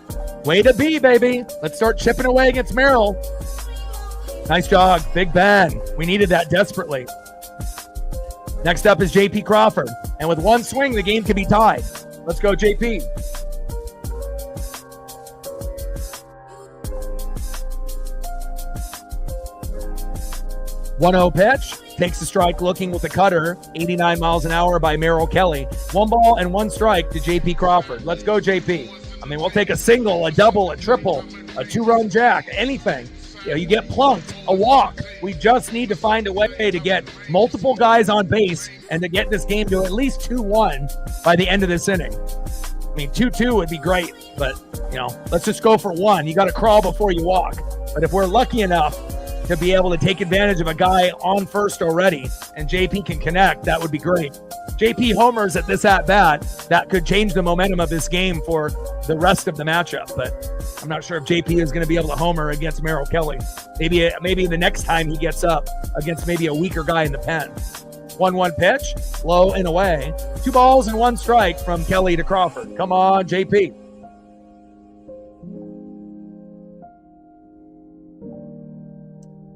Way to be, baby. Let's start chipping away against Merrill. Nice jog, Big Ben. We needed that desperately. Next up is J.P. Crawford. And with 1 swing, the game could be tied. Let's go, J.P. 1-0 pitch, takes the strike looking with the cutter, 89 miles an hour by Merrill Kelly. 1 ball and 1 strike to J.P. Crawford. Let's go, J.P. I mean, we'll take a single, a double, a triple, a 2-run jack, anything. You know, you get plunked, a walk. We just need to find a way to get multiple guys on base and to get this game to at least 2-1 by the end of this inning. I mean, 2-2 would be great, but, you know, let's just go for 1. You got to crawl before you walk. But if we're lucky enough to be able to take advantage of a guy on first already and JP can connect, that would be great. JP homers at this at-bat, that could change the momentum of this game for the rest of the matchup, but I'm not sure if JP is going to be able to homer against Merrill Kelly. Maybe the next time he gets up against maybe a weaker guy in the pen. 1-1 pitch, low and away. 2 balls and 1 strike from Kelly to Crawford. Come on, JP.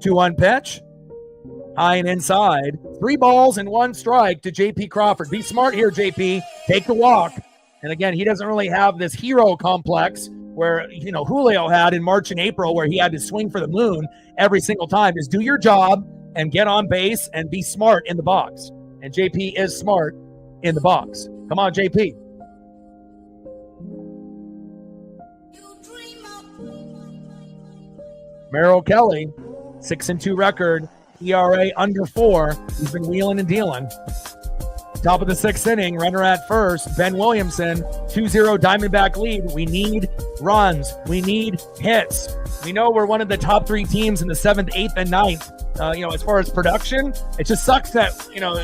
Two-one pitch, high and inside. 3 balls and 1 strike to J.P. Crawford. Be smart here, J.P. Take the walk. And again, he doesn't really have this hero complex where, you know, Julio had in March and April, where he had to swing for the moon every single time. Just do your job and get on base and be smart in the box. And J.P. is smart in the box. Come on, J.P. Merrill Kelly, 6-2 record, ERA under 4. He's been wheeling and dealing. Top of the 6th inning, runner at first, Ben Williamson, 2-0 Diamondback lead. We need runs. We need hits. We know we're one of the top 3 teams in the 7th, 8th, and 9th. As far as production, it just sucks that,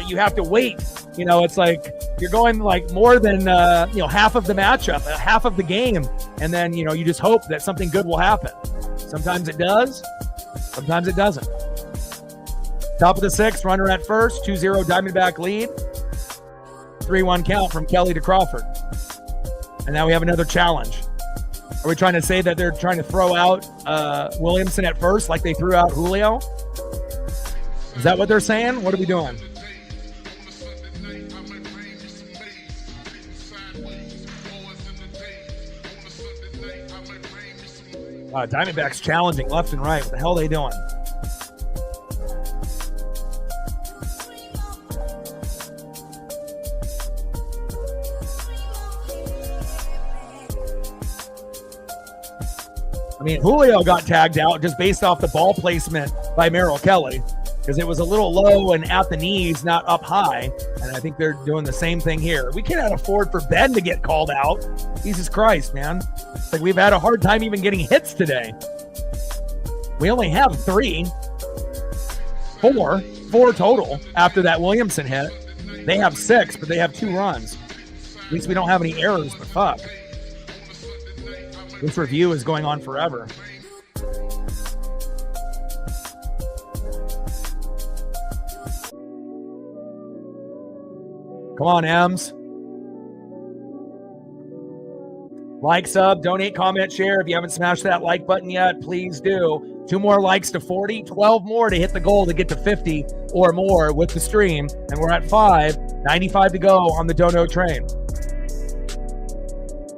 you have to wait. It's like you're going like more than, half of the matchup, half of the game. And then, you just hope that something good will happen. Sometimes it does. Sometimes it doesn't. Top of the 6th, runner at first, 2-0 Diamondback lead. 3-1 count from Kelly to Crawford. And now we have another challenge. Are we trying to say that they're trying to throw out Williamson at first like they threw out Julio? Is that what they're saying? What are we doing? Diamondbacks challenging left and right. What the hell are they doing? I mean, Julio got tagged out just based off the ball placement by Merrill Kelly because it was a little low and at the knees, not up high. And I think they're doing the same thing here. We cannot afford for Ben to get called out. Jesus Christ, man. It's like we've had a hard time even getting hits today. We only have 4 total after that Williamson hit. They have 6, but they have 2 runs. At least we don't have any errors, but fuck. This review is going on forever. Come on, Ems. Like, sub, donate, comment, share. If you haven't smashed that like button yet, please do. 2 more likes to 40, 12 more to hit the goal to get to 50 or more with the stream. And we're at 5, 95 to go on the Dono train.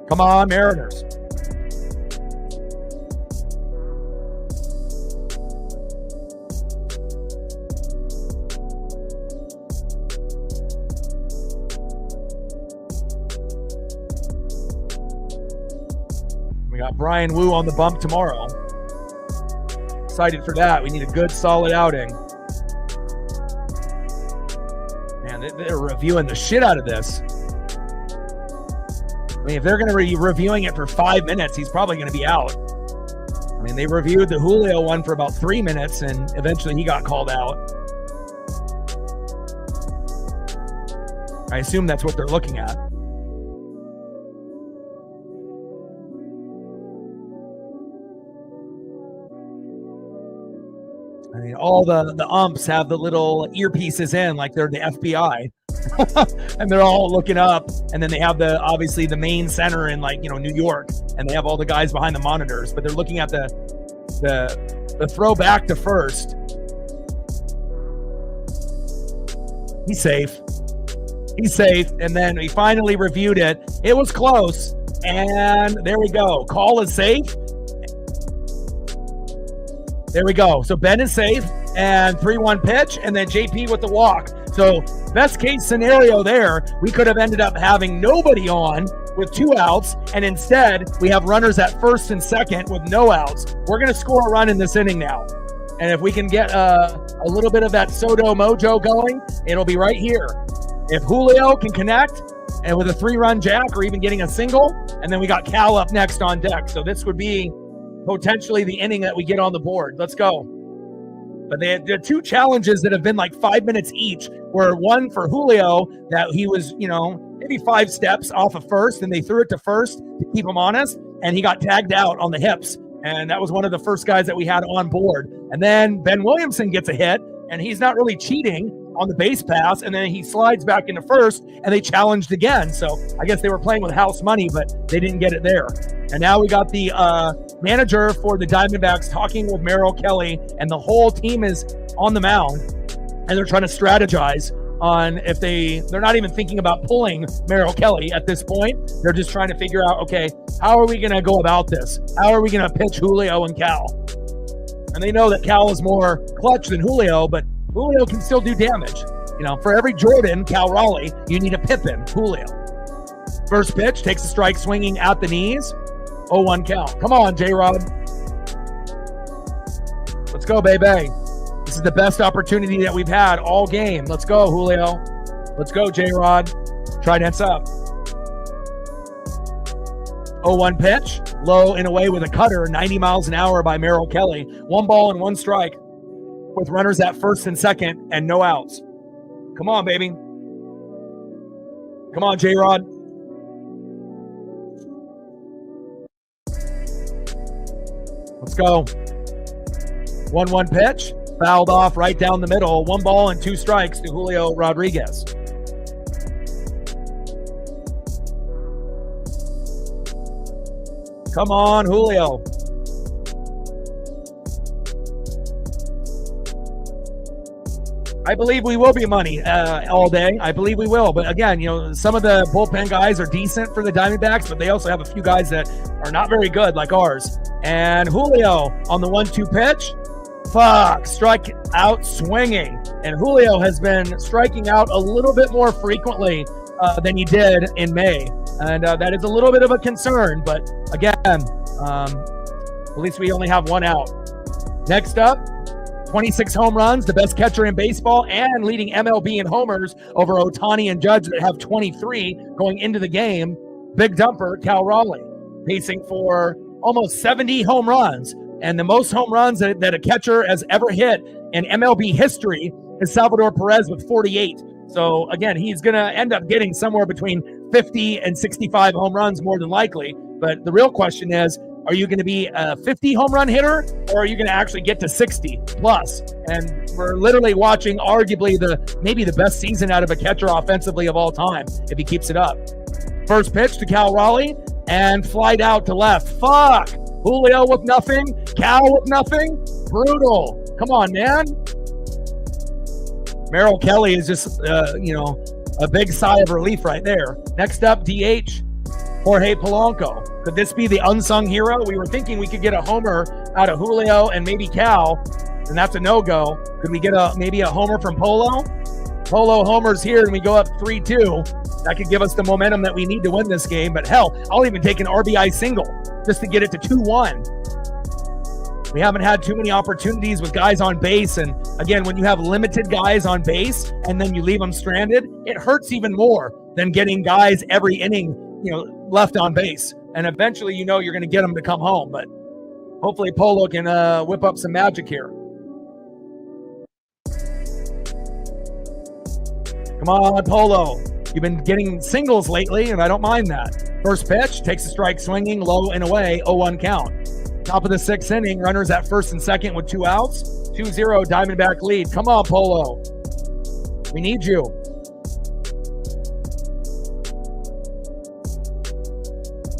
Come on, Mariners. Got Brian Wu on the bump tomorrow. Excited for that. We need a good, solid outing. Man, they're reviewing the shit out of this. I mean, if they're going to be reviewing it for 5 minutes, he's probably going to be out. I mean, they reviewed the Julio one for about 3 minutes, and eventually he got called out. I assume that's what they're looking at. I mean, all the umps have the little earpieces in like they're the FBI. And they're all looking up. And then they have obviously the main center in New York. And they have all the guys behind the monitors. But they're looking at the throw back to first. He's safe. He's safe. And then we finally reviewed it. It was close. And there we go. Call is safe. There we go. So Ben is safe. and 3-1 pitch, and then JP with the walk. So best case scenario there, we could have ended up having nobody on with 2 outs, and instead we have runners at first and second with no outs. We're going to score a run in this inning now. And if we can get a little bit of that Soto mojo going, it'll be right here. If Julio can connect, and with a 3-run jack or even getting a single, and then we got Cal up next on deck. So this would be potentially the inning that we get on the board. Let's go. But the 2 challenges that have been like 5 minutes each were one for Julio that he was, maybe 5 steps off of first, and they threw it to first to keep him honest, and he got tagged out on the hips. And that was one of the first guys that we had on board. And then Ben Williamson gets a hit, and he's not really cheating on the base pass, and then he slides back into first, and they challenged again. So I guess they were playing with house money, but they didn't get it there. And now we got the manager for the Diamondbacks talking with Merrill Kelly, and the whole team is on the mound, and they're trying to strategize on if they're not even thinking about pulling Merrill Kelly at this point. They're just trying to figure out, okay, how are we going to go about this? How are we going to pitch Julio and Cal? And they know that Cal is more clutch than Julio, but Julio can still do damage. For every Jordan, Cal Raleigh, you need a Pippin, Julio. First pitch, takes a strike swinging at the knees. 0-1 count. Come on, J-Rod. Let's go, baby. This is the best opportunity that we've had all game. Let's go, Julio. Let's go, J-Rod. Trident's up. 0-1 pitch. Low and away with a cutter. 90 miles an hour by Merrill Kelly. 1 ball and 1 strike with runners at first and second and no outs. Come on, baby. Come on, J-Rod. Let's go. 1-1 pitch. Fouled off right down the middle. 1 ball and 2 strikes to Julio Rodriguez. Come on, Julio. I believe we will be money all day. I believe we will. But again, some of the bullpen guys are decent for the Diamondbacks, but they also have a few guys that are not very good like ours. And Julio on the 1-2 pitch. Strike out swinging. And Julio has been striking out a little bit more frequently than he did in May. And that is a little bit of a concern. But again, at least we only have 1 out. Next up, 26 home runs, the best catcher in baseball, and leading MLB in homers over Ohtani and Judge that have 23 going into the game. Big dumper, Cal Raleigh, pacing for almost 70 home runs. And the most home runs that a catcher has ever hit in MLB history is Salvador Perez with 48. So again, he's going to end up getting somewhere between 50 and 65 home runs more than likely. But the real question is, are you going to be a 50 home run hitter, or are you going to actually get to 60 plus? And we're literally watching arguably maybe the best season out of a catcher offensively of all time if he keeps it up. First pitch to Cal Raleigh and flied out to left. Julio with nothing. Cal with nothing. Brutal. Come on, man. Merrill Kelly is just, a big sigh of relief right there. Next up, DH, Jorge Polanco. Could this be the unsung hero? We were thinking we could get a homer out of Julio and maybe Cal, and that's a no-go. Could we get maybe a homer from Polo? Polo homers here, and we go up 3-2. That could give us the momentum that we need to win this game. But hell, I'll even take an RBI single just to get it to 2-1. We haven't had too many opportunities with guys on base. And again, when you have limited guys on base and then you leave them stranded, it hurts even more than getting guys every inning, left on base. And eventually, you're going to get them to come home. But hopefully Polo can whip up some magic here. Come on, Polo. You've been getting singles lately, and I don't mind that. First pitch, takes a strike swinging, low and away, 0-1 count. Top of the 6th inning, runners at first and second with 2 outs. 2-0 Diamondback lead. Come on, Polo. We need you.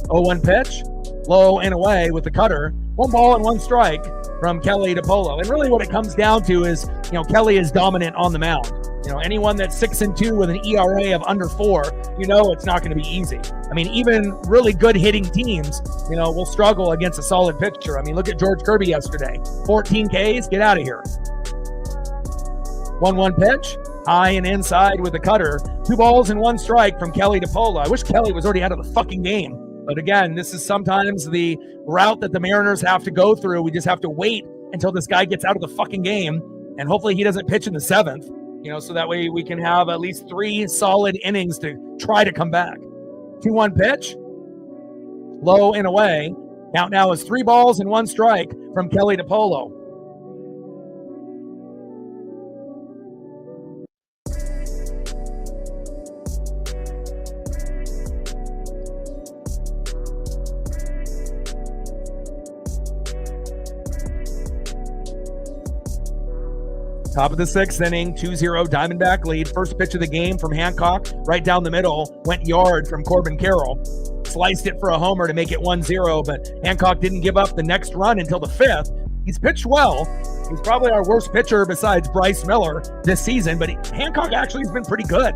0-1 pitch, low and away with the cutter. 1 ball and 1 strike from Kelly to Polo. And really what it comes down to is, Kelly is dominant on the mound. Anyone that's 6-2 with an ERA of under 4, it's not going to be easy. I mean, even really good hitting teams, will struggle against a solid pitcher. I mean, look at George Kirby yesterday. 14 Ks, get out of here. 1-1 pitch, high and inside with the cutter. 2 balls and 1 strike from Kelly DePola. I wish Kelly was already out of the fucking game. But again, this is sometimes the route that the Mariners have to go through. We just have to wait until this guy gets out of the fucking game. And hopefully he doesn't pitch in the 7th, so that way we can have at least 3 solid innings to try to come back. 2-1 pitch, low and away. Count now is 3 balls and 1 strike from Kelly DePolo. Top of the 6th inning, 2-0 Diamondback lead. First pitch of the game from Hancock, right down the middle, went yard from Corbin Carroll. Sliced it for a homer to make it 1-0, but Hancock didn't give up the next run until the 5th. He's pitched well. He's probably our worst pitcher besides Bryce Miller this season, but Hancock actually has been pretty good.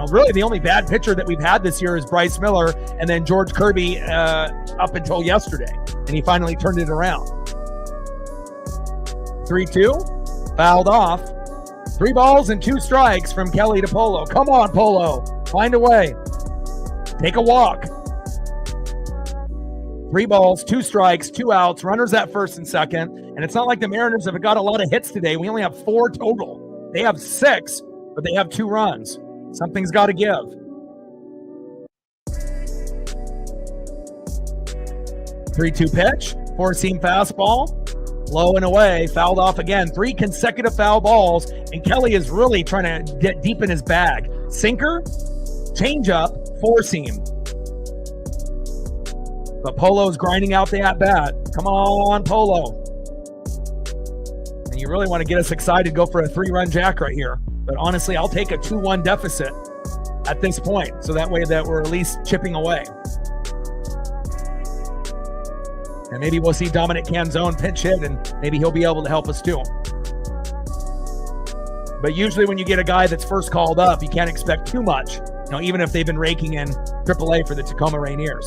Really the only bad pitcher that we've had this year is Bryce Miller and then George Kirby up until yesterday, and he finally turned it around. 3-2, fouled off. 3 balls and 2 strikes from Kelly DePolo. Come on, Polo. Find a way. Take a walk. 3 balls, 2 strikes, 2 outs, runners at first and second. And it's not like the Mariners have got a lot of hits today. We only have 4 total. They have 6, but they have 2 runs. Something's got to give. 3-2 pitch, 4-seam fastball, low and away, fouled off again. 3 consecutive foul balls, and Kelly is really trying to get deep in his bag. Sinker, changeup, 4-seam. But Polo's grinding out the at-bat. Come on, Polo. And you really want to get us excited, go for a 3-run jack right here. But honestly, I'll take a 2-1 deficit at this point, so that way that we're at least chipping away. And maybe we'll see Dominic Canzone pinch hit, and maybe he'll be able to help us too. But usually when you get a guy that's first called up, you can't expect too much, even if they've been raking in AAA for the Tacoma Rainiers.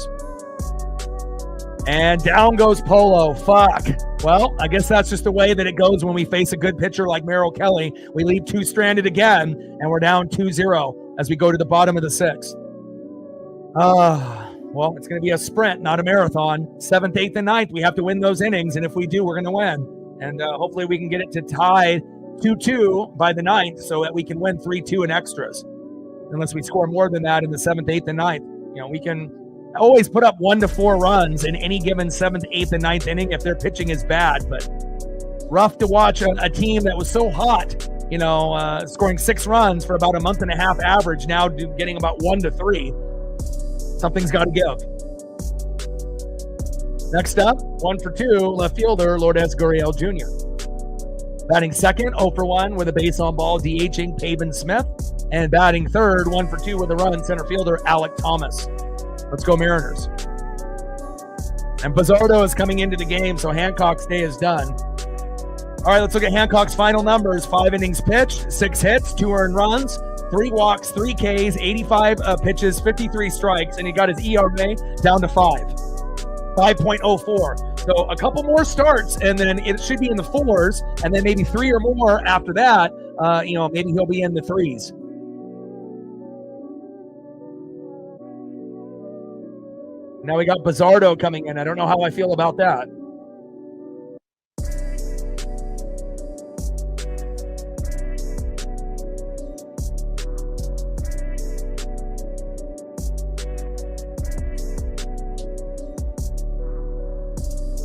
And down goes Polo. Fuck. Well, I guess that's just the way that it goes when we face a good pitcher like Merrill Kelly. We leave 2 stranded again, and we're down 2-0 as we go to the bottom of the 6th. Well, it's going to be a sprint, not a marathon. 7th, 8th, and 9th, we have to win those innings, and if we do, we're going to win. And hopefully we can get it to tie 2-2 by the 9th so that we can win 3-2 in extras. Unless we score more than that in the 7th, 8th, and 9th. We can always put up 1 to 4 runs in any given 7th, 8th, and 9th inning if their pitching is bad. But rough to watch a team that was so hot, scoring 6 runs for about a month and a half average, now getting about 1 to 3. Something's got to give. Next up, 1 for 2, left fielder Lourdes Gurriel Jr. Batting second, 0 for 1 with a base on ball, DHing Pavin Smith. And batting third, 1 for 2 with a run, center fielder Alec Thomas. Let's go Mariners. And Bizzardo is coming into the game, so Hancock's day is done. All right, let's look at Hancock's final numbers. 5 innings pitched, 6 hits, 2 earned runs, 3 walks, 3 Ks, 85 pitches, 53 strikes, and he got his ERA down to 5.04. So a couple more starts, and then it should be in the 4s, and then maybe 3 or more after that. Maybe he'll be in the 3s. Now we got Bizzardo coming in. I don't know how I feel about that.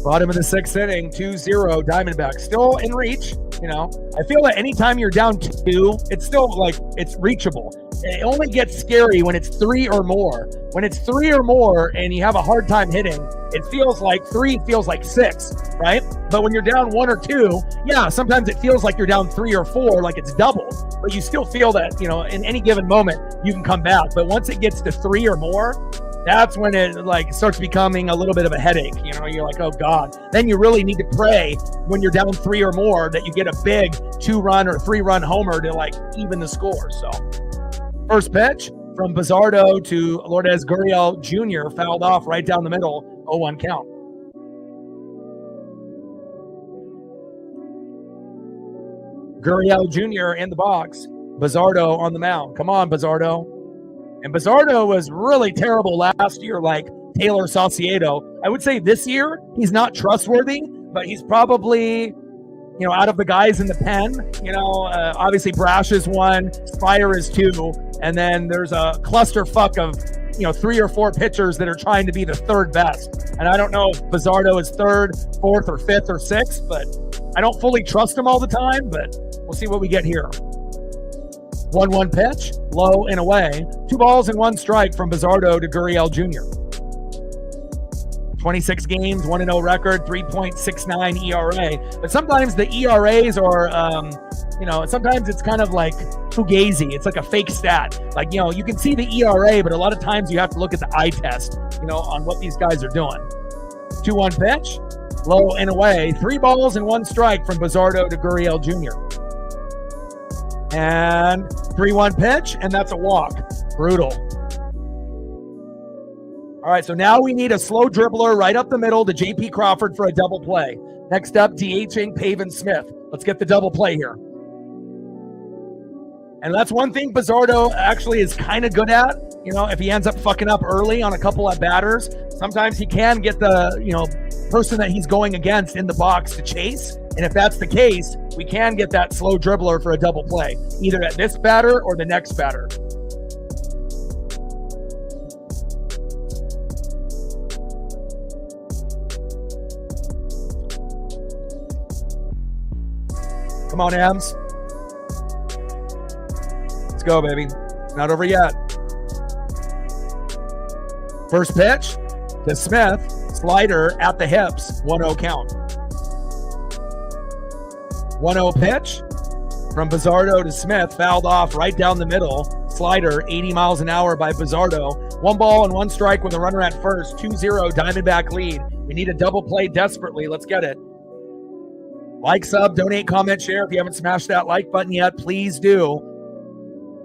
Bottom of the 6th inning, 2-0 Diamondbacks. Still in reach, I feel that anytime you're down 2, it's still it's reachable. It only gets scary when it's 3 or more. When it's 3 or more and you have a hard time hitting, it feels like 3 feels like 6, right? But when you're down 1 or 2, yeah, sometimes it feels like you're down 3 or 4, like it's double. But you still feel that, in any given moment, you can come back. But once it gets to 3 or more, that's when it starts becoming a little bit of a headache. You're like, oh God. Then you really need to pray when you're down 3 or more that you get a big 2-run or 3-run homer to even the score. So first pitch from Bizzardo to Lourdes Gurriel Jr. fouled off right down the middle, 0-1 count. Gurriel Jr. in the box. Bizzardo on the mound. Come on, Bizzardo. And Bizzardo was really terrible last year, like Taylor Saucedo. I would say this year, he's not trustworthy, but he's probably, out of the guys in the pen, obviously Brash is one, Spire is two, and then there's a clusterfuck of, 3 or 4 pitchers that are trying to be the third best. And I don't know if Bizzardo is third, fourth, or fifth, or sixth, but I don't fully trust him all the time, but we'll see what we get here. 1-1 pitch, low and away. 2 balls and 1 strike from Bizzardo to Gurriel Jr. 26 games, 1-0 record, 3.69 ERA. But sometimes the ERAs are, sometimes it's kind of like fugazi. It's like a fake stat. Like, you can see the ERA, but a lot of times you have to look at the eye test, on what these guys are doing. 2-1 pitch, low and away. 3 balls and 1 strike from Bizzardo to Gurriel Jr. And 3-1 pitch, and that's a walk. Brutal. All right, so now we need a slow dribbler right up the middle to J.P. Crawford for a double play. Next up, DHing Pavin Smith. Let's get the double play here. And that's one thing Bizzardo actually is kind of good at. If he ends up fucking up early on a couple of batters, sometimes he can get the, person that he's going against in the box to chase. And if that's the case, we can get that slow dribbler for a double play, either at this batter or the next batter. Come on, Ems. Let's go, baby. It's not over yet. First pitch to Smith. Slider at the hips. 1-0 count. 1-0 pitch from Bizzardo to Smith. Fouled off right down the middle. Slider, 80 miles an hour by Bizzardo. 1 ball and 1 strike with a runner at first. 2-0 Diamondback lead. We need a double play desperately. Let's get it. Like, sub, donate, comment, share. If you haven't smashed that like button yet, please do.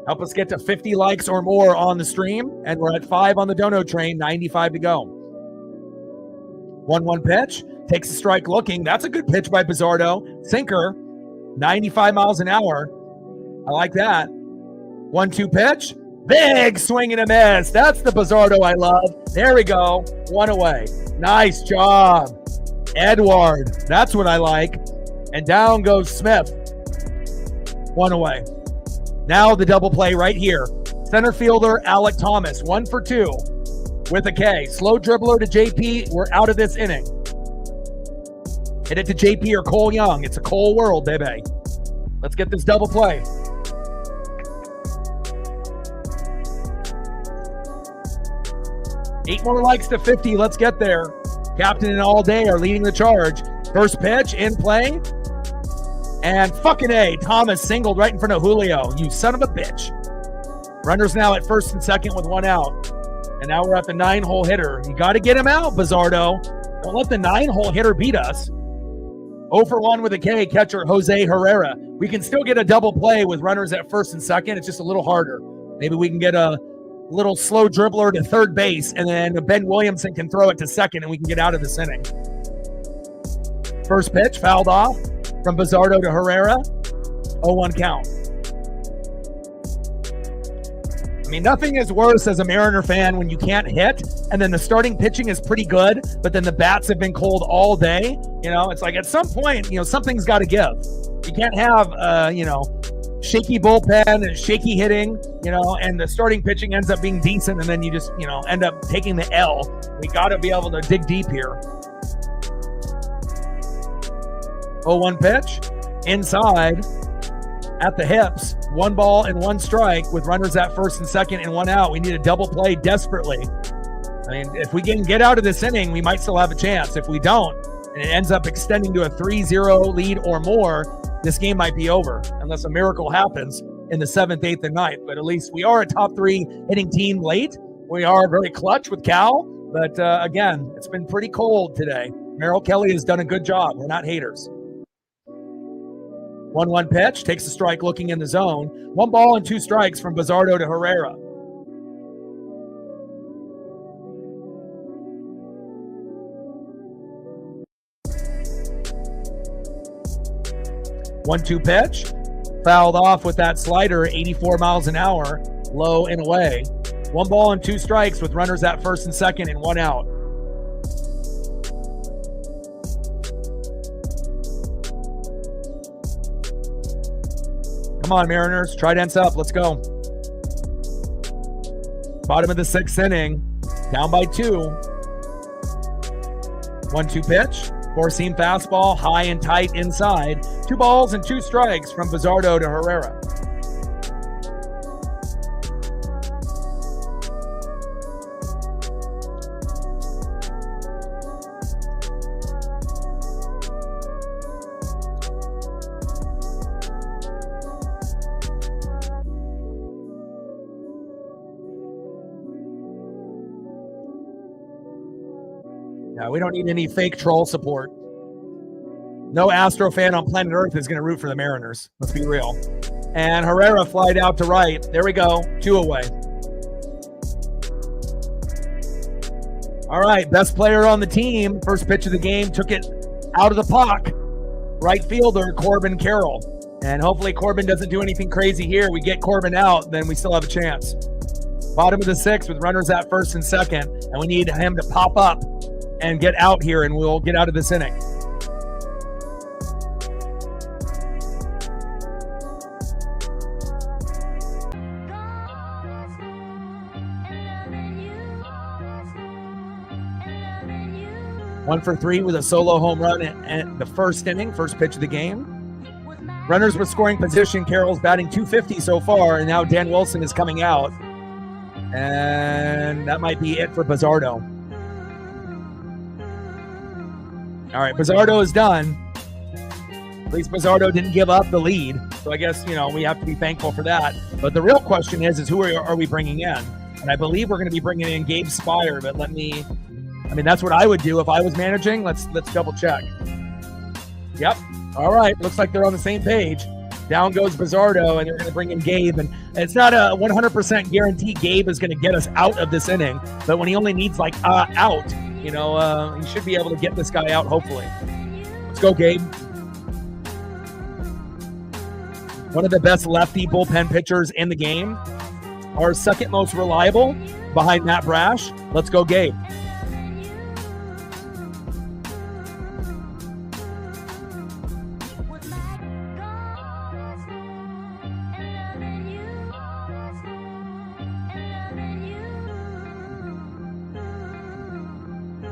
Help us get to 50 likes or more on the stream. And we're at 5 on the dono train, 95 to go. 1-1 pitch. Takes a strike looking. That's a good pitch by Bizzardo. Sinker, 95 miles an hour. I like that. 1-2 pitch. Big swing and a miss. That's the Bizzardo I love. There we go. 1 away. Nice job, Edward. That's what I like. And down goes Smith. 1 away. Now the double play right here. Center fielder Alec Thomas, 1 for 2 with a K. Slow dribbler to JP. We're out of this inning. Hit it to JP or Cole Young. It's a Cole world, baby. Let's get this double play. Eight more likes to 50. Let's get there. Captain and All Day are leading the charge. First pitch in play. And fucking A, Thomas singled right in front of Julio. You son of a bitch. Runners now at first and second with 1 out. And now we're at the 9-hole hitter. You got to get him out, Bizzardo. Don't let the 9-hole hitter beat us. 0 for 1 with a K, catcher Jose Herrera. We can still get a double play with runners at first and second. It's just a little harder. Maybe we can get a little slow dribbler to third base, and then Ben Williamson can throw it to second, and we can get out of this inning. First pitch, fouled off from Bizzardo to Herrera. 0-1 count. I mean, nothing is worse as a Mariner fan when you can't hit, and then the starting pitching is pretty good, but then the bats have been cold all day. It's like at some point, something's got to give. You can't have, shaky bullpen and shaky hitting, and the starting pitching ends up being decent, and then you just, end up taking the L. We got to be able to dig deep here. 0-1 pitch, inside, at the hips. 1 ball and 1 strike with runners at first and second and 1 out. We need a double play desperately. I mean, if we can get out of this inning, we might still have a chance. If we don't, and it ends up extending to a 3-0 lead or more, this game might be over unless a miracle happens in the 7th, 8th, and 9th. But at least we are a top 3 hitting team late. We are very clutch with Cal. But again, it's been pretty cold today. Merrill Kelly has done a good job. We're not haters. 1-1 pitch, takes a strike looking in the zone. 1 ball and 2 strikes from Bizzardo to Herrera. One-two pitch, fouled off with that slider, 84 miles an hour, low and away. 1 ball and 2 strikes with runners at first and second and 1 out. Come on, Mariners. Tridents up. Let's go. Bottom of the 6th inning. Down by 2. 1-2 pitch. 4-seam fastball. High and tight inside. 2 balls and 2 strikes from Bizzardo to Herrera. Yeah, we don't need any fake troll support. No Astro fan on planet Earth is going to root for the Mariners. Let's be real. And Herrera flied out to right. There we go. 2 away. All right, best player on the team. First pitch of the game, took it out of the puck. Right fielder, Corbin Carroll. And hopefully Corbin doesn't do anything crazy here. We get Corbin out, then we still have a chance. Bottom of the 6th with runners at first and second. And we need him to pop up and get out here, and we'll get out of this inning. One for 3 with a solo home run at the first inning, first pitch of the game. Runners with scoring position. Carroll's batting .250 so far, and now Dan Wilson is coming out. And that might be it for Bizzardo. All right, Bizzardo is done. At least Bizzardo didn't give up the lead. So I guess, we have to be thankful for that. But the real question is who are we bringing in? And I believe we're going to be bringing in Gabe Spire, but that's what I would do if I was managing. Let's double check. Yep. All right. Looks like they're on the same page. Down goes Bizzardo, and they're going to bring in Gabe. And it's not a 100% guarantee Gabe is going to get us out of this inning. But when he only needs out, he should be able to get this guy out, hopefully. Let's go, Gabe. One of the best lefty bullpen pitchers in the game. Our second most reliable behind Matt Brash. Let's go, Gabe.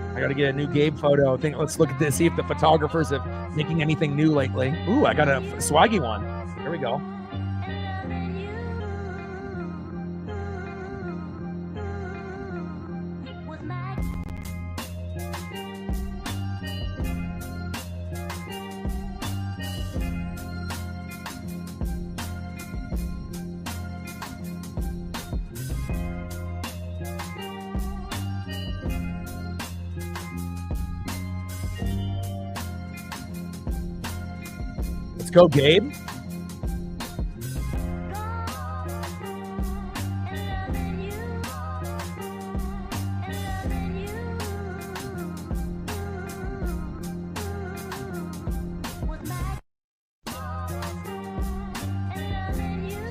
I got to get a new Gabe photo. Let's look at this, see if the photographers have making anything new lately. Ooh, I got a swaggy one. Here we go. Let's go, Gabe.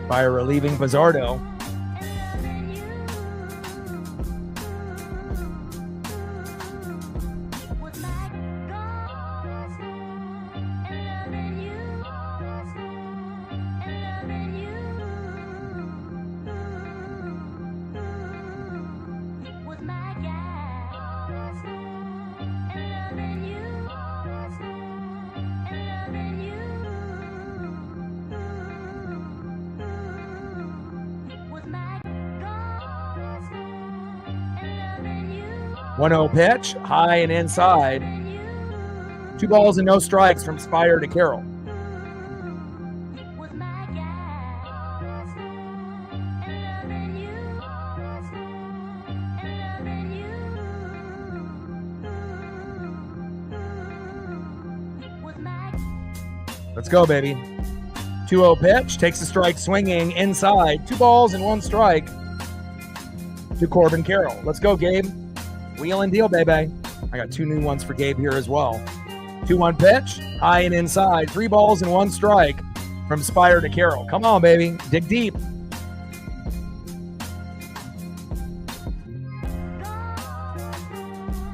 Spire relieving Bizzardo. One 1-0 pitch, high and inside. 2 balls and no strikes from Spire to Carroll. Let's go, baby. 2-0 pitch, takes the strike swinging inside. 2 balls and 1 strike to Corbin Carroll. Let's go, Gabe. Wheel and deal, baby. I got 2 new ones for Gabe here as well. 2-1 pitch, high and inside. 3 balls and 1 strike from Spire to Carroll. Come on, baby. Dig deep.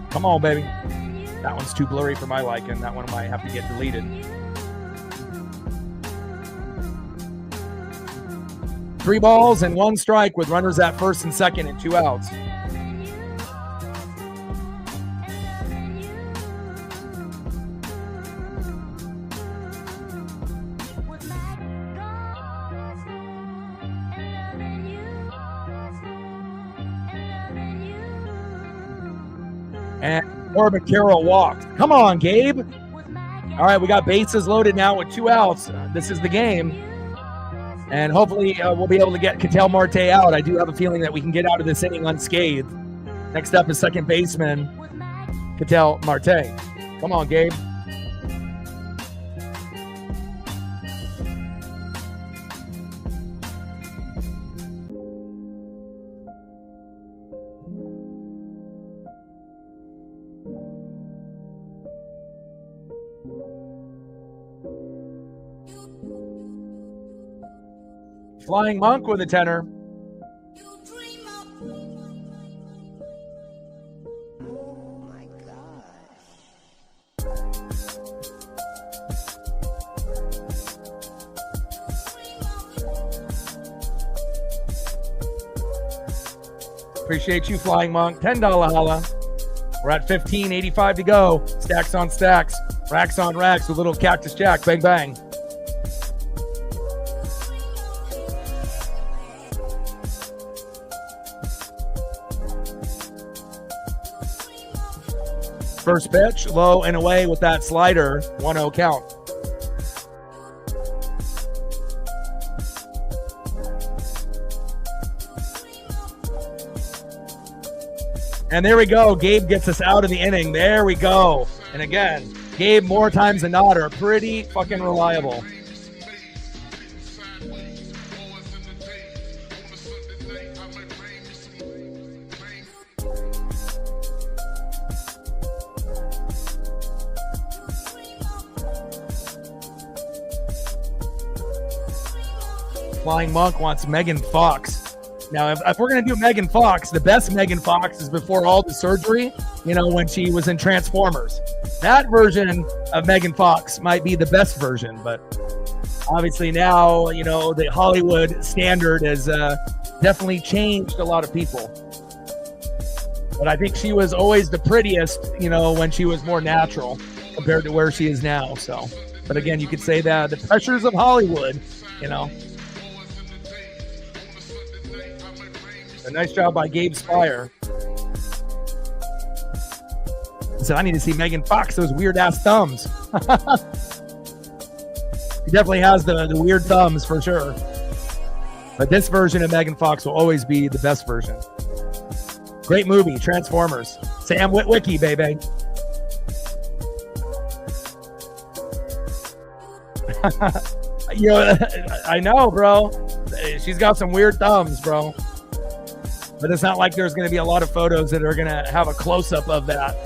Come on, baby. That one's too blurry for my liking. That one might have to get deleted. 3 balls and 1 strike with runners at first and second and 2 outs. And Corbin Carroll walked. Come on, Gabe. All right, we got bases loaded now with 2 outs. This is the game. And hopefully we'll be able to get Ketel Marte out. I do have a feeling that we can get out of this inning unscathed. Next up is second baseman Ketel Marte. Come on, Gabe. Flying Monk with a tenor. Appreciate you, Flying Monk. $10 holla. We're at 15.85 to go. Stacks on stacks. Racks on racks with little Cactus Jack. Bang, bang. First pitch, low and away with that slider, 1-0 count. And there we go. Gabe gets us out of the inning. There we go. And again, Gabe more times than not are pretty fucking reliable. Flying Monk wants Megan Fox. Now, if we're going to do Megan Fox, the best Megan Fox is before all the surgery, you know, when she was in Transformers. That version of Megan Fox might be the best version, but obviously now, you know, the Hollywood standard has definitely changed a lot of people. But I think she was always the prettiest, you know, when she was more natural compared to where she is now. So, but again, you could say that the pressures of Hollywood, you know. A nice job by Gabe Spire. He said, I need to see Megan Fox, those weird-ass thumbs. He definitely has the weird thumbs for sure. But this version of Megan Fox will always be the best version. Great movie, Transformers. Sam Witwicky, baby. You know, I know, bro. She's got some weird thumbs, bro. But it's not like there's going to be a lot of photos that are going to have a close-up of that.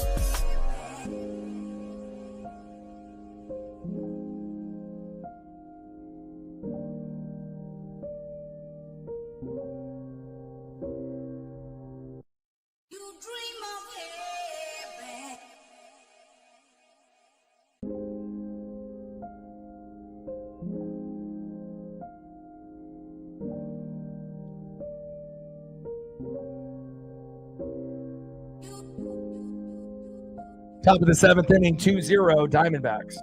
Top of the 7th inning, 2-0 Diamondbacks.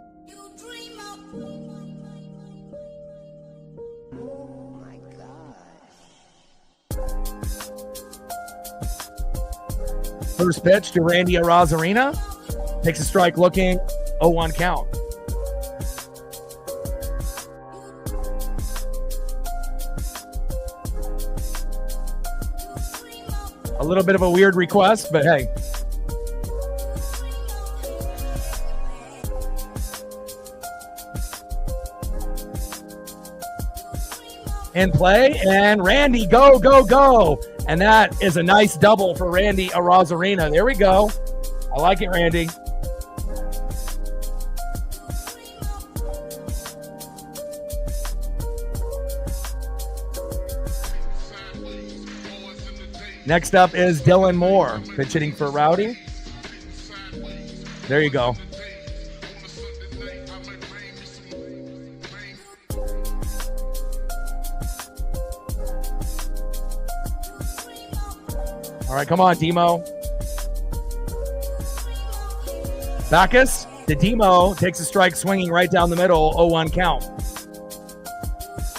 First pitch to Randy Arozarena. Takes a strike looking, 0-1 count. A little bit of a weird request, but hey. In play, and Randy, go, go, go. And that is a nice double for Randy Arozarena. There we go. I like it, Randy. Next up is Dylan Moore, pitch hitting for Rowdy. There you go. All right, come on, Demo. Backus to Demo, takes a strike swinging right down the middle, 0-1 count.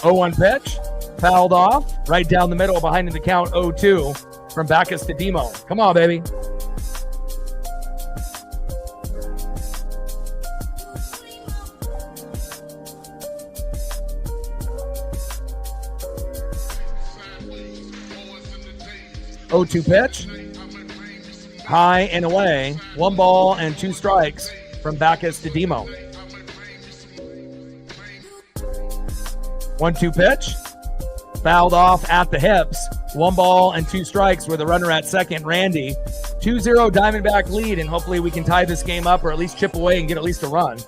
0-1 pitch, fouled off, right down the middle, behind in the count, 0-2 from Backus to Demo. Come on, baby. Oh, 2 pitch, high and away, 1 ball and 2 strikes from Backus to Demo. 1-2 pitch, fouled off at the hips, 1 ball and 2 strikes with a runner at second, Randy. 2-0 Diamondback lead, and hopefully we can tie this game up or at least chip away and get at least a run.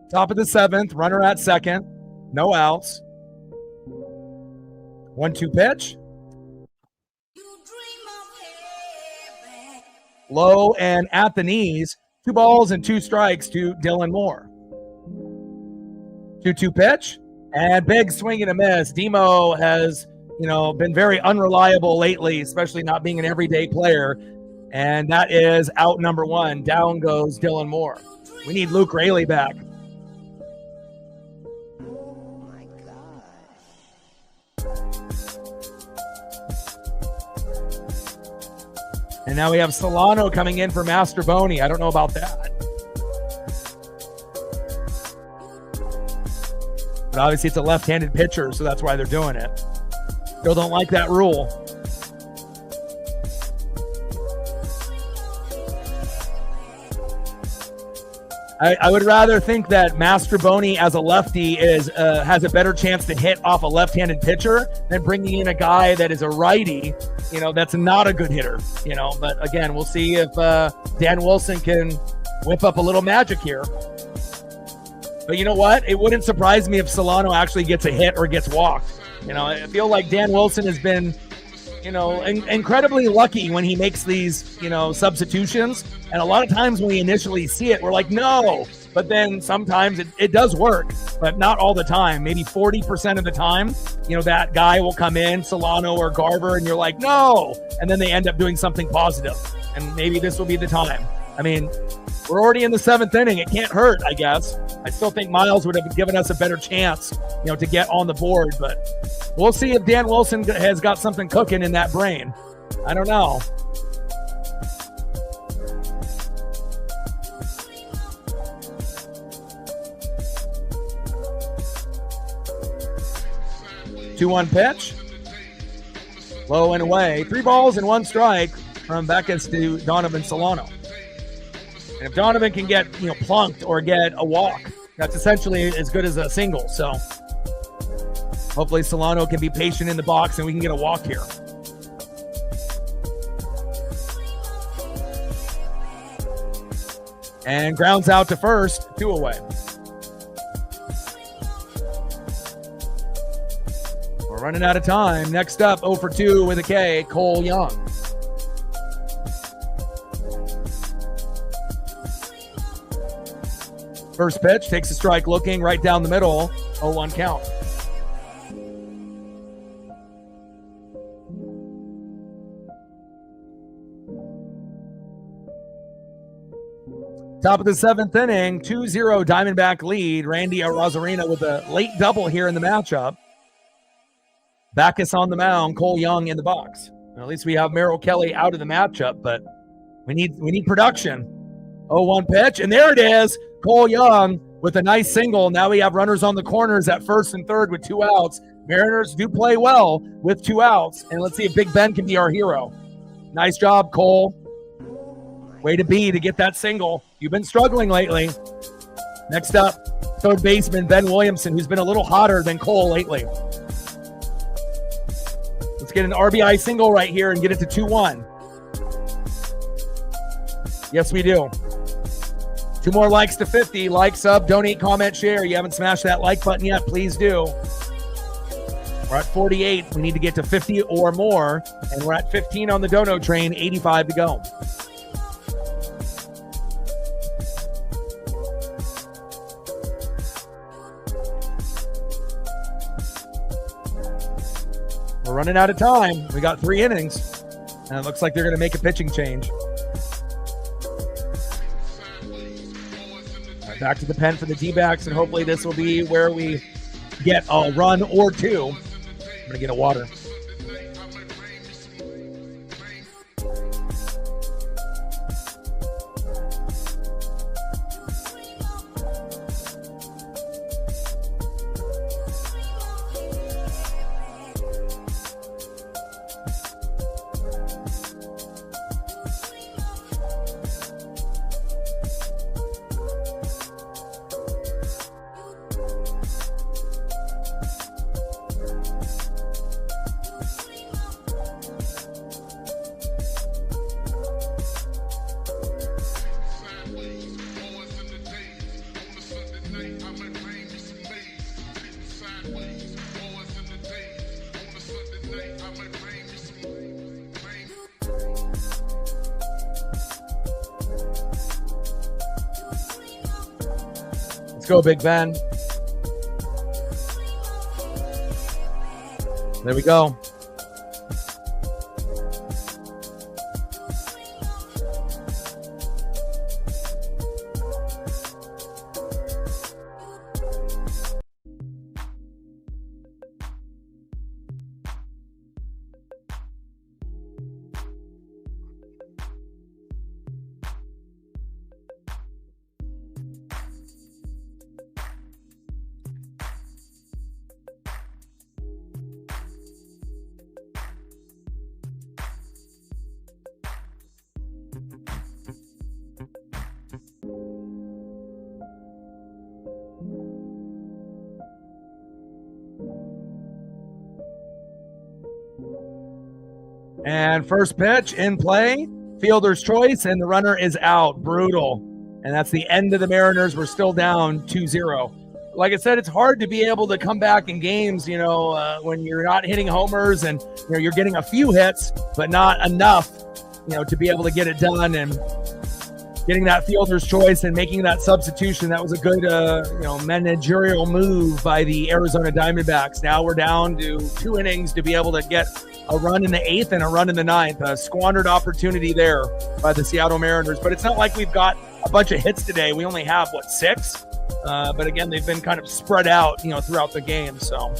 Top of the 7th, runner at second, no outs. 1-2 pitch. Low and at the knees, 2 balls and 2 strikes to Dylan Moore. 2-2 pitch, and big swing and a miss. Demo has, been very unreliable lately, especially not being an everyday player. And that is out number 1. Down goes Dylan Moore. We need Luke Raley back. And now we have Solano coming in for Masterboni. I don't know about that. But obviously it's a left-handed pitcher, so that's why they're doing it. Still don't like that rule. I would rather think that Masterboni as a lefty has a better chance to hit off a left-handed pitcher than bringing in a guy that is a righty, that's not a good hitter, But again, we'll see if Dan Wilson can whip up a little magic here. But you know what? It wouldn't surprise me if Solano actually gets a hit or gets walked. I feel like Dan Wilson has been, incredibly lucky when he makes these, substitutions. And a lot of times when we initially see it, we're like, no. But then sometimes it does work, but not all the time. Maybe 40% of the time, that guy will come in, Solano or Garver, and you're like, no. And then they end up doing something positive. And maybe this will be the time. I mean, we're already in the 7th inning. It can't hurt, I guess. I still think Miles would have given us a better chance, to get on the board. But we'll see if Dan Wilson has got something cooking in that brain. I don't know. Two-one pitch, low and away. 3 balls and 1 strike from Backus to Donovan Solano. And if Donovan can get plunked or get a walk, that's essentially as good as a single. So hopefully Solano can be patient in the box and we can get a walk here. And grounds out to first, 2 away. We're running out of time. Next up, 0 for 2 with a K, Cole Young. First pitch, takes a strike looking right down the middle, 0-1 count. Top of the 7th inning, 2-0 Diamondback lead. Randy Arozarena with a late double here in the matchup. Backus on the mound, Cole Young in the box. Well, at least we have Merrill Kelly out of the matchup, but we need production. 0-1 pitch, and there it is. Cole Young with a nice single. Now we have runners on the corners at first and third with 2 outs. Mariners do play well with 2 outs, and let's see if Big Ben can be our hero. Nice job, Cole. Way to be to get that single. You've been struggling lately. Next up, third baseman Ben Williamson, who's been a little hotter than Cole lately. Let's get an RBI single right here and get it to 2-1. Yes, we do. 2 more likes to 50. Like, sub, donate, comment, share. You haven't smashed that like button yet, please do. We're at 48. We need to get to 50 or more. And we're at 15 on the dono train, 85 to go. We're running out of time. We got 3 innings. And it looks like they're going to make a pitching change. Back to the pen for the D-backs, and hopefully this will be where we get a run or 2. I'm going to get a water. Go, Big Ben. There we go. And first pitch in play, fielder's choice, and the runner is out. Brutal. And that's the end of the Mariners. We're still down 2-0. Like I said, it's hard to be able to come back in games, when you're not hitting homers and, you're getting a few hits, but not enough, to be able to get it done. And getting that fielder's choice and making that substitution, that was a good, managerial move by the Arizona Diamondbacks. Now we're down to 2 innings to be able to get a run in the 8th and a run in the 9th. A squandered opportunity there by the Seattle Mariners. But it's not like we've got a bunch of hits today. We only have, 6? But again, they've been kind of spread out, throughout the game. So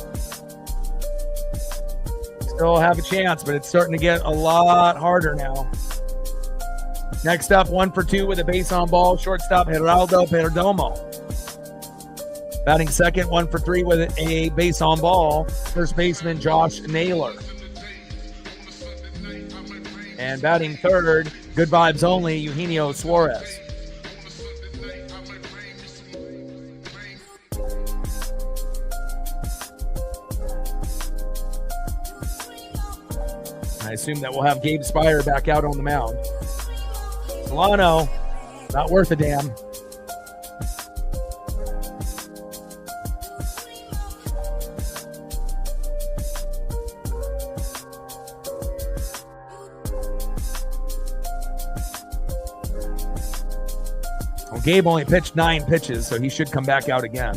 still have a chance, but it's starting to get a lot harder now. Next up, 1 for 2 with a base on ball. Shortstop, Geraldo Perdomo. Batting second, 1 for 3 with a base on ball. First baseman, Josh Naylor. And batting third, good vibes only, Eugenio Suarez. I assume that we'll have Gabe Spire back out on the mound. Solano, not worth a damn. Well, Gabe only pitched 9 pitches, so he should come back out again.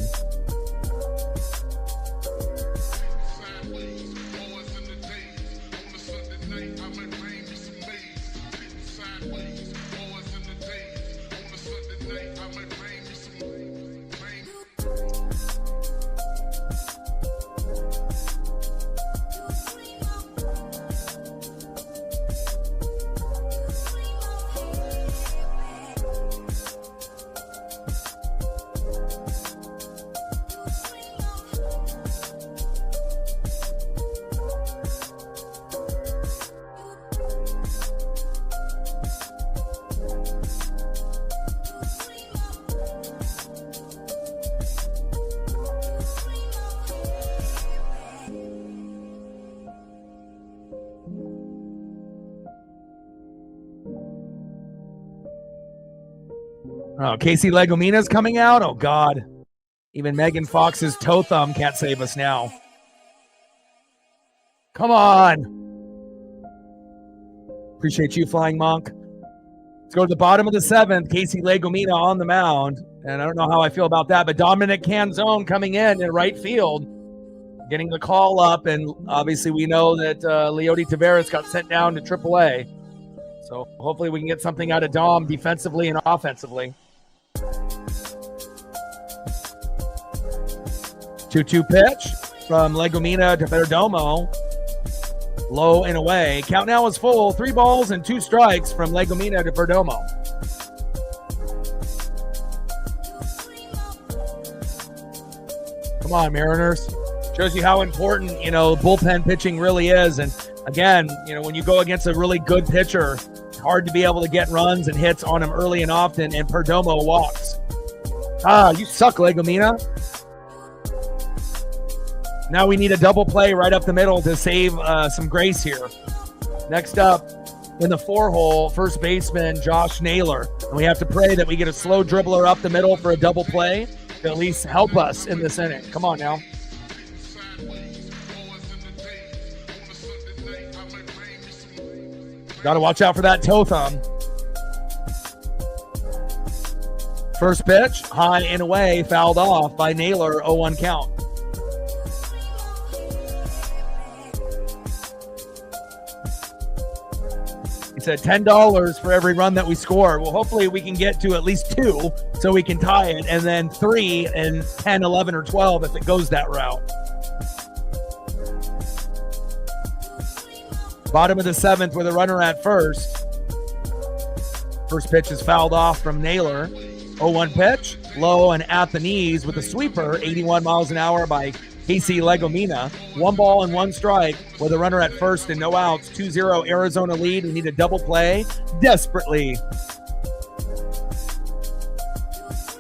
Oh, Casey Legomina's coming out? Oh, God. Even Megan Fox's toe thumb can't save us now. Come on. Appreciate you, Flying Monk. Let's go to the bottom of the 7th. Casey Legomina on the mound. And I don't know how I feel about that, but Dominic Canzone coming in right field, getting the call up. And obviously we know that Leody Taveras got sent down to AAA. So hopefully we can get something out of Dom defensively and offensively. 2-2 pitch from Legomina to Perdomo. Low and away. Count now is full. 3 balls and 2 strikes from Legomina to Perdomo. Come on, Mariners. Shows you how important, bullpen pitching really is. And again, when you go against a really good pitcher, it's hard to be able to get runs and hits on him early and often, and Perdomo walks. You suck, Legomina. Now we need a double play right up the middle to save some grace here. Next up, in the 4-hole, first baseman Josh Naylor. And we have to pray that we get a slow dribbler up the middle for a double play to at least help us in this inning. Come on now. Got to watch out for that toe thumb. First pitch, high and away, fouled off by Naylor, 0-1 count. He said $10 for every run that we score. Well, hopefully we can get to at least 2 so we can tie it, and then 3 and 10, 11, or 12 if it goes that route. Bottom of the 7th with a runner at first. First pitch is fouled off from Naylor. 0-1 pitch, low and at the knees with a sweeper, 81 miles an hour by Casey Legomina. 1 ball and 1 strike with a runner at first and no outs. 2-0 Arizona lead. We need a double play desperately.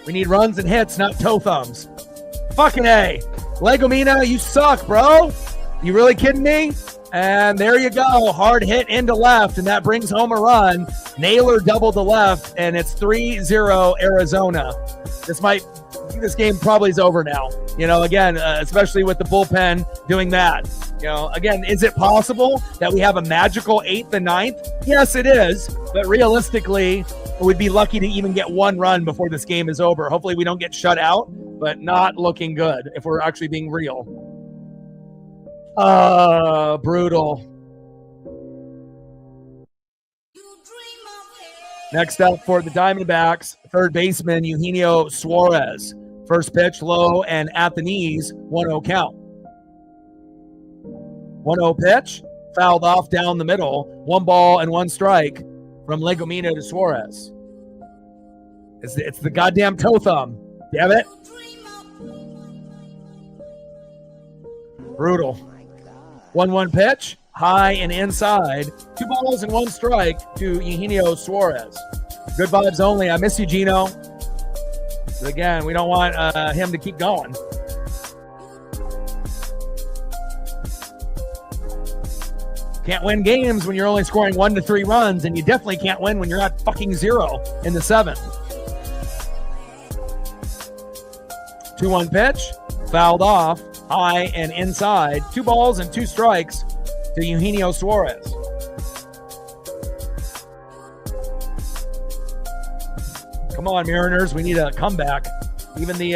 We need runs and hits, not toe thumbs. Fucking A. Legomina, you suck, bro. You really kidding me? And there you go. Hard hit into left, and that brings home a run. Naylor doubled to left, and it's 3-0 Arizona. This game probably is over now. Again, especially with the bullpen doing that. Again, is it possible that we have a magical 8th and 9th? Yes, it is. But realistically, we'd be lucky to even get 1 run before this game is over. Hopefully we don't get shut out, but not looking good if we're actually being real. Brutal. Next up for the Diamondbacks, third baseman Eugenio Suarez. First pitch, low and at the knees, 1-0 count. 1-0 pitch, fouled off down the middle. 1 ball and 1 strike from Legomina to Suarez. It's the goddamn toe thumb. Damn it. Brutal. 1-1 pitch, high and inside. 2 balls and 1 strike to Eugenio Suarez. Good vibes only. I miss you, Gino. But again, we don't want him to keep going. Can't win games when you're only scoring 1 to 3 runs, and you definitely can't win when you're at fucking 0 in the 7th. 2-1 pitch, fouled off, high and inside. 2 balls and 2 strikes to Eugenio Suarez. Come on, Mariners. We need a comeback. Even the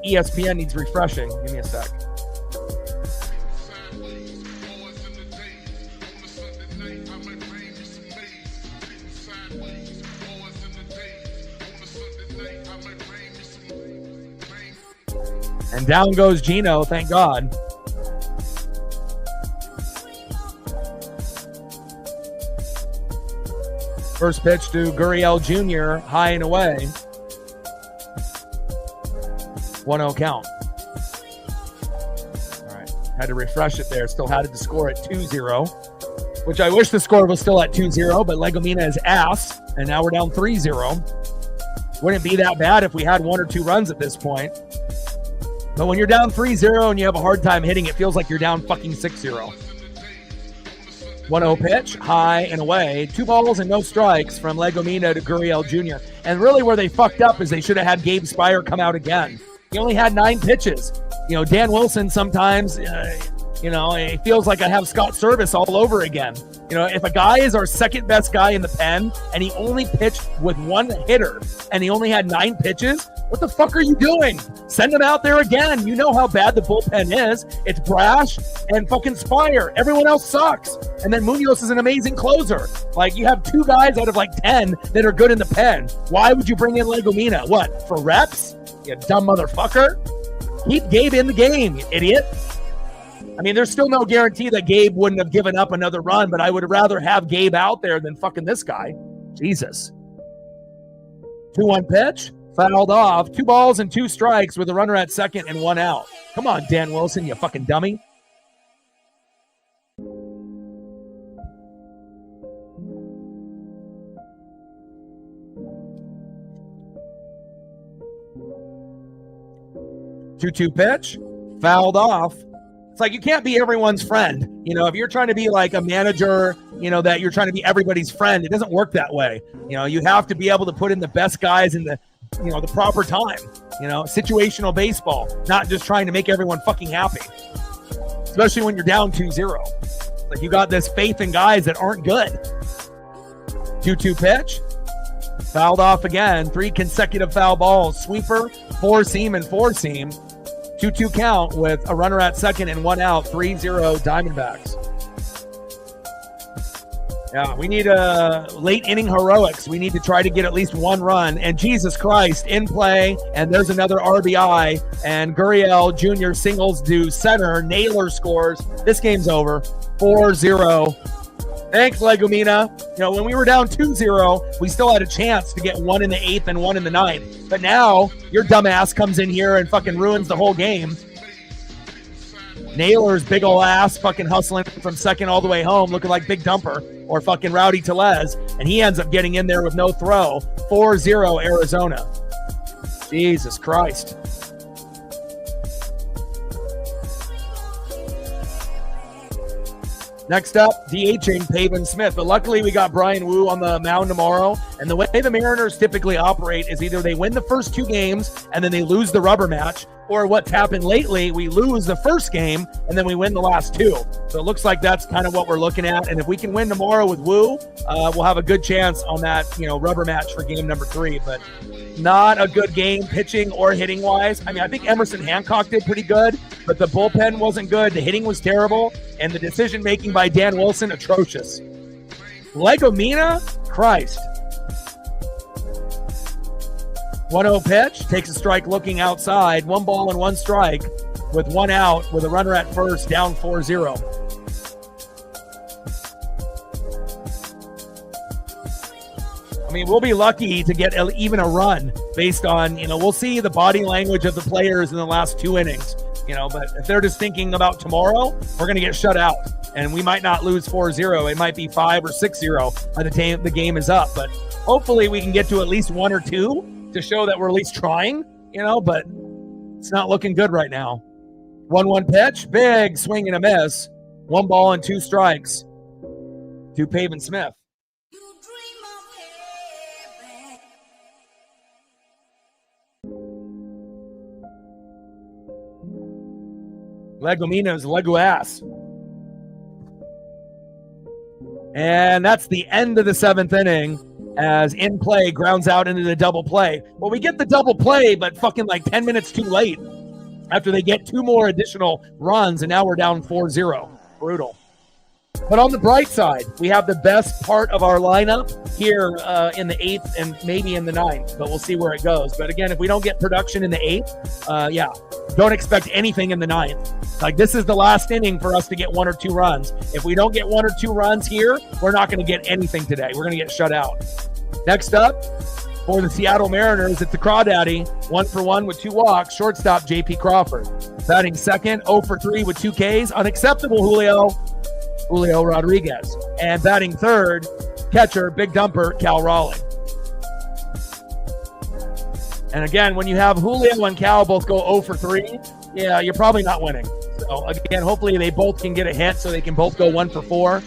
ESPN needs refreshing. Give me a sec. And down goes Gino, thank God. First pitch to Gurriel Jr., high and away. 1-0 count. All right, had to refresh it there. Still had to score at 2-0, which I wish the score was still at 2-0, but Legomina is ass, and now we're down 3-0. Wouldn't be that bad if we had 1 or 2 runs at this point. But when you're down 3-0 and you have a hard time hitting, it feels like you're down fucking 6-0. 1-0 pitch, high and away. 2 balls and no strikes from Legomina to Gurriel Jr. And really where they fucked up is they should have had Gabe Spire come out again. He only had 9 pitches. You know, Dan Wilson sometimes, it feels like I have Scott Service all over again. You know, if a guy is our second best guy in the pen and he only pitched with 1 hitter and he only had 9 pitches, what the fuck are you doing? Send him out there again. You know how bad the bullpen is. It's Brash and fucking Spire. Everyone else sucks. And then Munoz is an amazing closer. Like, you have 2 guys out of like 10 that are good in the pen. Why would you bring in Legomina? What, for reps? You dumb motherfucker. Keep Gabe in the game, you idiot. I mean, there's still no guarantee that Gabe wouldn't have given up another run, but I would rather have Gabe out there than fucking this guy. Jesus. 2-1 pitch, fouled off. 2 balls and 2 strikes with a runner at second and 1 out. Come on, Dan Wilson, you fucking dummy. Two pitch, fouled off. It's like you can't be everyone's friend. You know, if you're trying to be like a manager, that you're trying to be everybody's friend, it doesn't work that way. You have to be able to put in the best guys in the proper time. Situational baseball, not just trying to make everyone fucking happy. Especially when you're down 2-0. Like, you got this faith in guys that aren't good. 2-2 pitch, fouled off again. 3 consecutive foul balls. Sweeper, 4-seam, and 4-seam. 2-2 count with a runner at second and 1 out. 3-0 Diamondbacks. Yeah, we need late inning heroics. We need to try to get at least 1 run. And Jesus Christ, in play, and there's another RBI. And Gurriel Jr. singles to center. Naylor scores. This game's over. 4-0. Thanks, Legomina. When we were down 2-0, we still had a chance to get 1 in the 8th and 1 in the 9th. But now, your dumbass comes in here and fucking ruins the whole game. Naylor's big ol' ass fucking hustling from second all the way home, looking like Big Dumper or fucking Rowdy Tellez. And he ends up getting in there with no throw. 4-0 Arizona. Jesus Christ. Next up, DHing Pavin Smith. But luckily, we got Brian Wu on the mound tomorrow. And the way the Mariners typically operate is either they win the first 2 games and then they lose the rubber match, or what's happened lately, we lose the first game and then we win the last 2. So it looks like that's kind of what we're looking at. And if we can win tomorrow with Wu, we'll have a good chance on that, rubber match for game number 3. But not a good game pitching or hitting wise. I mean, I think Emerson Hancock did pretty good, but the bullpen wasn't good. The hitting was terrible, and the decision making by Dan Wilson atrocious. Legomina, Christ. 1-0 pitch, takes a strike looking outside. 1 ball and 1 strike with 1 out with a runner at first, down 4-0. I mean, we'll be lucky to get even a run based on, we'll see the body language of the players in the last 2 innings, but if they're just thinking about tomorrow, we're going to get shut out and we might not lose 4-0. It might be 5 or 6-0 by the time the game is up, but hopefully we can get to at least 1 or 2 to show that we're at least trying, but it's not looking good right now. 1-1 pitch, big swing and a miss. 1 ball and 2 strikes to Pavin Smith. Legomina's Lego ass. And that's the end of the 7th inning as In Play grounds out into the double play. Well, we get the double play, but fucking like 10 minutes too late after they get 2 more additional runs, and now we're down 4-0. Brutal. But on the bright side, we have the best part of our lineup here in the 8th and maybe in the 9th, but we'll see where it goes. But again, if we don't get production in the 8th, don't expect anything in the 9th. Like, this is the last inning for us to get 1 or 2 runs. If we don't get 1 or 2 runs here, we're not going to get anything today. We're going to get shut out. Next up, for the Seattle Mariners, it's the Crawdaddy, 1 for 1 with 2 walks, shortstop J.P. Crawford. Batting second, 0 for 3 with 2 Ks, unacceptable Julio Rodriguez. And batting third, catcher, Big Dumper, Cal Raleigh. And again, when you have Julio and Cal both go 0 for 3, yeah, you're probably not winning. So, again, hopefully they both can get a hit so they can both go 1 for 4.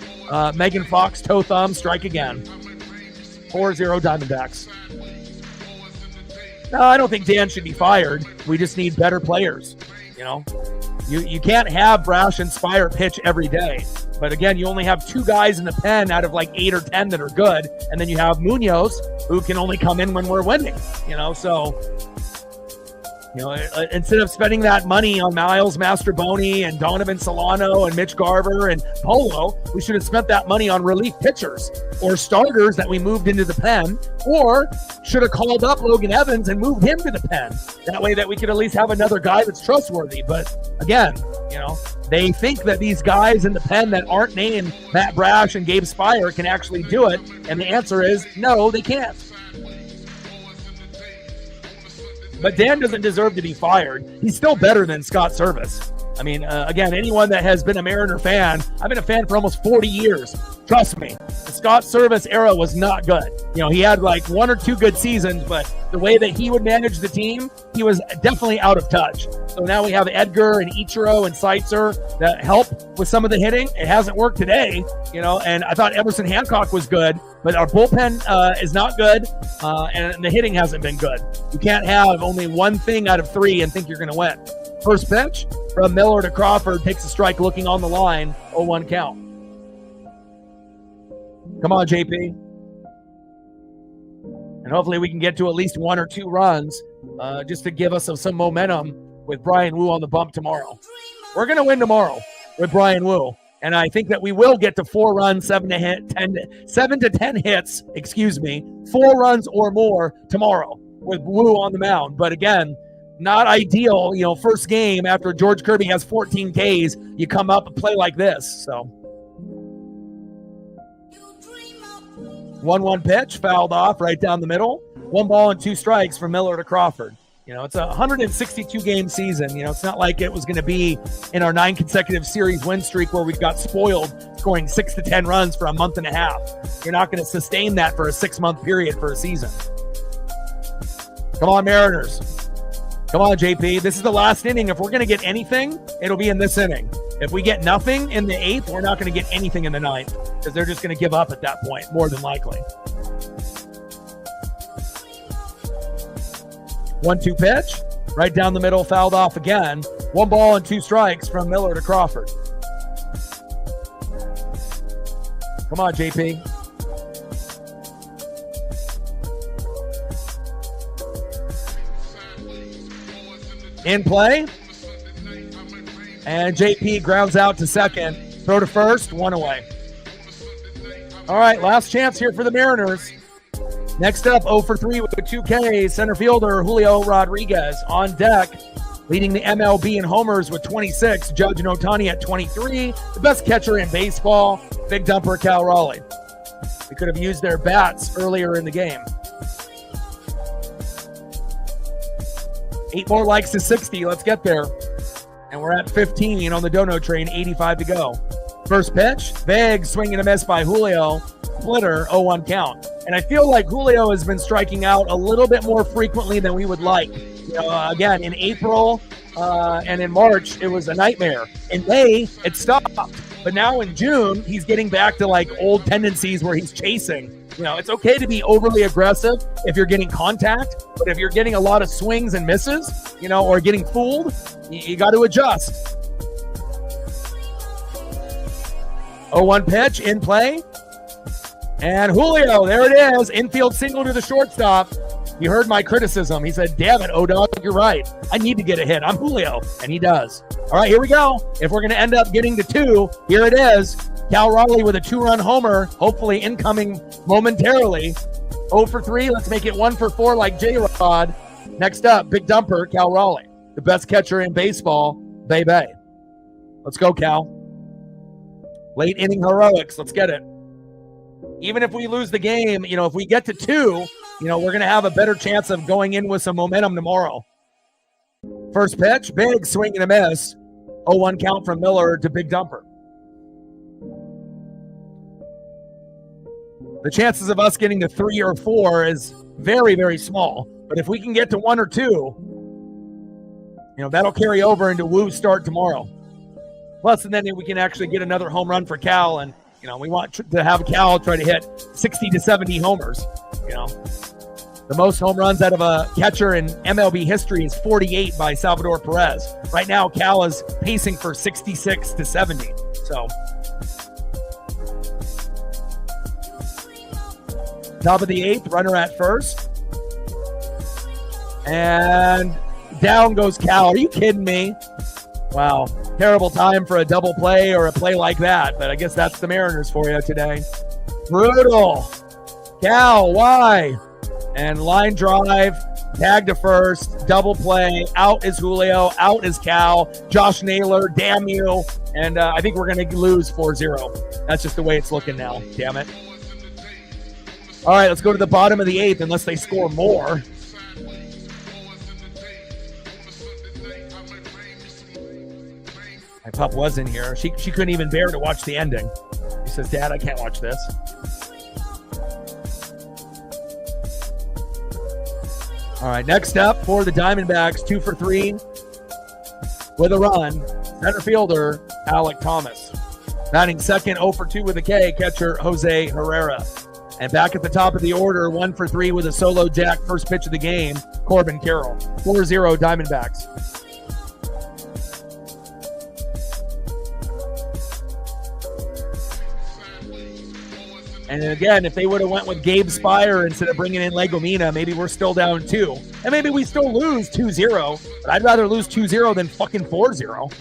Megan Fox, toe thumb, strike again. 4-0 Diamondbacks. No, I don't think Dan should be fired. We just need better players. You can't have Brash and Spire pitch every day. But again, you only have 2 guys in the pen out of like 8 or 10 that are good. And then you have Munoz, who can only come in when we're winning. Instead of spending that money on Miles Mastroboni and Donovan Solano and Mitch Garver and Polo, we should have spent that money on relief pitchers or starters that we moved into the pen, or should have called up Logan Evans and moved him to the pen. That way that we could at least have another guy that's trustworthy. But again, they think that these guys in the pen that aren't named Matt Brash and Gabe Spire can actually do it. And the answer is no, they can't. But Dan doesn't deserve to be fired. He's still better than Scott Service. I mean, again, anyone that has been a Mariner fan, I've been a fan for almost 40 years. Trust me, the Scott Service era was not good. He had like 1 or 2 good seasons, but the way that he would manage the team, he was definitely out of touch. So now we have Edgar and Ichiro and Seitzer that help with some of the hitting. It hasn't worked today, and I thought Emerson Hancock was good, but our bullpen is not good, and the hitting hasn't been good. You can't have only one thing out of 3 and think you're going to win. First pitch from Miller to Crawford, takes a strike looking on the line, 0-1 count. Come on, JP. And hopefully we can get to at least 1 or 2 runs just to give us some momentum with Brian Wu on the bump tomorrow. We're going to win tomorrow with Brian Wu. And I think that we will get to 4 runs, 7 to 10 hits, 4 runs or more tomorrow with Wu on the mound. But again, not ideal, first game after George Kirby has 14 Ks, you come up and play like this. So 1-1 pitch, fouled off right down the middle. 1 ball and 2 strikes from Miller to Crawford. It's a 162 game season. It's not like it was going to be in our 9 consecutive series win streak where we got spoiled scoring 6 to 10 runs for a month and a half. You're not going to sustain that for a 6-month period for a season. Come on, Mariners. Come on, JP. This is the last inning. If we're going to get anything, it'll be in this inning. If we get nothing in the 8th, we're not going to get anything in the 9th because they're just going to give up at that point, more than likely. 1-2 pitch, right down the middle, fouled off again. 1 ball and 2 strikes from Miller to Crawford. Come on, JP. In play. And JP grounds out to second. Throw to first, 1 away. All right, last chance here for the Mariners. Next up, 0 for 3 with 2 Ks, center fielder Julio Rodriguez on deck, leading the MLB in homers with 26, Judge Notani at 23, the best catcher in baseball, big dumper Cal Raleigh. We could have used their bats earlier in the game. 8 more likes to 60, let's get there. And we're at 15 on the Dono train, 85 to go. First pitch, big swing and a miss by Julio, splitter, 0-1 count. And I feel like Julio has been striking out a little bit more frequently than we would like. Again, in April and in March, it was a nightmare. In May, it stopped. But now in June, he's getting back to like old tendencies where he's chasing. It's okay to be overly aggressive if you're getting contact, but if you're getting a lot of swings and misses, or getting fooled, you got to adjust. 0-1 pitch, in play. And Julio, there it is. Infield single to the shortstop. He heard my criticism. He said, damn it, O-Dog, you're right. I need to get a hit. I'm Julio. And he does. All right, here we go. If we're going to end up getting to 2, here it is. Cal Raleigh with a 2-run homer, hopefully incoming momentarily. 0 for 3. Let's make it 1 for 4 like J-Rod. Next up, big dumper, Cal Raleigh. The best catcher in baseball, Bay Bay. Let's go, Cal. Late inning heroics. Let's get it. Even if we lose the game, if we get to 2, we're going to have a better chance of going in with some momentum tomorrow. First pitch, big swing and a miss. 0-1 count from Miller to big dumper. The chances of us getting to 3 or 4 is very, very small. But if we can get to 1 or 2, that'll carry over into Wu's start tomorrow. Plus, and then we can actually get another home run for Cal. And, you know, we want to have Cal try to hit 60 to 70 homers. You know, the most home runs out of a catcher in MLB history is 48 by Salvador Perez. Right now, Cal is pacing for 66 to 70. So, top of the 8th, runner at first. And down goes Cal. Are you kidding me? Wow. Terrible time for a double play or a play like that. But I guess that's the Mariners for you today. Brutal. Cal, why? And line drive, tag to first, double play. Out is Julio. Out is Cal. Josh Naylor, damn you. And I think we're going to lose 4-0. That's just the way it's looking now. Damn it. All right, let's go to the bottom of the 8th unless they score more. My pup was in here. She couldn't even bear to watch the ending. She says, Dad, I can't watch this. All right, next up for the Diamondbacks, 2 for 3 with a run. Center fielder, Alek Thomas. Batting second, 0 for 2 with a K, catcher Jose Herrera. And back at the top of the order, 1 for 3 with a solo jack, first pitch of the game, Corbin Carroll. 4-0 Diamondbacks. And again, if they would have went with Gabe Spire instead of bringing in Legomina, maybe we're still down 2. And maybe we still lose 2-0. But I'd rather lose 2-0 than fucking 4-0.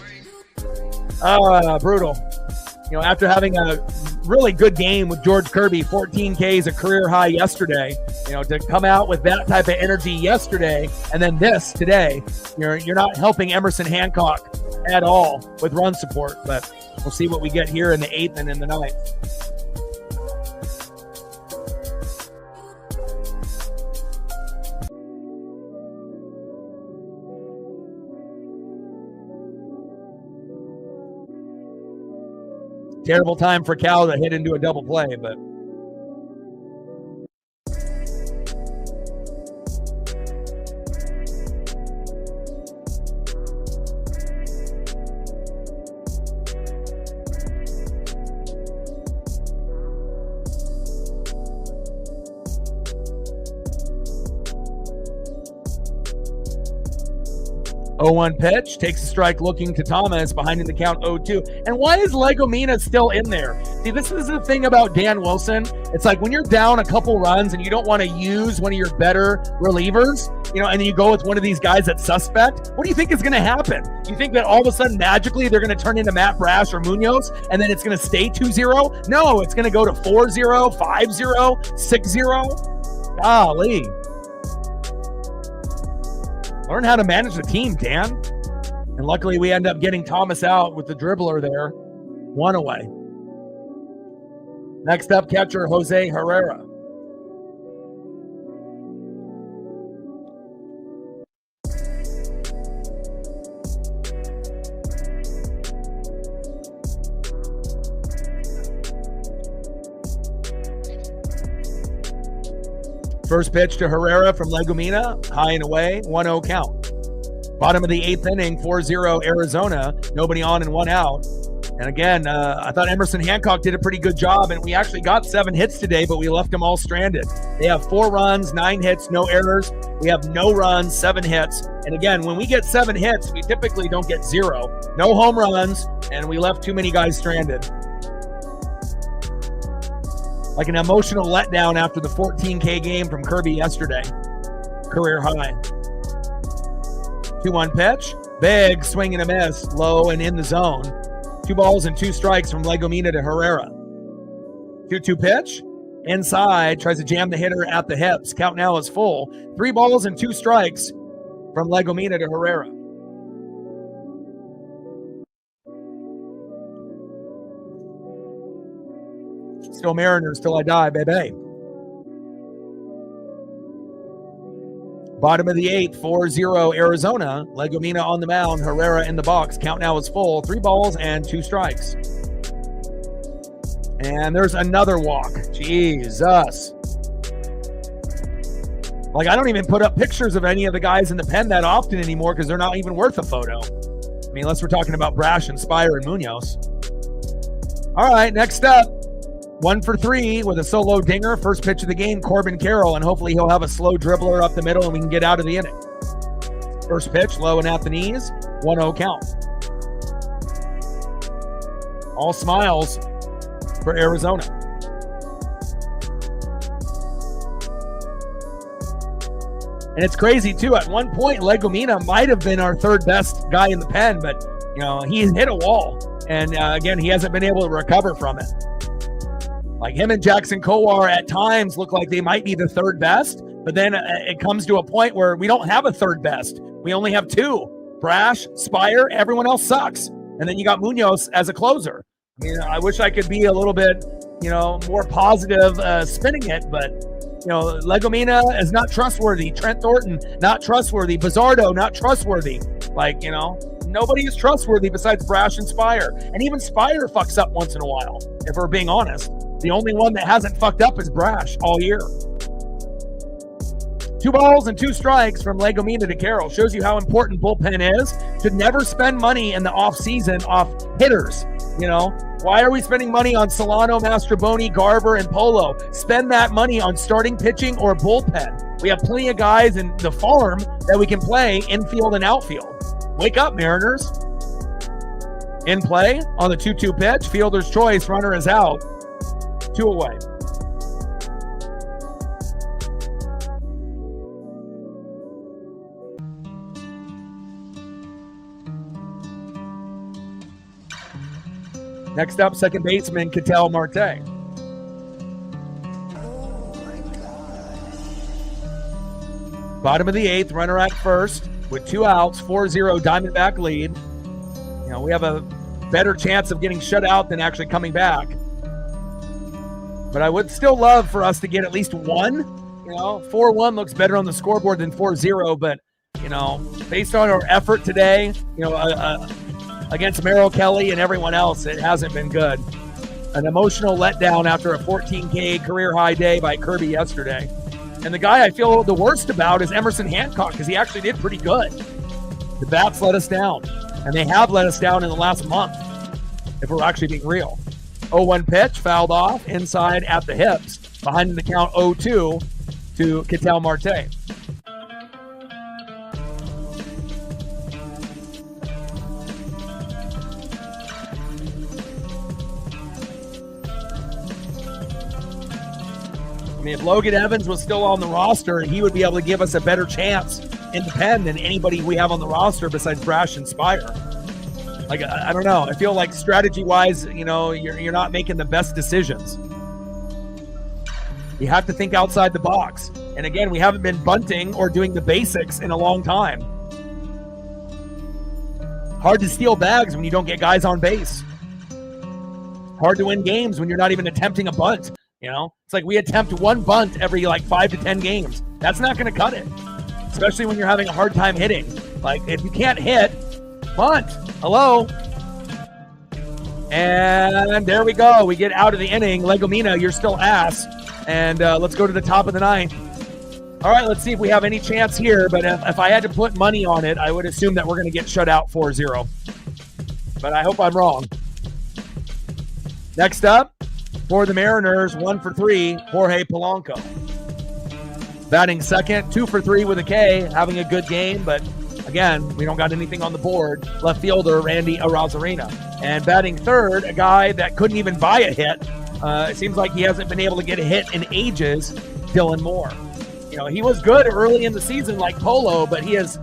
Brutal. You know, after having a really good game with George Kirby, 14 Ks, a career high yesterday, you know, to come out with that type of energy yesterday and then this today, you're not helping Emerson Hancock at all with run support. But we'll see what we get here in the 8th and in the 9th. Terrible time for Cal to hit into a double play, but oh-1 pitch, takes a strike looking to Thomas, behind in the count 0-2. And why is Legomina still in there? See, this is the thing about Dan Wilson. It's like when you're down a couple runs and you don't want to use one of your better relievers, you know, and then you go with one of these guys that's suspect, what do you think is going to happen? You think that all of a sudden magically they're going to turn into Matt Brash or Munoz and then it's going to stay 2-0? No, it's going to go to 4-0, 5-0, 6-0. Golly. Learn how to manage the team, Dan. And luckily we end up getting Thomas out with the dribbler there. 1 away. Next up, catcher Jose Herrera. First pitch to Herrera from Legomina, high and away, 1-0 count. Bottom of the 8th inning, 4-0 Arizona, nobody on and 1 out. And again, I thought Emerson Hancock did a pretty good job, and we actually got 7 hits today, but we left them all stranded. They have 4 runs, 9 hits, no errors. We have no runs, 7 hits. And again, when we get 7 hits, we typically don't get 0. No home runs, and we left too many guys stranded. Like an emotional letdown after the 14K game from Kirby yesterday. Career high. 2-1 pitch. Big swing and a miss. Low and in the zone. 2 balls and 2 strikes from Legomina to Herrera. 2-2 pitch. Inside. Tries to jam the hitter at the hips. Count now is full. 3 balls and 2 strikes from Legomina to Herrera. Still Mariners till I die, baby. Bottom of the 8th, 4-0 Arizona. Legomina on the mound, Herrera in the box. Count now is full. 3 balls and 2 strikes. And there's another walk. Jesus. Like, I don't even put up pictures of any of the guys in the pen that often anymore because they're not even worth a photo. mean, unless we're talking about Brash and Spire and Munoz. All right, next up, 1 for 3 with a solo dinger. First pitch of the game, Corbin Carroll, and hopefully he'll have a slow dribbler up the middle and we can get out of the inning. First pitch, low and at the knees, 1-0 count. All smiles for Arizona. And it's crazy, too. At one point, Legomina might have been our third best guy in the pen, but, you know, he's hit a wall. And, again, he hasn't been able to recover from it. Like him and Jackson Kowar at times look like they might be the third best, but then it comes to a point where we don't have a third best. We only have 2. Brash, Spire, everyone else sucks. And then you got Munoz as a closer. I mean, I wish I could be a little bit, you know, more positive spinning it, but, you know, Legomina is not trustworthy. Trent Thornton, not trustworthy. Bizzardo, not trustworthy. Like, you know, nobody is trustworthy besides Brash and Spire. And even Spire fucks up once in a while, if we're being honest. The only one that hasn't fucked up is Brash all year. 2 balls and 2 strikes from Legomina to Carroll. Shows you how important bullpen is. Should never spend money in the offseason off hitters. You know, why are we spending money on Solano, Mastroboni, Garver, and Polo? Spend that money on starting pitching or bullpen. We have plenty of guys in the farm that we can play infield and outfield. Wake up, Mariners. In play on the 2-2 pitch. Fielder's choice. Runner is out. 2 away. Next up, second baseman Ketel Marte. Bottom of the 8th, runner at first with 2 outs, 4-0 Diamondback lead. You know, we have a better chance of getting shut out than actually coming back. But I would still love for us to get at least 1. You know, 4-1 looks better on the scoreboard than 4-0, but, you know, based on our effort today, you know, against Merrill Kelly and everyone else, it hasn't been good. An emotional letdown after a 14K career-high day by Kirby yesterday. And the guy I feel the worst about is Emerson Hancock, because he actually did pretty good. The bats let us down, and they have let us down in the last month, if we're actually being real. 0-1 pitch, fouled off, inside at the hips, behind the count 0-2 to Ketel Marte. I mean, if Logan Evans was still on the roster, he would be able to give us a better chance in the pen than anybody we have on the roster besides Brash and Spire. Like, I don't know. I feel like strategy-wise, you know, you're not making the best decisions. You have to think outside the box. And again, we haven't been bunting or doing the basics in a long time. Hard to steal bags when you don't get guys on base. Hard to win games when you're not even attempting a bunt. You know, it's like we attempt 1 bunt every like 5 to 10 games. That's not going to cut it, especially when you're having a hard time hitting. Like, if you can't hit, bunt. Hello. And there we go. We get out of the inning. Legomina, you're still ass. And let's go to the top of the 9th. All right, let's see if we have any chance here. But if I had to put money on it, I would assume that we're going to get shut out 4-0. But I hope I'm wrong. Next up, for the Mariners, 1 for 3, Jorge Polanco. Batting second, 2 for 3 with a K, having a good game, but again, we don't got anything on the board. Left fielder, Randy Arozarena. And batting third, a guy that couldn't even buy a hit. It seems like he hasn't been able to get a hit in ages, Dylan Moore. You know, he was good early in the season like Polo, but he has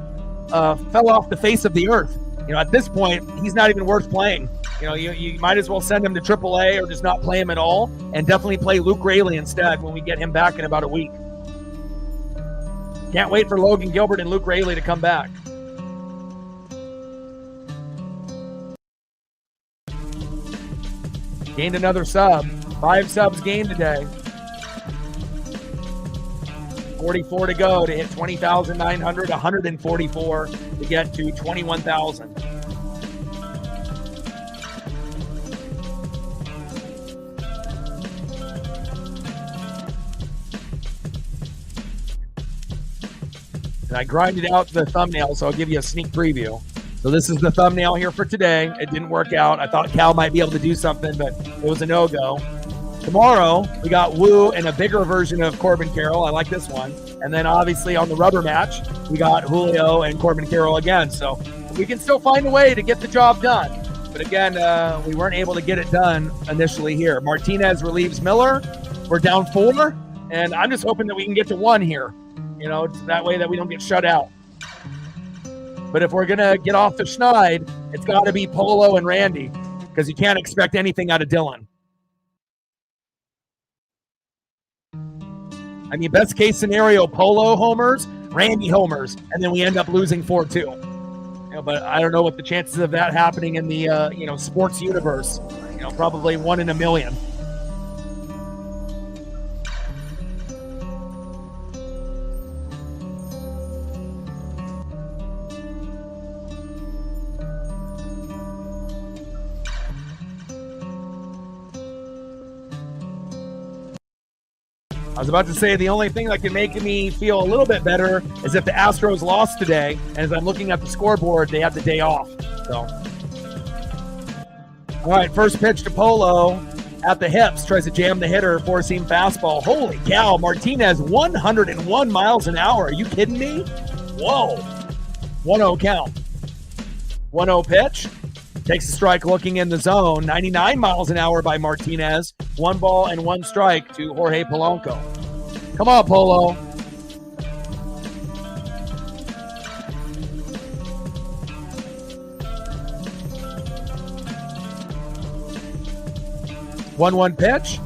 fell off the face of the earth. You know, at this point, he's not even worth playing. You know, you might as well send him to AAA or just not play him at all, and definitely play Luke Raley instead when we get him back in about a week. Can't wait for Logan Gilbert and Luke Raley to come back. Gained another sub. 5 subs gained today. 44 to go to hit 20,900, 144 to get to 21,000. And I grinded out the thumbnail, so I'll give you a sneak preview. So this is the thumbnail here for today. It didn't work out. I thought Cal might be able to do something, but it was a no-go. Tomorrow, we got Wu and a bigger version of Corbin Carroll. I like this one. And then obviously on the rubber match, we got Julio and Corbin Carroll again. So we can still find a way to get the job done. But again, we weren't able to get it done initially here. Martinez relieves Miller. We're down 4. And I'm just hoping that we can get to 1 here. You know, that way that we don't get shut out. But if we're going to get off the schneid, it's got to be Polo and Randy, because you can't expect anything out of Dylan. I mean, best case scenario, Polo homers, Randy homers, and then we end up losing 4-2. You know, but I don't know what the chances of that happening in the sports universe. You know, probably 1 in a million. I was about to say the only thing that can make me feel a little bit better is if the Astros lost today, and as I'm looking at the scoreboard, they have the day off. So, all right, first pitch to Polo at the hips, tries to jam the hitter, four-seam fastball. Holy cow, Martinez, 101 miles an hour. Are you kidding me? Whoa. 1-0 count. 1-0 pitch. Takes a strike looking in the zone. 99 miles an hour by Martinez. 1 ball and 1 strike to Jorge Polanco. Come on, Polo. One pitch.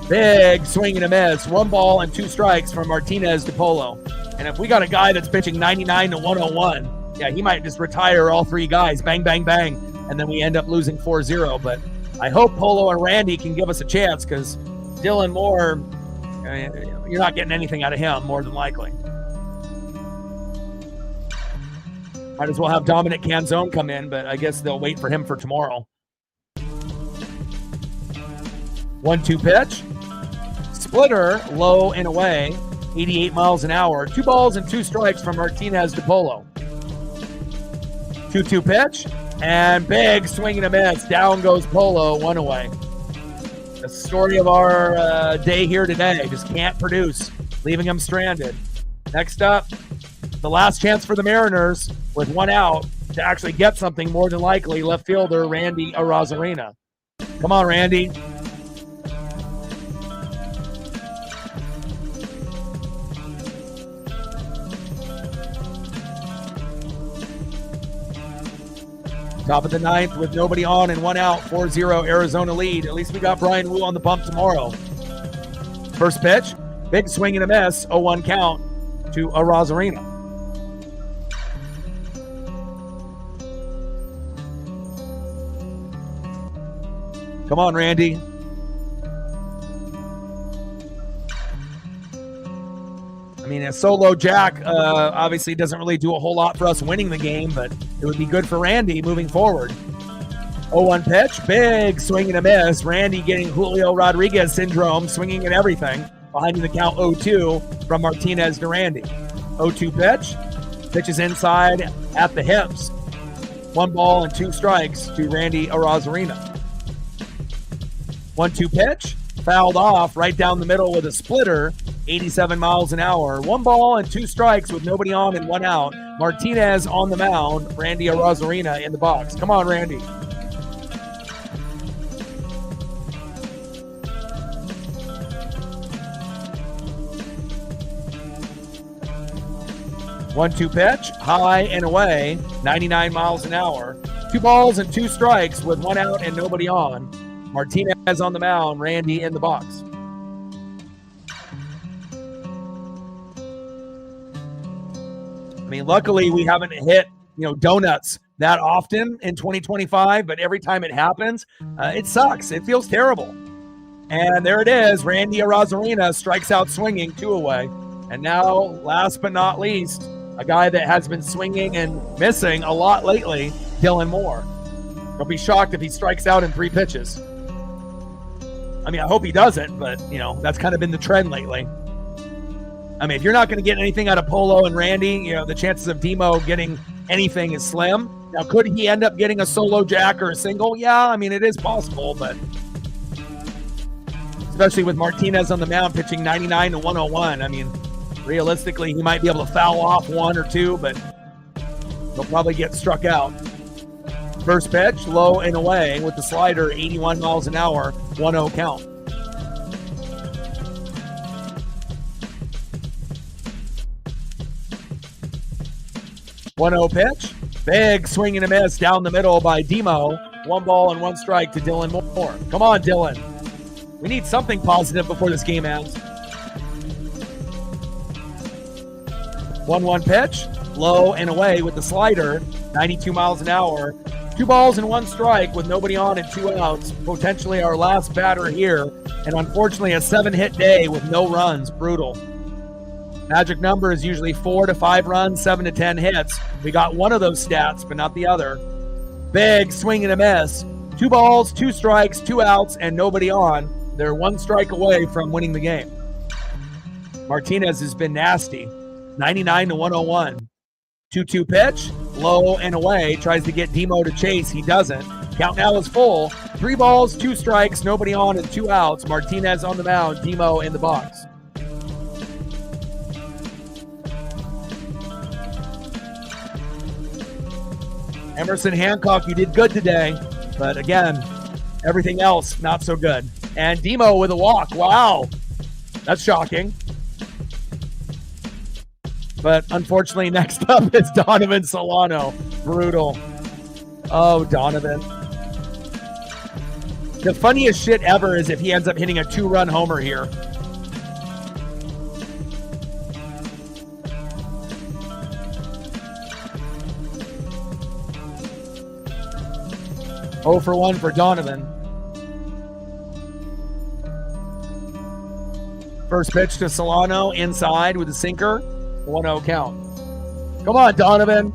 Big swing and a miss. 1 ball and 2 strikes from Martinez to Polo. And if we got a guy that's pitching 99 to 101, yeah, he might just retire all 3 guys. Bang, bang, bang. And then we end up losing 4-0. But I hope Polo and Randy can give us a chance, because Dylan Moore, you're not getting anything out of him, more than likely. Might as well have Dominic Canzone come in, but I guess they'll wait for him for tomorrow. 1-2 pitch. Splitter, low and away. 88 miles an hour. 2 balls and 2 strikes from Martinez to Polo. 2-2 pitch. And big swing and a miss. Down goes Polo, 1 away. The story of our day here today. Just can't produce, leaving him stranded. Next up, the last chance for the Mariners with 1 out to actually get something, more than likely, left fielder Randy Arozarena. Come on, Randy. Top of the 9th with nobody on and 1 out, 4-0 Arizona lead. At least we got Brian Wu on the bump tomorrow. First pitch, big swing and a miss, 0-1 count to Arozarena. Come on, Randy. I mean, a solo jack obviously doesn't really do a whole lot for us winning the game, but it would be good for Randy moving forward. 0-1 pitch, big swing and a miss. Randy getting Julio Rodriguez syndrome, swinging at everything. Behind the count 0-2 from Martinez to Randy. 0-2 pitch, pitches inside at the hips. 1 ball and 2 strikes to Randy Arozarena. 1-2 pitch, fouled off right down the middle with a splitter. 87 miles an hour. 1 ball and 2 strikes with nobody on and 1 out. Martinez on the mound. Randy Arozarena in the box. Come on, Randy. One-two pitch, high and away, 99 miles an hour. 2 balls and 2 strikes with 1 out and nobody on. Martinez on the mound. Randy in the box. I mean, luckily we haven't hit, donuts that often in 2025, but every time it happens, it sucks. It feels terrible. And there it is. Randy Arozarena strikes out swinging, 2 away. And now, last but not least, a guy that has been swinging and missing a lot lately, Dylan Moore. Don't be shocked if he strikes out in 3 pitches. I mean, I hope he doesn't, but, that's kind of been the trend lately. I mean, if you're not going to get anything out of Polo and Randy, the chances of Demo getting anything is slim. Now, could he end up getting a solo jack or a single? Yeah, I mean, it is possible, but especially with Martinez on the mound pitching 99 to 101. I mean, realistically, he might be able to foul off one or two, but he'll probably get struck out. First pitch, low and away with the slider, 81 miles an hour, 1-0 count. One 0 pitch. Big swing and a miss down the middle by Demo. 1 ball and 1 strike to Dylan Moore. Come on, Dylan. We need something positive before this game ends. 1-1 pitch. Low and away with the slider. 92 miles an hour. 2 balls and 1 strike with nobody on and 2 outs. Potentially our last batter here. And unfortunately a 7-hit day with no runs. Brutal. Magic number is usually 4 to 5 runs, 7 to 10 hits. We got one of those stats, but not the other. Big swing and a miss. 2 balls, 2 strikes, 2 outs, and nobody on. They're 1 strike away from winning the game. Martinez has been nasty. 99 to 101. 2-2 pitch, low and away. Tries to get Demo to chase. He doesn't. Count now is full. 3 balls, 2 strikes, nobody on, and 2 outs. Martinez on the mound, Demo in the box. Emerson Hancock, you did good today, but again, everything else not so good. And Demo with a walk. Wow, that's shocking. But unfortunately, next up is Donovan Solano. Brutal. Oh, Donovan. The funniest shit ever is if he ends up hitting a 2-run homer here. Oh for 1 for Donovan. First pitch to Solano, inside with a sinker. 1-0 count. Come on, Donovan.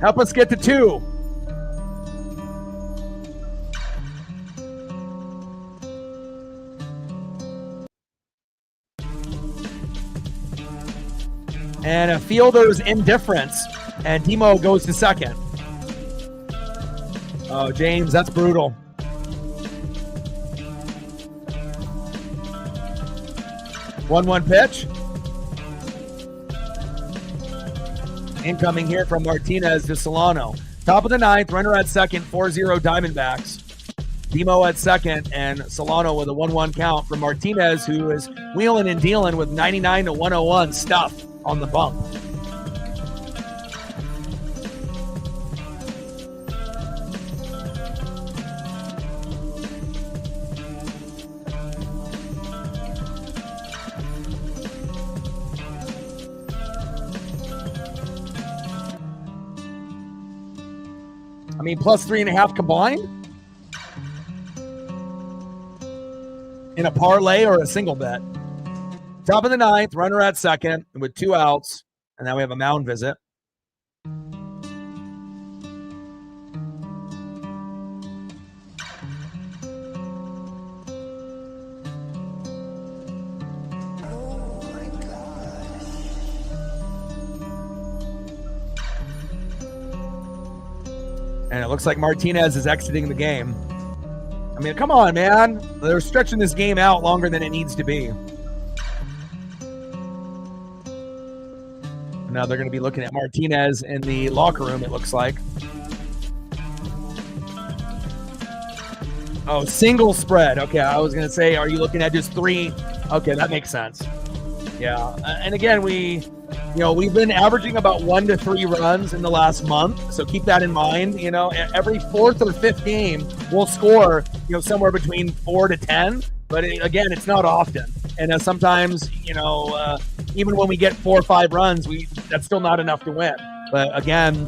Help us get to 2. And a fielder's indifference. And Demo goes to second. Oh, James, that's brutal. One pitch. Incoming here from Martinez to Solano. Top of the 9th, runner at second, 4-0 Diamondbacks. Demo at second, and Solano with a 1-1 count from Martinez, who is wheeling and dealing with 99 to 101 stuff on the bump. I mean, plus 3.5 combined in a parlay or a single bet. Top of the 9th, runner at second with 2 outs, and now we have a mound visit. And it looks like Martinez is exiting the game. I mean, come on, man. They're stretching this game out longer than it needs to be. Now they're going to be looking at Martinez in the locker room, it looks like. Oh, single spread. Okay, I was going to say, are you looking at just 3? Okay, that makes sense. Yeah, and again, we've been averaging about 1 to 3 runs in the last month, so keep that in mind. Every 4th or 5th game, we'll score, somewhere between 4 to 10. But again, it's not often, and sometimes, even when we get 4 or 5 runs, that's still not enough to win. But again,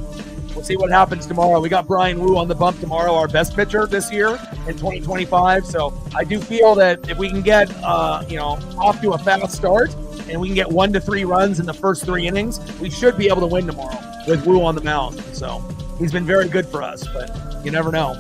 we'll see what happens tomorrow. We got Brian Wu on the bump tomorrow, our best pitcher this year in 2025. So I do feel that if we can get, off to a fast start, and we can get 1 to 3 runs in the first 3 innings, we should be able to win tomorrow with Wu on the mound. So he's been very good for us, but you never know.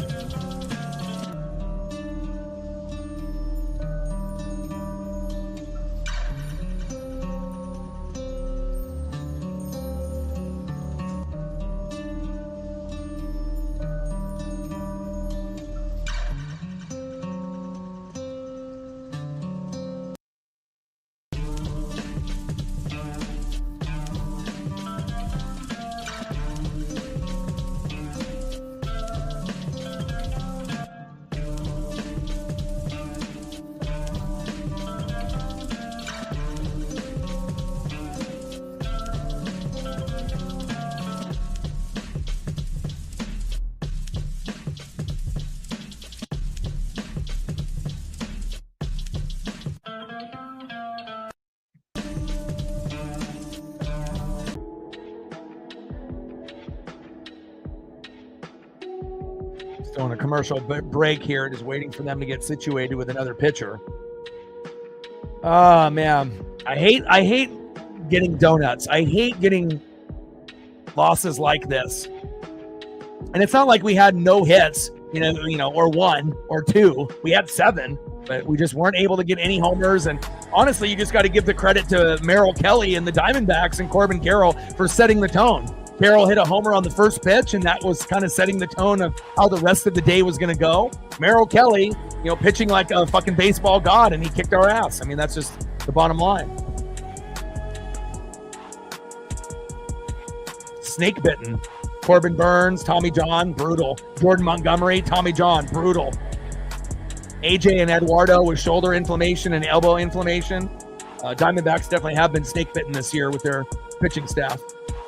Still on a commercial break here, just waiting for them to get situated with another pitcher. Oh man, I hate getting donuts. I hate getting losses like this. And it's not like we had no hits, you know, or one or two. We had 7, but we just weren't able to get any homers. And honestly, you just got to give the credit to Merrill Kelly and the Diamondbacks and Corbin Carroll for setting the tone. Carroll hit a homer on the first pitch, and that was kind of setting the tone of how the rest of the day was going to go. Merrill Kelly, you know, pitching like a fucking baseball god, and he kicked our ass. I mean, that's just the bottom line. Snake bitten. Corbin Burns, Tommy John, brutal. Jordan Montgomery, Tommy John, brutal. AJ and Eduardo with shoulder inflammation and elbow inflammation. Diamondbacks definitely have been snake bitten this year with their pitching staff,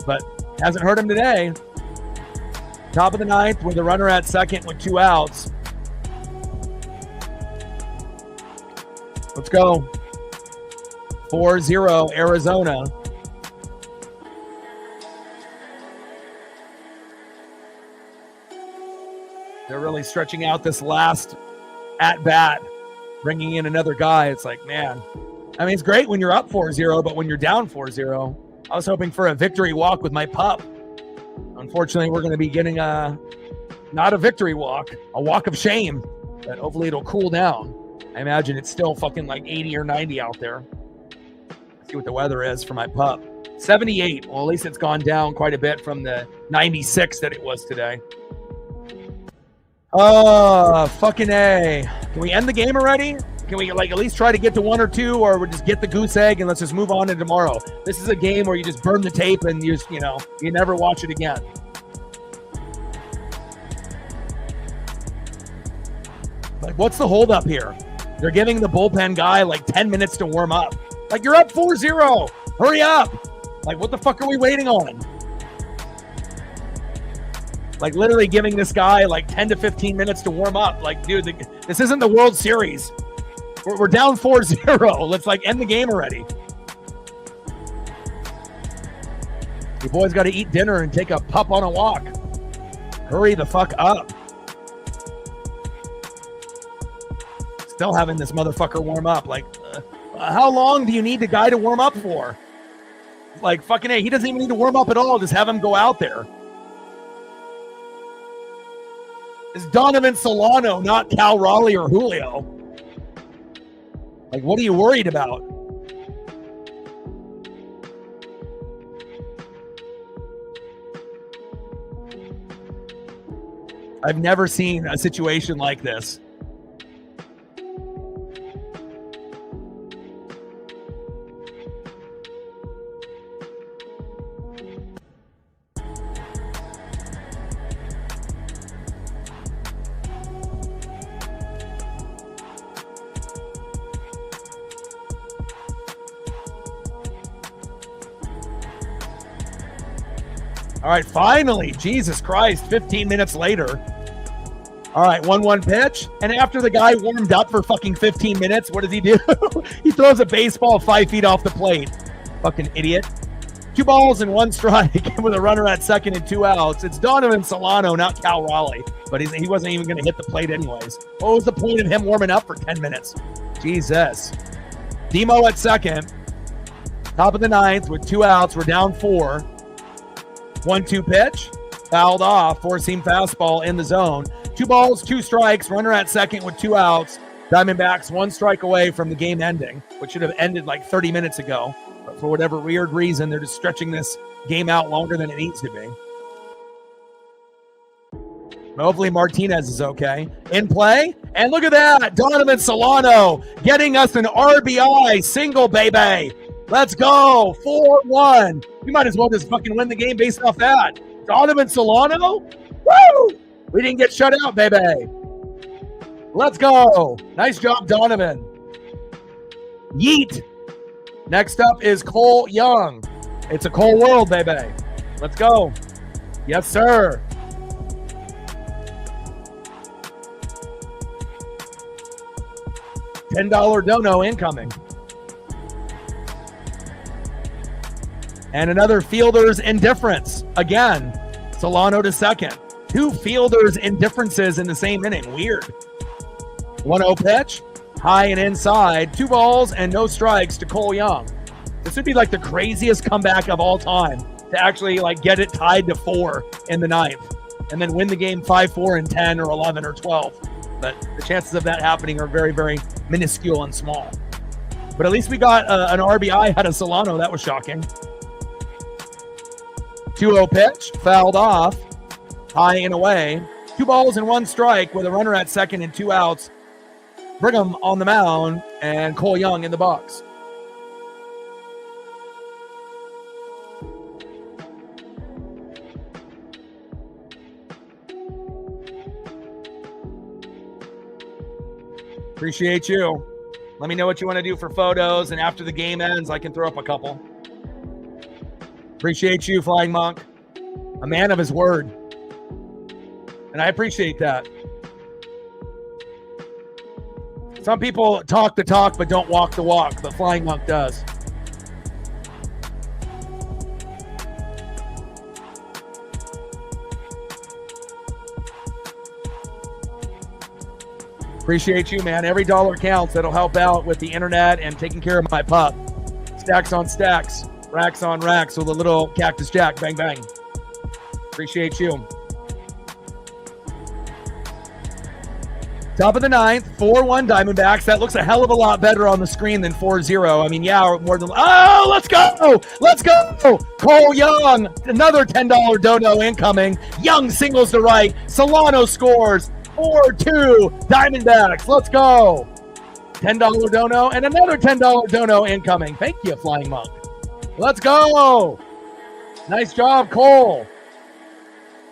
but hasn't hurt him today. Top of the 9th with a runner at second with 2 outs. Let's go. 4-0 Arizona. They're really stretching out this last at-bat, bringing in another guy. It's like, man, I mean, it's great when you're up 4-0, but when you're down 4-0, I was hoping for a victory walk with my pup. Unfortunately, we're going to be getting not a victory walk, a walk of shame, but hopefully it'll cool down. I imagine it's still fucking like 80 or 90 out there. Let's see what the weather is for my pup. 78. Well, at least it's gone down quite a bit from the 96 that it was today. Oh, fucking A. Can we end the game already? Can we like at least try to get to 1 or 2, or we'll just get the goose egg and let's just move on to tomorrow? This is a game where you just burn the tape and you never watch it again. Like, what's the holdup here? They're giving the bullpen guy like 10 minutes to warm up. Like, you're up 4-0. Hurry up. Like, what the fuck are we waiting on? Like, literally giving this guy like 10 to 15 minutes to warm up. Like, dude, this isn't the World Series. We're down 4-0. Let's like end the game already. You boys got to eat dinner and take a pup on a walk. Hurry the fuck up. Still having this motherfucker warm up. Like, how long do you need the guy to warm up for? Like, fucking A, he doesn't even need to warm up at all. Just have him go out there. It's Donovan Solano, not Cal Raleigh or Julio. Like, what are you worried about? I've never seen a situation like this. All right, finally, Jesus Christ, 15 minutes later. All right, 1-1 pitch. And after the guy warmed up for fucking 15 minutes, what does he do? He throws a baseball 5 feet off the plate. Fucking idiot. 2 balls and 1 strike with a runner at second and 2 outs. It's Donovan Solano, not Cal Raleigh. But he wasn't even going to hit the plate anyways. What was the point of him warming up for 10 minutes? Jesus. Demo at second. Top of the 9th with 2 outs. We're down 4. 1-2 pitch, fouled off, 4-seam fastball in the zone. 2 balls, 2 strikes, runner at second with 2 outs. Diamondbacks 1 strike away from the game ending, which should have ended like 30 minutes ago. But for whatever weird reason, they're just stretching this game out longer than it needs to be. But hopefully Martinez is okay. In play, and look at that, Donovan Solano getting us an RBI single, baby. Let's go, 4-1. We might as well just fucking win the game based off that. Donovan Solano? Woo! We didn't get shut out, baby. Let's go. Nice job, Donovan. Yeet. Next up is Cole Young. It's a Cole world, baby. Let's go. Yes, sir. $10 dono incoming. And another fielder's indifference. Again, Solano to second. 2 fielders' indifferences in the same inning. Weird. 1-0 pitch, high and inside. 2 balls and no strikes to Cole Young. This would be like the craziest comeback of all time to actually like get it tied to 4 in the 9th and then win the game 5-4 and 10 or 11 or 12. But the chances of that happening are very, very minuscule and small. But at least we got an RBI out of Solano. That was shocking. 2-0 pitch, fouled off, high and away. 2 balls and 1 strike with a runner at second and 2 outs. Brigham on the mound and Cole Young in the box. Appreciate you. Let me know what you want to do for photos, and after the game ends, I can throw up a couple. Appreciate you, Flying Monk. A man of his word. And I appreciate that. Some people talk the talk but don't walk the walk, but Flying Monk does. Appreciate you, man. Every dollar counts. That'll help out with the internet and taking care of my pup. Stacks on stacks, racks on racks with a little Cactus Jack. Bang, bang. Appreciate you. Top of the 9th, 4-1 Diamondbacks. That looks a hell of a lot better on the screen than 4-0. I mean, yeah, more than... Oh, let's go! Let's go! Cole Young, another $10 dono incoming. Young singles to right. Solano scores. 4-2 Diamondbacks. Let's go. $10 dono and another $10 dono incoming. Thank you, Flying Monk. Let's go. Nice job, Cole.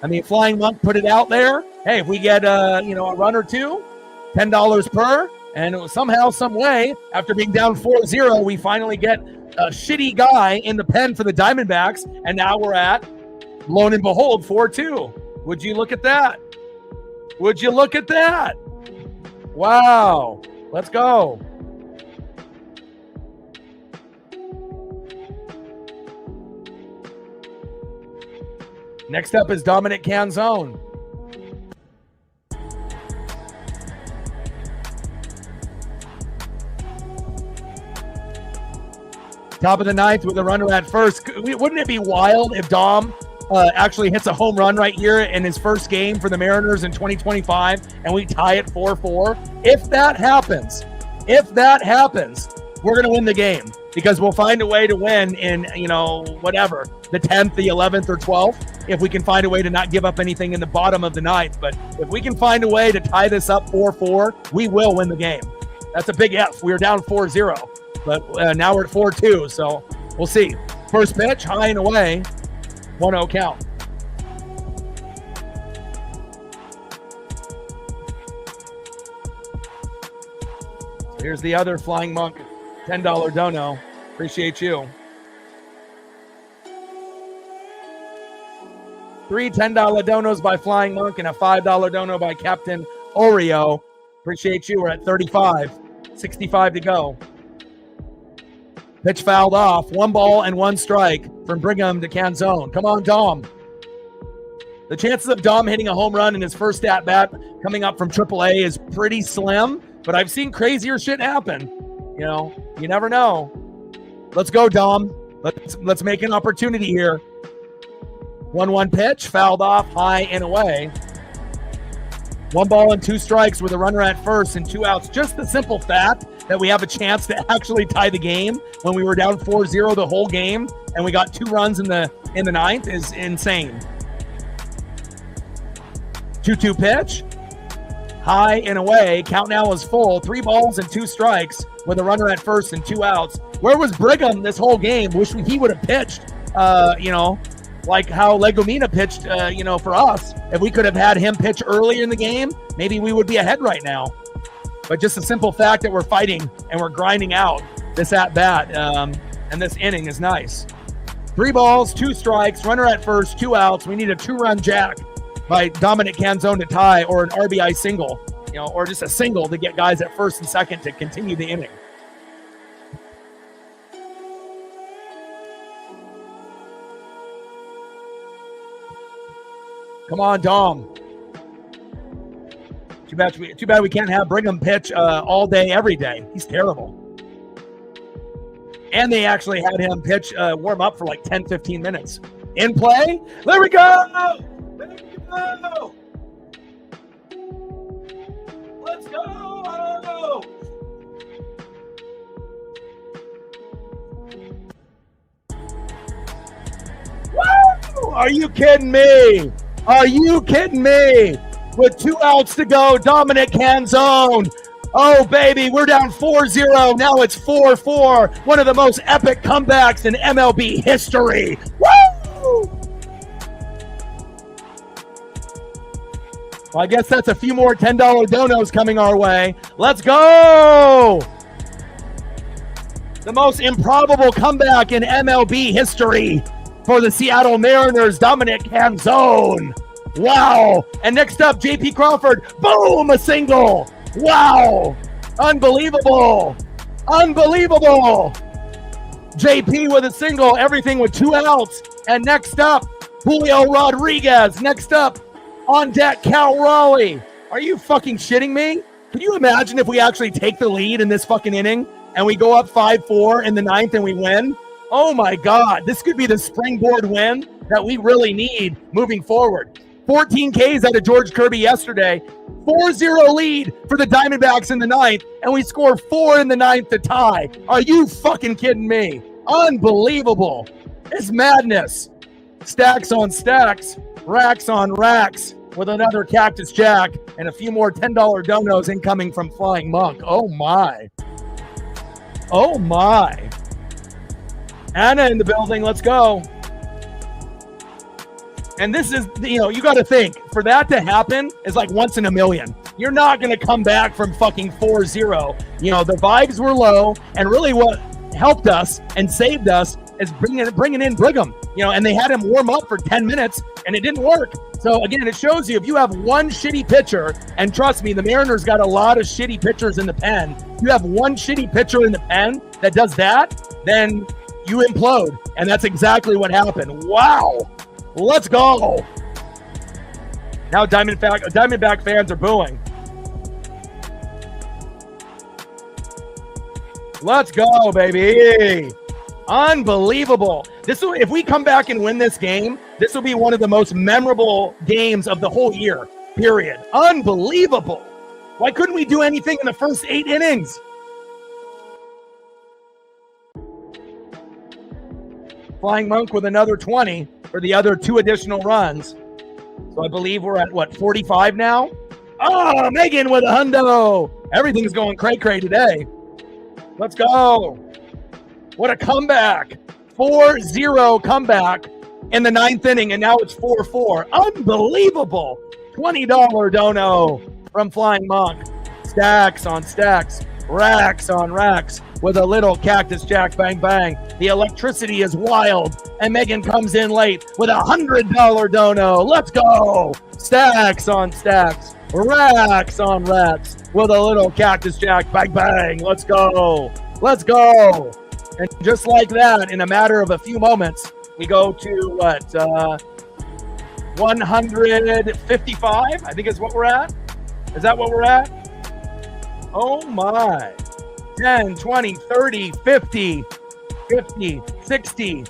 I mean, Flying Monk put it out there. Hey, if we get a run or two, $10 per, and somehow, some way, after being down 4-0, we finally get a shitty guy in the pen for the Diamondbacks, and now we're at, lo and behold, 4-2. Would you look at that? Would you look at that? Wow. Let's go. Next up is Dominic Canzone. Top of the 9th with a runner at first. Wouldn't it be wild if Dom actually hits a home run right here in his first game for the Mariners in 2025 and we tie it 4-4? If that happens, we're going to win the game because we'll find a way to win in, whatever, the 10th, the 11th, or 12th, if we can find a way to not give up anything in the bottom of the 9th. But if we can find a way to tie this up 4-4, we will win the game. That's a big F. We were down 4-0, but now we're at 4-2, so we'll see. First pitch, high and away, 1-0 count. So here's the other Flying Monk $10 dono. Appreciate you. 3 $10 donos by Flying Monk and a $5 dono by Captain Oreo. Appreciate you. We're at 35. 65 to go. Pitch fouled off. 1 ball and 1 strike from Brigham to Canzone. Come on, Dom. The chances of Dom hitting a home run in his first at-bat coming up from AAA is pretty slim, but I've seen crazier shit happen. You never know. Let's go, Dom. Let's make an opportunity here. 1-1 pitch, fouled off, high and away. 1 ball and 2 strikes with a runner at first and 2 outs. Just the simple fact that we have a chance to actually tie the game when we were down 4-0 the whole game and we got 2 runs in the 9th is insane. 2-2 pitch, high and away. Count now is full. 3 balls and 2 strikes with a runner at first and 2 outs. Where was Brigham this whole game? Wish he would have pitched, like how Legumina pitched, for us. If we could have had him pitch earlier in the game, maybe we would be ahead right now. But just the simple fact that we're fighting and we're grinding out this at-bat and this inning is nice. 3 balls, 2 strikes, runner at first, 2 outs. We need a 2-run jack by Dominic Canzone to tie, or an RBI single, or just a single to get guys at first and second to continue the inning. Come on, Dom. Too bad we can't have Brigham pitch all day, every day. He's terrible. And they actually had him pitch warm up for like 10, 15 minutes. In play. There we go. There we go. Let's go. Woo! Are you kidding me? Are you kidding me? With 2 outs to go, Dominic Canzone. Oh, baby, we're down 4-0. Now it's 4-4. One of the most epic comebacks in MLB history. Woo! Well, I guess that's a few more $10 donos coming our way. Let's go! The most improbable comeback in MLB history for the Seattle Mariners, Dominic Canzone. Wow. And next up, J.P. Crawford. Boom, a single. Wow. Unbelievable. Unbelievable. JP with a single, everything with 2 outs. And next up, Julio Rodriguez. Next up, on deck, Cal Raleigh. Are you fucking shitting me? Can you imagine if we actually take the lead in this fucking inning and we go up 5-4 in the 9th and we win? Oh my God, this could be the springboard win that we really need moving forward. 14 Ks out of George Kirby yesterday. 4-0 lead for the Diamondbacks in the 9th, and we score 4 in the 9th to tie. Are you fucking kidding me? Unbelievable. It's madness. Stacks on stacks, racks on racks, with another Cactus Jack and a few more $10 donos incoming from Flying Monk. Oh my. Oh my. Anna in the building. Let's go. And this is, you got to think, for that to happen is like once in a million. You're not going to come back from fucking 4-0. The vibes were low, and really what helped us and saved us is bringing in Brigham. And they had him warm up for 10 minutes, and it didn't work. So, again, it shows you if you have one shitty pitcher, and trust me, the Mariners got a lot of shitty pitchers in the pen. You have one shitty pitcher in the pen that does that, then you implode. And that's exactly what happened. Wow. Let's go. Now Diamondback fans are booing. Let's go, baby. Unbelievable. If we come back and win this game, this will be one of the most memorable games of the whole year, period. Unbelievable. Why couldn't we do anything in the first 8 innings? Flying Monk with another 20 for the other 2 additional runs. So I believe we're at, 45 now? Oh, Megan with a hundo. Everything's going cray-cray today. Let's go. What a comeback. 4-0 comeback in the 9th inning, and now it's 4-4. Unbelievable. $20 dono from Flying Monk. Stacks on stacks, racks on racks, with a little Cactus Jack bang bang. The electricity is wild, and Megan comes in late with $100 dono. Let's go. Stacks on stacks, racks on racks, with a little Cactus Jack bang bang. Let's go. Let's go. And just like that, in a matter of a few moments, we go to 155, I think is what we're at. Is that what we're at? Oh my. 10, 20, 30, 50, 60,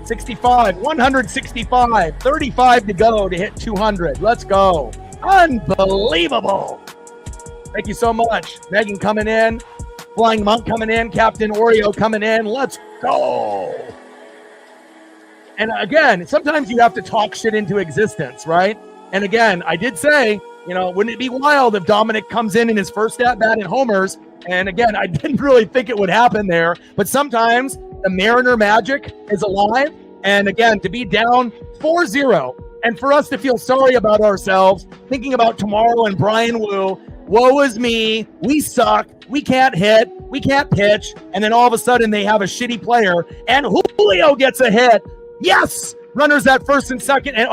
65, 165, 35 to go to hit 200. Let's go. Unbelievable. Thank you so much. Megan coming in, Flying Monk coming in, Captain Oreo coming in. Let's go. And again, sometimes you have to talk shit into existence, right? And again, I did say, wouldn't it be wild if Dominic comes in his first at-bat and homers? And again, I didn't really think it would happen there. But sometimes the Mariner magic is alive. And again, to be down 4-0 and for us to feel sorry about ourselves, thinking about tomorrow and Brian Wu, woe is me, we suck, we can't hit, we can't pitch. And then all of a sudden they have a shitty player and Julio gets a hit. Yes! Runners at first and second. And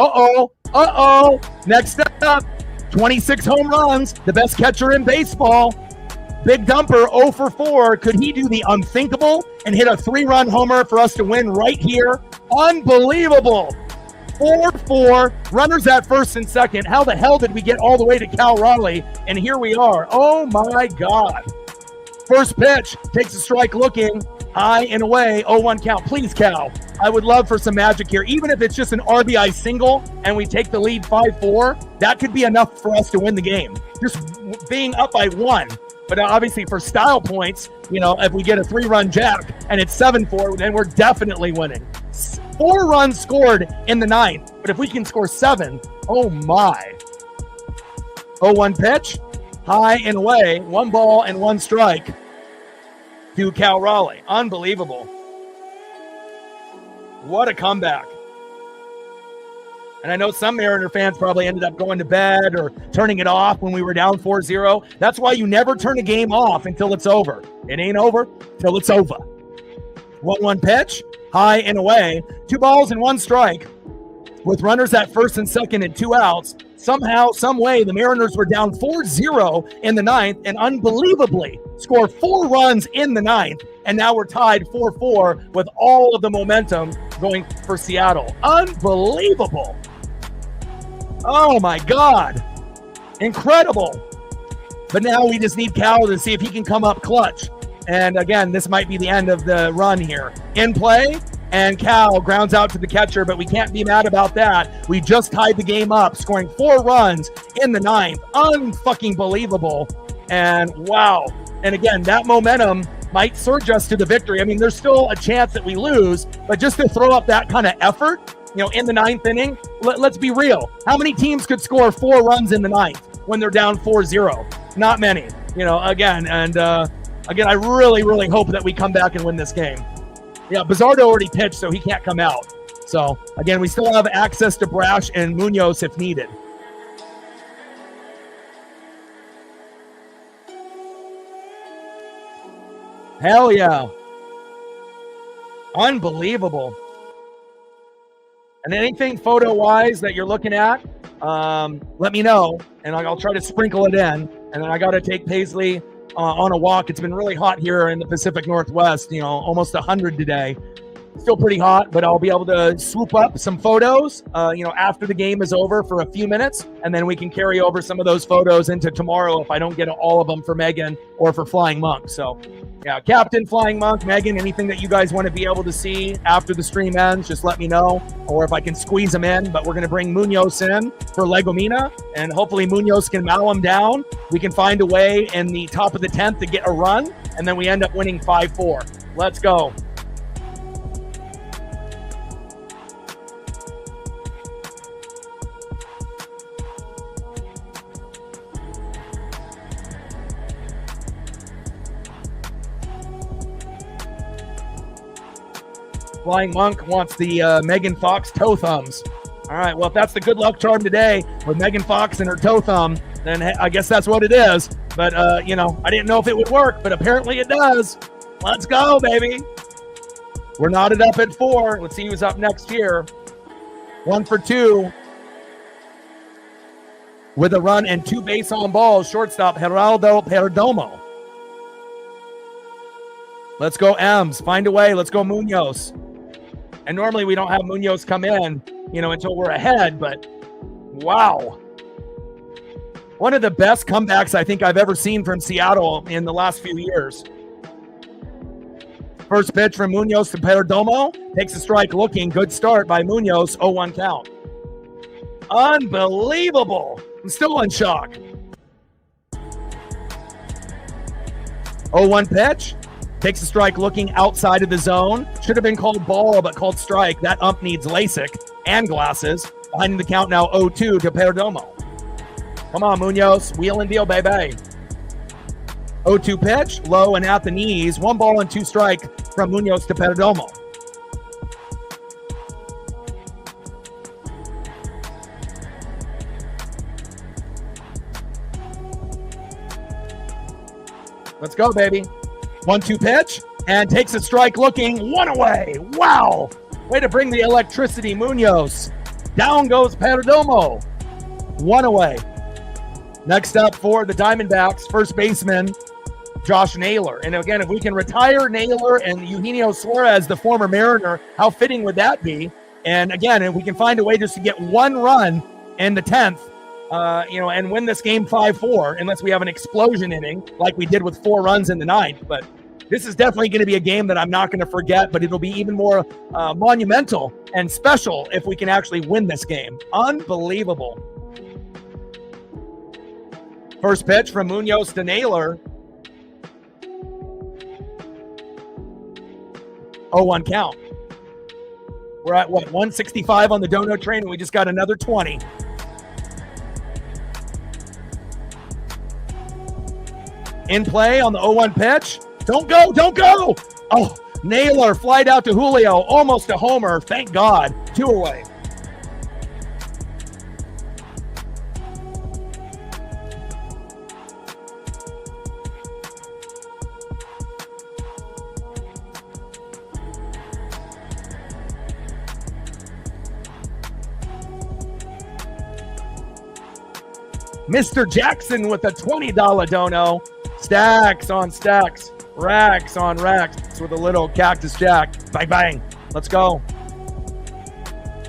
next up, 26 home runs, the best catcher in baseball. Big Dumper, 0 for 4. Could he do the unthinkable and hit a 3-run homer for us to win right here? Unbelievable. 4-4, runners at first and second. How the hell did we get all the way to Cal Raleigh? And here we are. Oh my God. First pitch, takes a strike looking, high and away, 0-1 count. Please, Cal, I would love for some magic here. Even if it's just an RBI single and we take the lead 5-4, that could be enough for us to win the game. Just being up by 1. But obviously for style points, if we get a 3-run jack and it's 7-4, then we're definitely winning. 4 runs scored in the 9th, but if we can score 7, oh my. 0-1 pitch, high and away, 1 ball and 1 strike to Cal Raleigh. Unbelievable. What a comeback. And I know some Mariner fans probably ended up going to bed or turning it off when we were down 4-0. That's why you never turn a game off until it's over. It ain't over till it's over. 1-1 pitch, high and away, 2 balls and 1 strike. With runners at first and second and 2 outs, somehow, some way, the Mariners were down 4-0 in the 9th and unbelievably score 4 runs in the 9th. And now we're tied 4-4 with all of the momentum going for Seattle. Unbelievable. Oh my God. Incredible. But now we just need Cal to see if he can come up clutch. And again, this might be the end of the run here. In play, and Cal grounds out to the catcher, but we can't be mad about that. We just tied the game up, scoring 4 runs in the 9th. Unfucking believable. And wow. And again, that momentum might surge us to the victory. I mean, there's still a chance that we lose, but just to throw up that kind of effort, in the 9th inning, let's be real. How many teams could score 4 runs in the 9th when they're down 4-0? Not many, again. And again, I really, really hope that we come back and win this game. Yeah, Bizzardo already pitched, so he can't come out. So, again, we still have access to Brash and Munoz if needed. Hell yeah. Unbelievable. And anything photo-wise that you're looking at, let me know, and I'll try to sprinkle it in. And then I got to take Paisley on a walk. It's been really hot here in the Pacific Northwest, almost 100 today. Still pretty hot, but I'll be able to swoop up some photos, after the game is over for a few minutes, and then we can carry over some of those photos into tomorrow if I don't get all of them for Megan or for Flying Monk. So, yeah, Captain, Flying Monk, Megan, anything that you guys want to be able to see after the stream ends, just let me know, or if I can squeeze them in. But we're going to bring Munoz in for Legomena, and hopefully Munoz can mow him down. We can find a way in the top of the 10th to get a run, and then we end up winning 5-4. Let's go. Flying Monk wants the Megan Fox toe thumbs. All right, well, if that's the good luck charm today with Megan Fox and her toe thumb, then I guess that's what it is. But, I didn't know if it would work, but apparently it does. Let's go, baby. We're knotted up at 4. Let's see who's up next here. 1 for 2. With a run and 2 base on balls, shortstop Geraldo Perdomo. Let's go, Ems. Find a way. Let's go, Munoz. And normally we don't have Munoz come in, until we're ahead, but wow. One of the best comebacks I think I've ever seen from Seattle in the last few years. First pitch from Munoz to Perdomo. Takes a strike looking. Good start by Munoz. 0-1 count. Unbelievable. I'm still in shock. 0-1 pitch. Takes a strike looking outside of the zone. Should have been called ball, but called strike. That ump needs LASIK and glasses. Behind the count now 0-2 to Perdomo. Come on, Munoz. Wheel and deal, baby. 0-2 pitch. Low and at the knees. 1 ball and 2 strike from Munoz to Perdomo. Let's go, baby. 1-2 pitch, and takes a strike looking. 1 away. Wow. Way to bring the electricity, Munoz. Down goes Perdomo. 1 away. Next up for the Diamondbacks, first baseman, Josh Naylor. And again, if we can retire Naylor and Eugenio Suarez, the former Mariner, how fitting would that be? And again, if we can find a way just to get one run in the 10th, and win this game 5-4, unless we have an explosion inning like we did with 4 runs in the 9th. But this is definitely going to be a game that I'm not going to forget, but it'll be even more monumental and special if we can actually win this game. Unbelievable. First pitch from Munoz to Naylor. 0-1 count. We're at, 165 on the donut train, and we just got another 20. In play on the 0-1 pitch. Don't go, don't go. Oh, Naylor flied out to Julio, almost a homer. Thank God. 2 away. Mr. Jackson with a $20 dono. Stacks on stacks, racks on racks with a little Cactus Jack. Bang, bang. Let's go.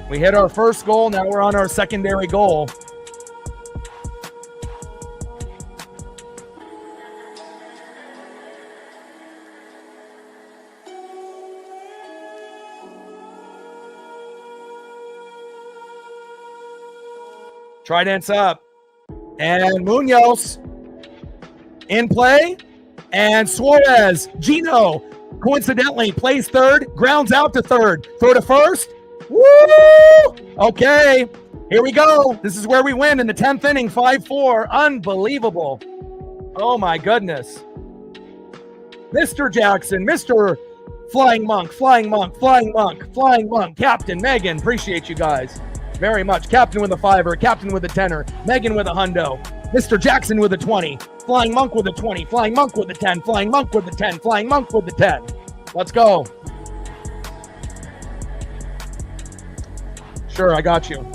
We hit our first goal. Now we're on our secondary goal. Trident's up. And Munoz in play, and Suarez, Gino, coincidentally plays third, grounds out to third, throw to first. Woo! Okay, here we go. This is where we win in the 10th inning, 5-4. Unbelievable. Oh my goodness. Mr. Jackson, Mr. Flying Monk, Flying Monk, Flying Monk, Flying Monk, Captain Megan, appreciate you guys very much. Captain with a 5er, Captain with a 10er, Megan with a hundo, Mr. Jackson with a 20, Flying Monk with a 20, Flying Monk with a 10, Flying Monk with a 10, Flying Monk with the 10. Let's go. Sure, I got you.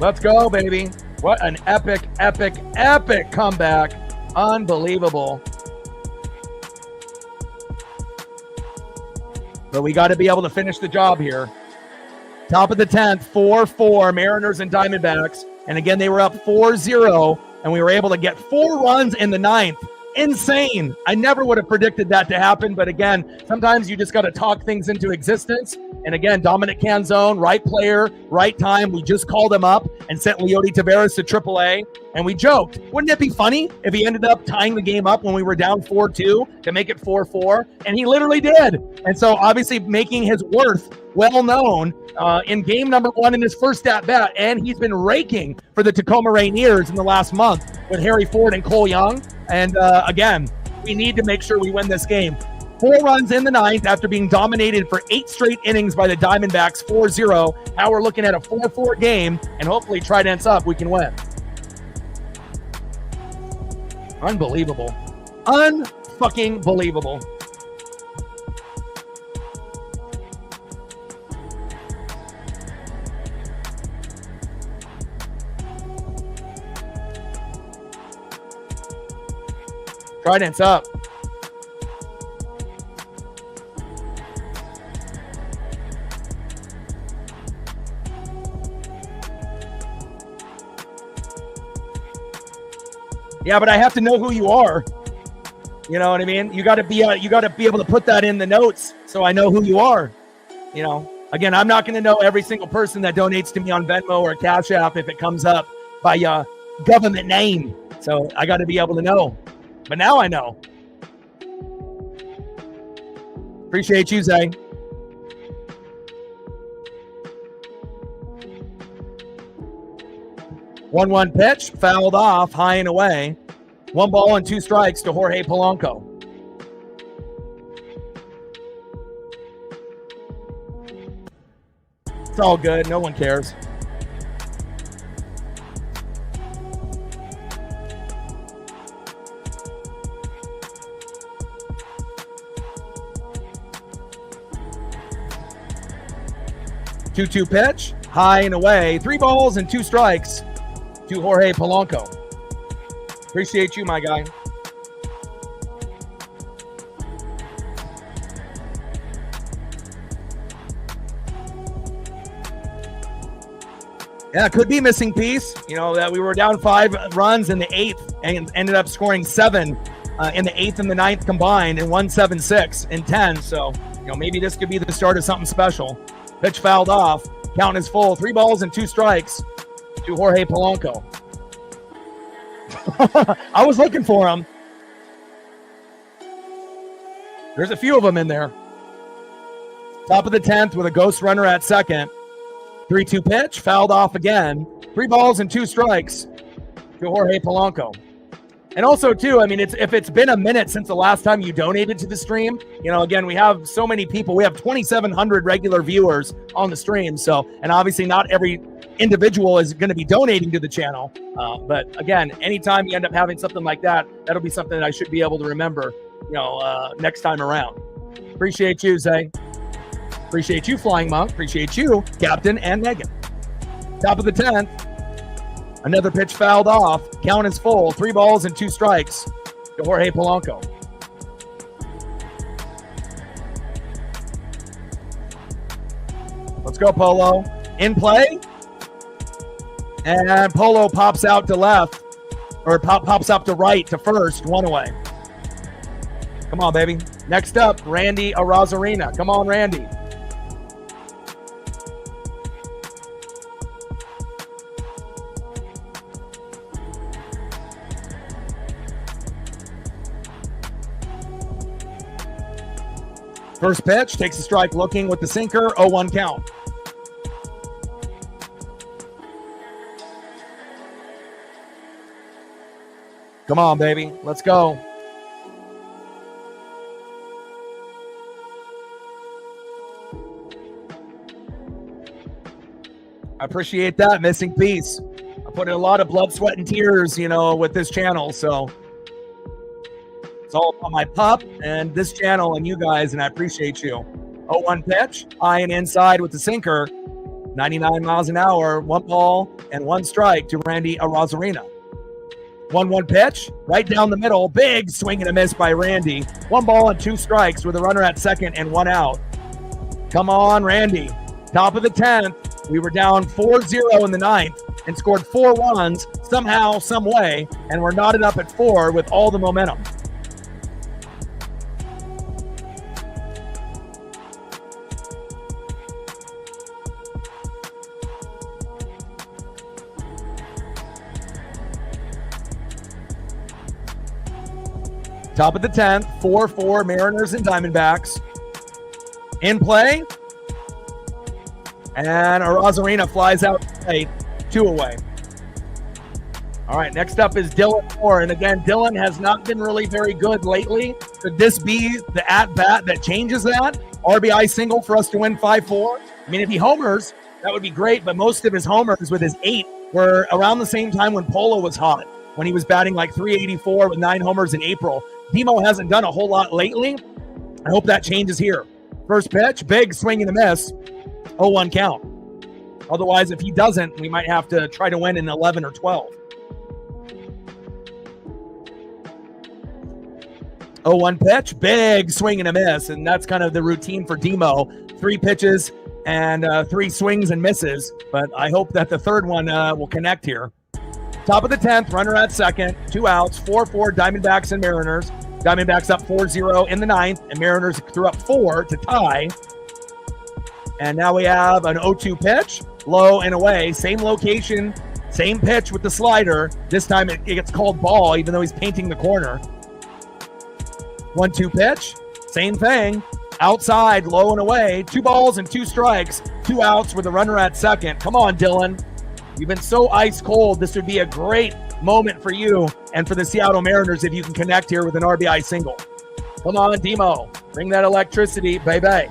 Let's go, baby. What an epic, epic, epic comeback. Unbelievable. But we got to be able to finish the job here. Top of the 10th, 4-4, Mariners and Diamondbacks. And again, they were up 4-0, and we were able to get 4 runs in the 9th. Insane. I never would have predicted that to happen, but again, sometimes you just got to talk things into existence. And again, Dominic Canzone, right player, right time. We just called him up and sent Leody Taveras to AAA, and we joked, wouldn't it be funny if he ended up tying the game up when we were down 4-2 to make it 4-4? And he literally did. And so obviously making his worth well known in game number 1 in his first at-bat, and he's been raking for the Tacoma Rainiers in the last month with Harry Ford and Cole Young. And again, we need to make sure we win this game. 4 runs in the 9th after being dominated for 8 straight innings by the Diamondbacks, 4-0. Now we're looking at a 4-4 game, and hopefully Trident's up, we can win. Unbelievable. Unfucking believable. Trident's up. Yeah, but I have to know who you are. You know what I mean? You got to be able to put that in the notes so I know who you are. You know, again, I'm not going to know every single person that donates to me on Venmo or Cash App if it comes up by government name. So I got to be able to know. But now I know. Appreciate you, Zay. One pitch, fouled off, high and away. 1 ball and 2 strikes to Jorge Polanco. It's all good. No one cares. 2-2 pitch, high and away. 3 balls and 2 strikes to Jorge Polanco. Appreciate you, my guy. Yeah, it could be missing piece. You know, that we were down 5 runs in the 8th and ended up scoring 7 in the 8th and the 9th combined and 1-7-6 in 10. So, you know, maybe this could be the start of something special. Pitch fouled off. Count is full. 3 balls and 2 strikes to Jorge Polanco. I was looking for him. There's a few of them in there. Top of the 10th with a ghost runner at second. 3-2 pitch, fouled off again. 3 balls and 2 strikes to Jorge Polanco. And also, too, I mean, if it's been a minute since the last time you donated to the stream, you know, again, we have so many people. We have 2,700 regular viewers on the stream. So, and obviously not every individual is going to be donating to the channel. But again, anytime you end up having something like that, that'll be something that I should be able to remember, you know, next time around. Appreciate you, Zay. Appreciate you, Flying Monk. Appreciate you, Captain and Megan. Top of the 10th. Another pitch fouled off. Count is full. 3 balls and 2 strikes to Jorge Polanco. Let's go, Polo. In play. And Polo pops out to left. Or pops up to right to first. 1 away. Come on, baby. Next up, Randy Arozarena. Come on, Randy. First pitch, takes a strike looking with the sinker, 0-1 count. Come on, baby. Let's go. I appreciate that, missing piece. I put in a lot of blood, sweat, and tears, you know, with this channel, so it's all about my pup and this channel and you guys, and I appreciate you. 0-1 pitch, high and inside with the sinker, 99 miles an hour, 1 ball and 1 strike to Randy Arozarena. 1-1 pitch, right down the middle, big swing and a miss by Randy. 1 ball and 2 strikes with a runner at second and 1 out. Come on, Randy. Top of the 10th, we were down 4-0 in the 9th and scored 4 runs somehow, some way, and we're knotted up at 4 with all the momentum. Top of the 10th, 4-4 Mariners and Diamondbacks. In play. And Arozarena flies out late, 2 away. All right, next up is Dylan Moore. And again, Dylan has not been really very good lately. Could this be the at-bat that changes that? RBI single for us to win 5-4? I mean, if he homers, that would be great. But most of his homers with his 8 were around the same time when Polo was hot, when he was batting like 384 with 9 homers in April. Demo hasn't done a whole lot lately. I hope that changes here. First pitch, big swing and a miss. 0-1 count. Otherwise, if he doesn't, we might have to try to win in 11 or 12. 0-1 pitch, big swing and a miss. And that's kind of the routine for Demo. 3 pitches and 3 swings and misses. But I hope that the third one will connect here. Top of the 10th, runner at second, 2 outs, 4-4 Diamondbacks and Mariners. Diamondbacks up 4-0 in the 9th, and Mariners threw up 4 to tie. And now we have an 0-2 pitch, low and away, same location, same pitch with the slider. This time it gets called ball, even though he's painting the corner. 1-2 pitch, same thing, outside, low and away, 2 balls and 2 strikes, 2 outs with a runner at second. Come on, Dylan. You've been so ice cold. This would be a great moment for you and for the Seattle Mariners if you can connect here with an RBI single. Come on, Demo. Bring that electricity, baby.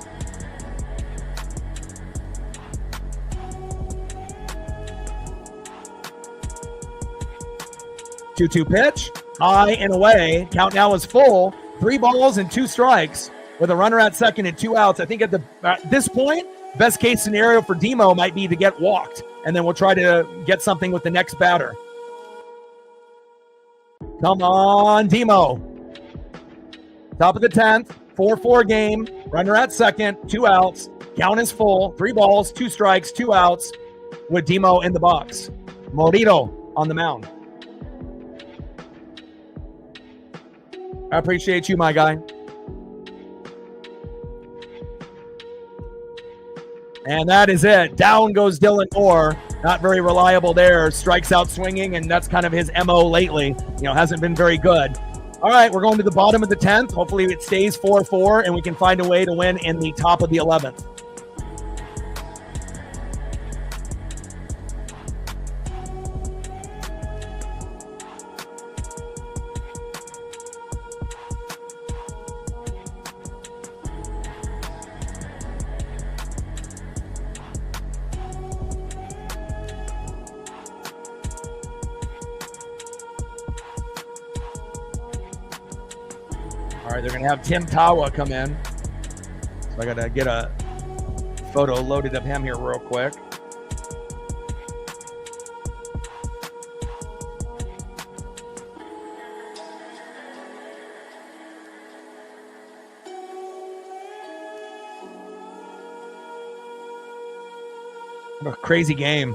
Two-two pitch, high and away. Count now is full. 3 balls and 2 strikes with a runner at second and 2 outs. I think at this point, Best case scenario for Demo might be to get walked, and then we'll try to get something with the next batter. Come on, Demo. Top of the 10th, 4-4 game. Runner at second, 2 outs. Count is full. 3 balls, 2 strikes, 2 outs with Demo in the box. Morito on the mound. I appreciate you, my guy. And that is it. Down goes Dylan Moore. Not very reliable there. Strikes out swinging, and that's kind of his MO lately. Hasn't been very good. All right, we're going to the bottom of the 10th. Hopefully it stays 4-4, and we can find a way to win in the top of the 11th. All right, they're going to have Tim Tawa come in. So I got to get a photo loaded of him here real quick. What a crazy game.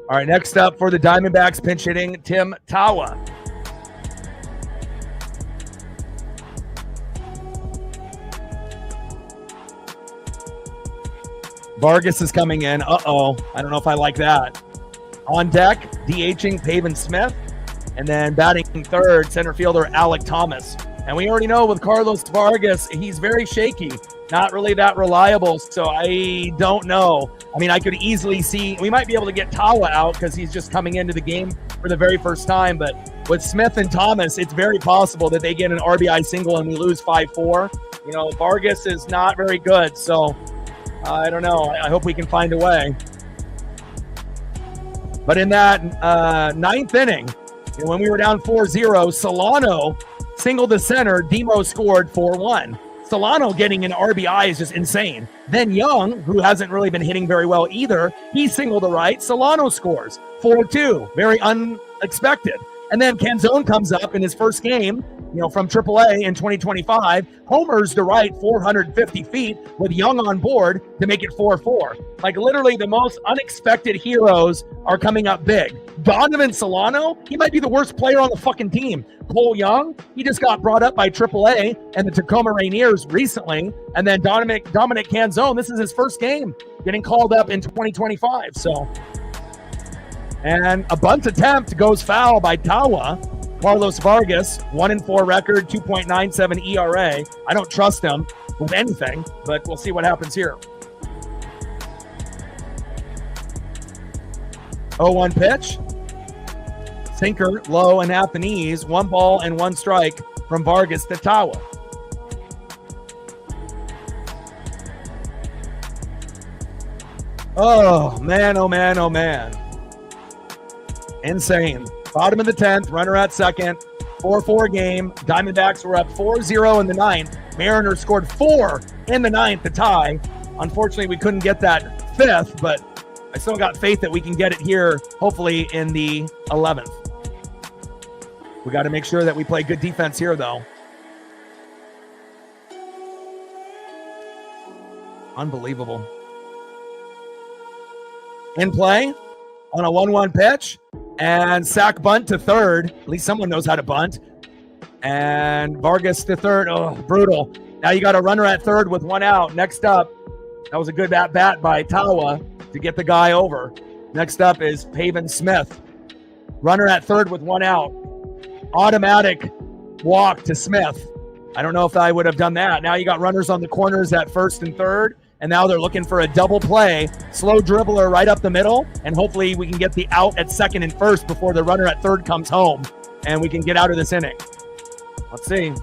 All right, next up for the Diamondbacks, pinch hitting Tim Tawa. Vargas is coming in. Uh-oh. I don't know if I like that. On deck, DHing Pavin Smith. And then batting third, center fielder Alec Thomas. And we already know with Carlos Vargas, he's very shaky. Not really that reliable, so I don't know. I mean, I could easily see we might be able to get Tawa out because he's just coming into the game for the very first time. But with Smith and Thomas, it's very possible that they get an RBI single and we lose 5-4. Vargas is not very good, so I don't know. I hope we can find a way. But in that ninth inning, when we were down 4-0, Solano singled to center. Demo scored 4-1. Solano getting an RBI is just insane. Then Young, who hasn't really been hitting very well either, he singled to right. Solano scores 4-2. Very unexpected. And then Canzone comes up in his first game, from AAA in 2025, homers to right 450 feet with Young on board to make it 4-4. Like literally the most unexpected heroes are coming up big. Donovan Solano, he might be the worst player on the fucking team. Cole Young, he just got brought up by AAA and the Tacoma Rainiers recently. And then Dominic Canzone, this is his first game getting called up in 2025. And a bunt attempt goes foul by Tawa. Carlos Vargas, 1-4 record, 2.97 ERA. I don't trust him with anything, but we'll see what happens here. 0-1 pitch. Sinker, low and at the knees. 1 ball and 1 strike from Vargas to Tawa. Oh, man, oh, man, oh, man. Insane. Bottom of the 10th, runner at second, 4-4 game. Diamondbacks were up 4-0 in the 9th. Mariners scored 4 in the 9th to tie. Unfortunately, we couldn't get that 5th, but I still got faith that we can get it here, hopefully in the 11th. We got to make sure that we play good defense here, though. Unbelievable. In play on a 1-1 pitch. And sack bunt to third. At least someone knows how to bunt. And Vargas to third. Oh, brutal. Now you got a runner at third with 1 out. Next up, that was a good bat by Tawa to get the guy over. Next up is Pavin Smith. Runner at third with 1 out. Automatic walk to Smith. I don't know if I would have done that. Now you got runners on the corners at first and third. And now they're looking for a double play, slow dribbler right up the middle, and hopefully we can get the out at second and first before the runner at third comes home, and we can get out of this inning. Let's see.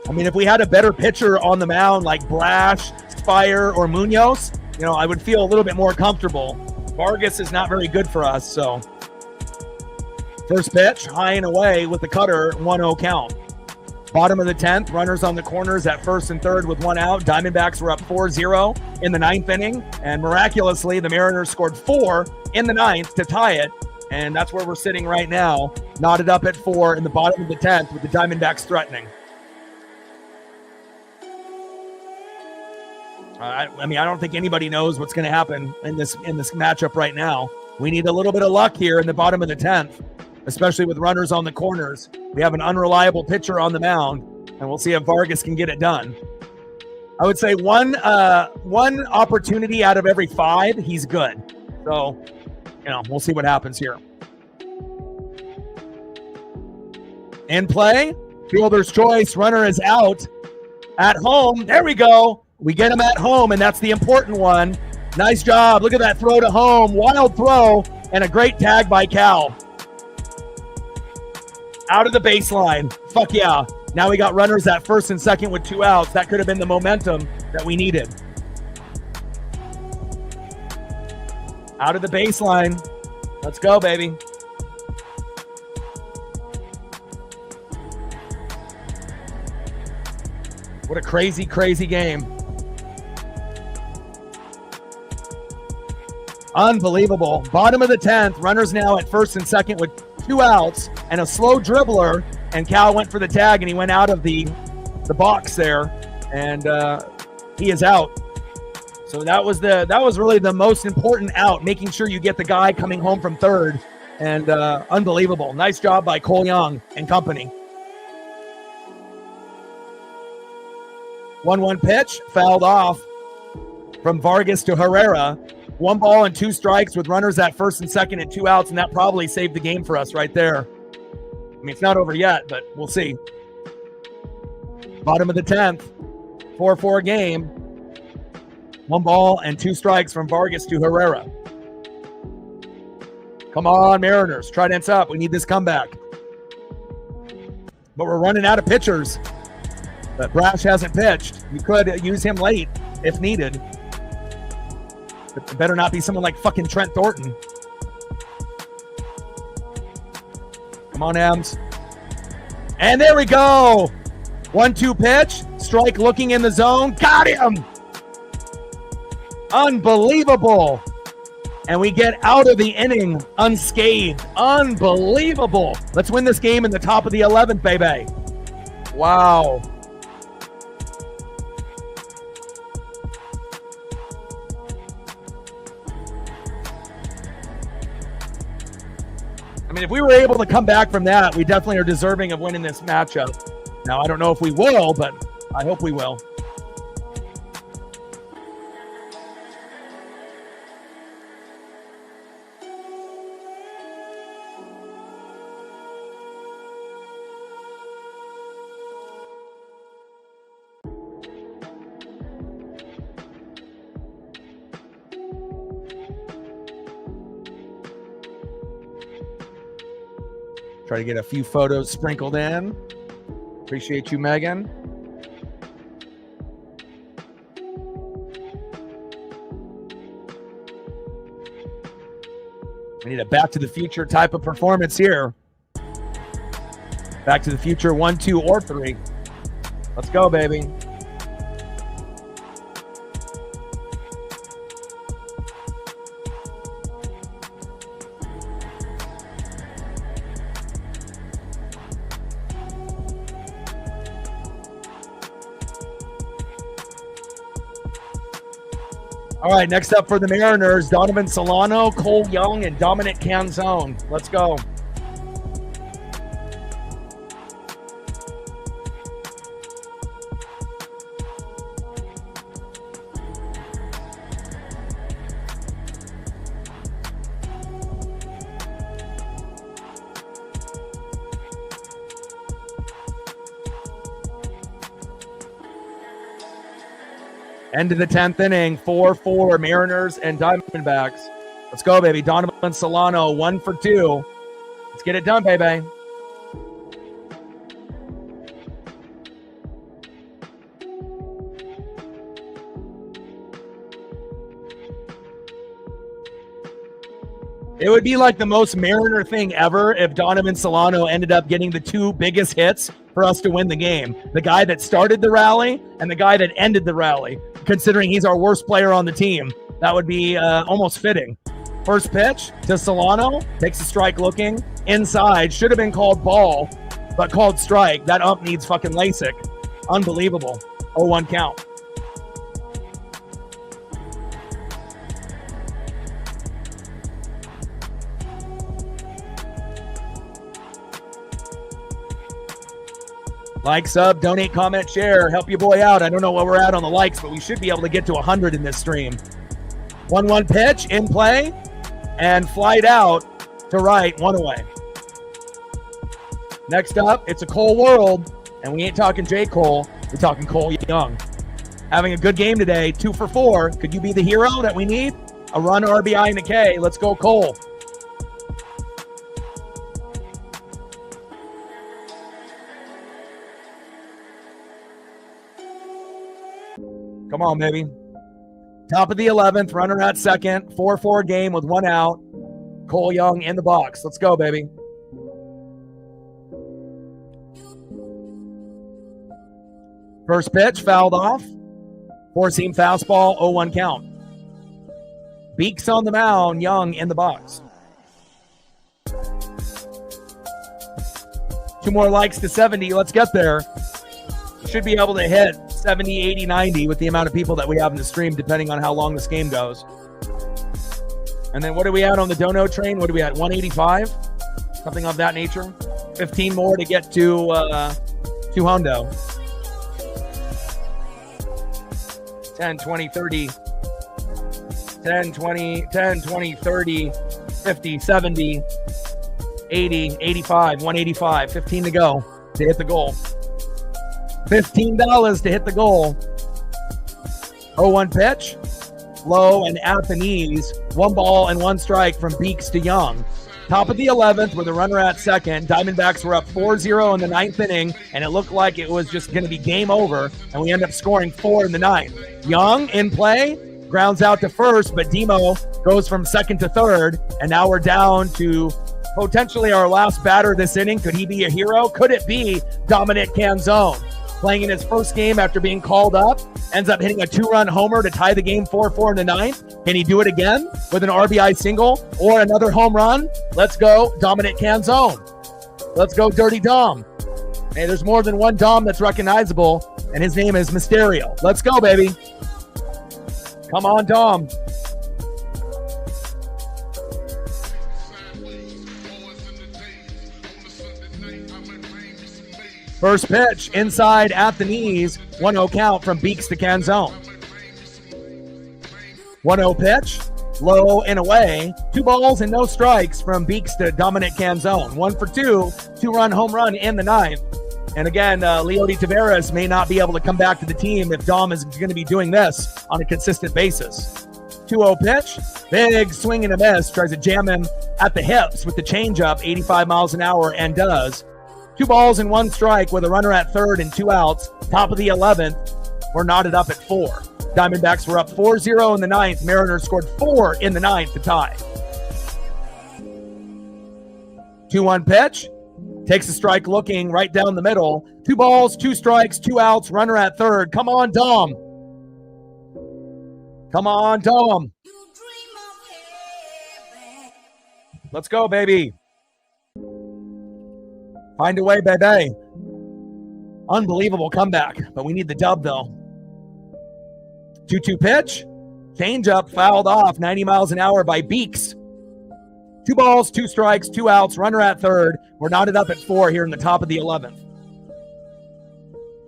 I mean, if we had a better pitcher on the mound like Brash, Spire, or Munoz, you know, I would feel a little bit more comfortable. Vargas is not very good for us, so. First pitch, high and away with the cutter, 1-0 count. Bottom of the 10th, runners on the corners at first and third with one out. Diamondbacks were up 4-0 in the 9th inning, and miraculously, the Mariners scored 4 in the 9th to tie it, and that's where we're sitting right now, knotted up at 4 in the bottom of the 10th with the Diamondbacks threatening. I mean, I don't think anybody knows what's going to happen in this matchup right now. We need a little bit of luck here in the bottom of the 10th, especially with runners on the corners. We have an unreliable pitcher on the mound, and we'll see if Vargas can get it done. I would say one opportunity out of every 5, he's good. So, you know, we'll see what happens here. In play, fielder's choice, runner is out. At home, there we go. We get him at home, and that's the important one. Nice job. Look at that throw to home. Wild throw, and a great tag by Cal. Out of the baseline. Fuck yeah. Now we got runners at first and second with 2 outs. That could have been the momentum that we needed. Out of the baseline. Let's go, baby. What a crazy, crazy game. Unbelievable. Bottom of the 10th, runners now at first and second with 2 outs and a slow dribbler, and Cal went for the tag and he went out of the box there, and he is out. So that was really the most important out, making sure you get the guy coming home from third, and unbelievable. Nice job by Cole Young and company. 1-1 pitch, fouled off from Vargas to Herrera. 1 ball and 2 strikes with runners at first and second and 2 outs, and that probably saved the game for us right there. I mean, it's not over yet, but we'll see. Bottom of the 10th, 4-4 game. 1 ball and 2 strikes from Vargas to Herrera. Come on, Mariners. Trident's up. We need this comeback. But we're running out of pitchers. But Brash hasn't pitched. You could use him late if needed. But it better not be someone like fucking Trent Thornton. Come on, Ems. And there we go. 1-2 pitch. Strike looking in the zone. Got him. Unbelievable. And we get out of the inning unscathed. Unbelievable. Let's win this game in the top of the 11th, baby. Wow. I mean, if we were able to come back from that, we definitely are deserving of winning this matchup. Now, I don't know if we will, but I hope we will. Try to get a few photos sprinkled in. Appreciate you, Megan. We need a Back to the Future type of performance here. Back to the Future 1, 2, or 3. Let's go, baby. All right, next up for the Mariners, Donovan Solano, Cole Young, and Dominic Canzone. Let's go. End of the 10th inning, 4-4, Mariners and Diamondbacks. Let's go, baby. Donovan Solano, 1 for 2. Let's get it done, baby. It would be like the most Mariner thing ever if Donovan Solano ended up getting the 2 biggest hits for us to win the game. The guy that started the rally and the guy that ended the rally, considering he's our worst player on the team. That would be almost fitting. First pitch to Solano, takes a strike looking, inside, should have been called ball, but called strike. That ump needs fucking LASIK. Unbelievable. 0-1 count. Like, sub, donate, comment, share. Help your boy out. I don't know where we're at on the likes, but we should be able to get to 100 in this stream. 1-1 pitch in play and flight out to right, 1 away. Next up, it's a Cole world, and we ain't talking J. Cole. We're talking Cole Young. Having a good game today, 2 for 4. Could you be the hero that we need? A run, RBI, and a K. Let's go, Cole. Come on, baby. Top of the 11th, runner at second, 4-4 game with 1 out. Cole Young in the box. Let's go, baby. First pitch, fouled off. 4-seam fastball, 0-1 count. Beaks on the mound, Young in the box. 2 more likes to 70. Let's get there. Should be able to hit 70, 80, 90 with the amount of people that we have in the stream, depending on how long this game goes. And then what are we at on the dono train? What are we at, 185? Something of that nature. 15 more to get to Hondo. 10, 20, 30. 10, 20, 10, 20, 30, 50, 70, 80, 85, 185. 15 to go to hit the goal. $15 to hit the goal. 0-1 pitch. Low and at the knees. 1 ball and 1 strike from Beaks to Young. Top of the 11th with a runner at second. Diamondbacks were up 4-0 in the 9th inning, and it looked like it was just going to be game over, and we end up scoring 4 in the 9th. Young in play, grounds out to first, but Demo goes from second to third, and now we're down to potentially our last batter this inning. Could he be a hero? Could it be Dominic Canzone? Playing in his first game after being called up, ends up hitting a 2-run homer to tie the game 4-4 in the 9th. Can he do it again with an RBI single or another home run? Let's go, Dominic Canzone. Let's go, Dirty Dom. Hey, there's more than one Dom that's recognizable, and his name is Mysterio. Let's go, baby. Come on, Dom. First pitch, inside at the knees, 1-0 count from Beaks to Canzone. 1-0 pitch, low and away, 2 balls and no strikes from Beaks to Dominic Canzone. 1 for 2, 2-run home run in the 9th. And again, Leody Taveras may not be able to come back to the team if Dom is going to be doing this on a consistent basis. 2-0 pitch, big swing and a miss, tries to jam him at the hips with the changeup, 85 miles an hour, and does. 2 balls and 1 strike with a runner at third and 2 outs. Top of the 11th. We're knotted up at 4. Diamondbacks were up 4-0 in the 9th. Mariners scored 4 in the 9th to tie. 2-1 pitch. Takes a strike looking right down the middle. 2 balls, 2 strikes, 2 outs. Runner at third. Come on, Dom. Come on, Dom. Let's go, baby. Find a way, baby. Unbelievable comeback, but we need the dub, though. 2-2 pitch. Changeup fouled off 90 miles an hour by Beaks. 2 balls, 2 strikes, 2 outs. Runner at third. We're knotted up at 4 here in the top of the 11th.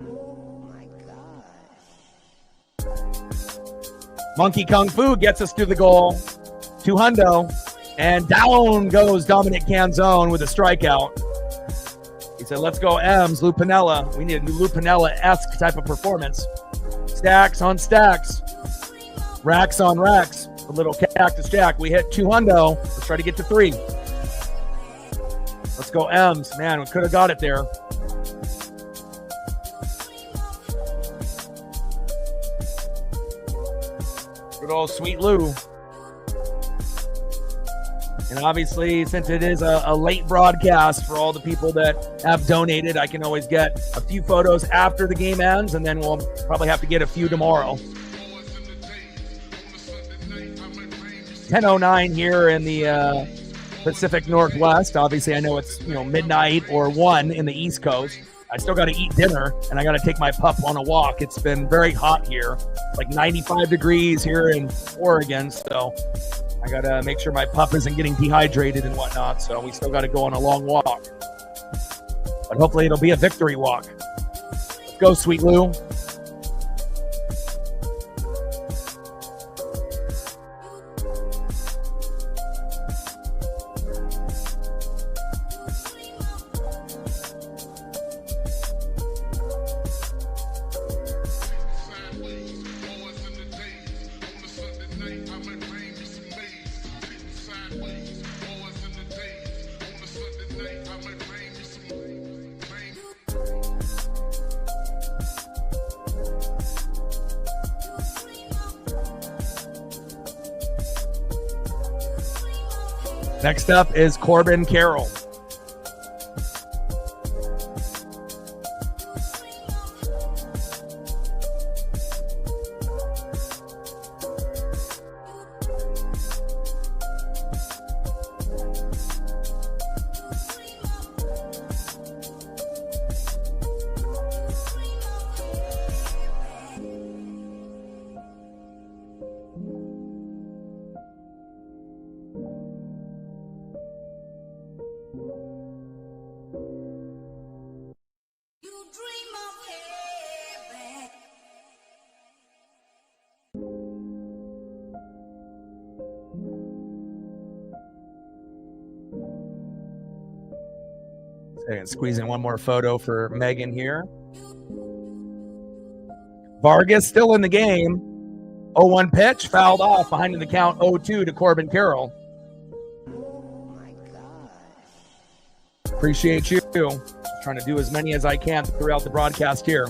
Oh, my God. Monkey Kung Fu gets us to the goal. 2 hundo. And down goes Dominic Canzone with a strikeout. He said, let's go M's, Lou Piniella. We need a new Lou Piniella-esque type of performance. Stacks on stacks. Racks on racks. A little Cactus Jack. We hit 200. Let's try to get to 3. Let's go M's. Man, we could have got it there. Good old Sweet Lou. And obviously, since it is a late broadcast for all the people that have donated, I can always get a few photos after the game ends, and then we'll probably have to get a few tomorrow. 10:09 here in the Pacific Northwest. Obviously, I know it's midnight or 1 in the East Coast. I still got to eat dinner, and I got to take my pup on a walk. It's been very hot here, like 95 degrees here in Oregon, so I got to make sure my pup isn't getting dehydrated and whatnot, so we still got to go on a long walk. But hopefully it'll be a victory walk. Let's go, Sweet Lou. Next up is Corbin Carroll. And squeeze in one more photo for Megan here. Vargas still in the game. 0-1 pitch, fouled off behind in the count. 0-2 to Corbin Carroll. Oh my gosh. Appreciate you. Just trying to do as many as I can throughout the broadcast here.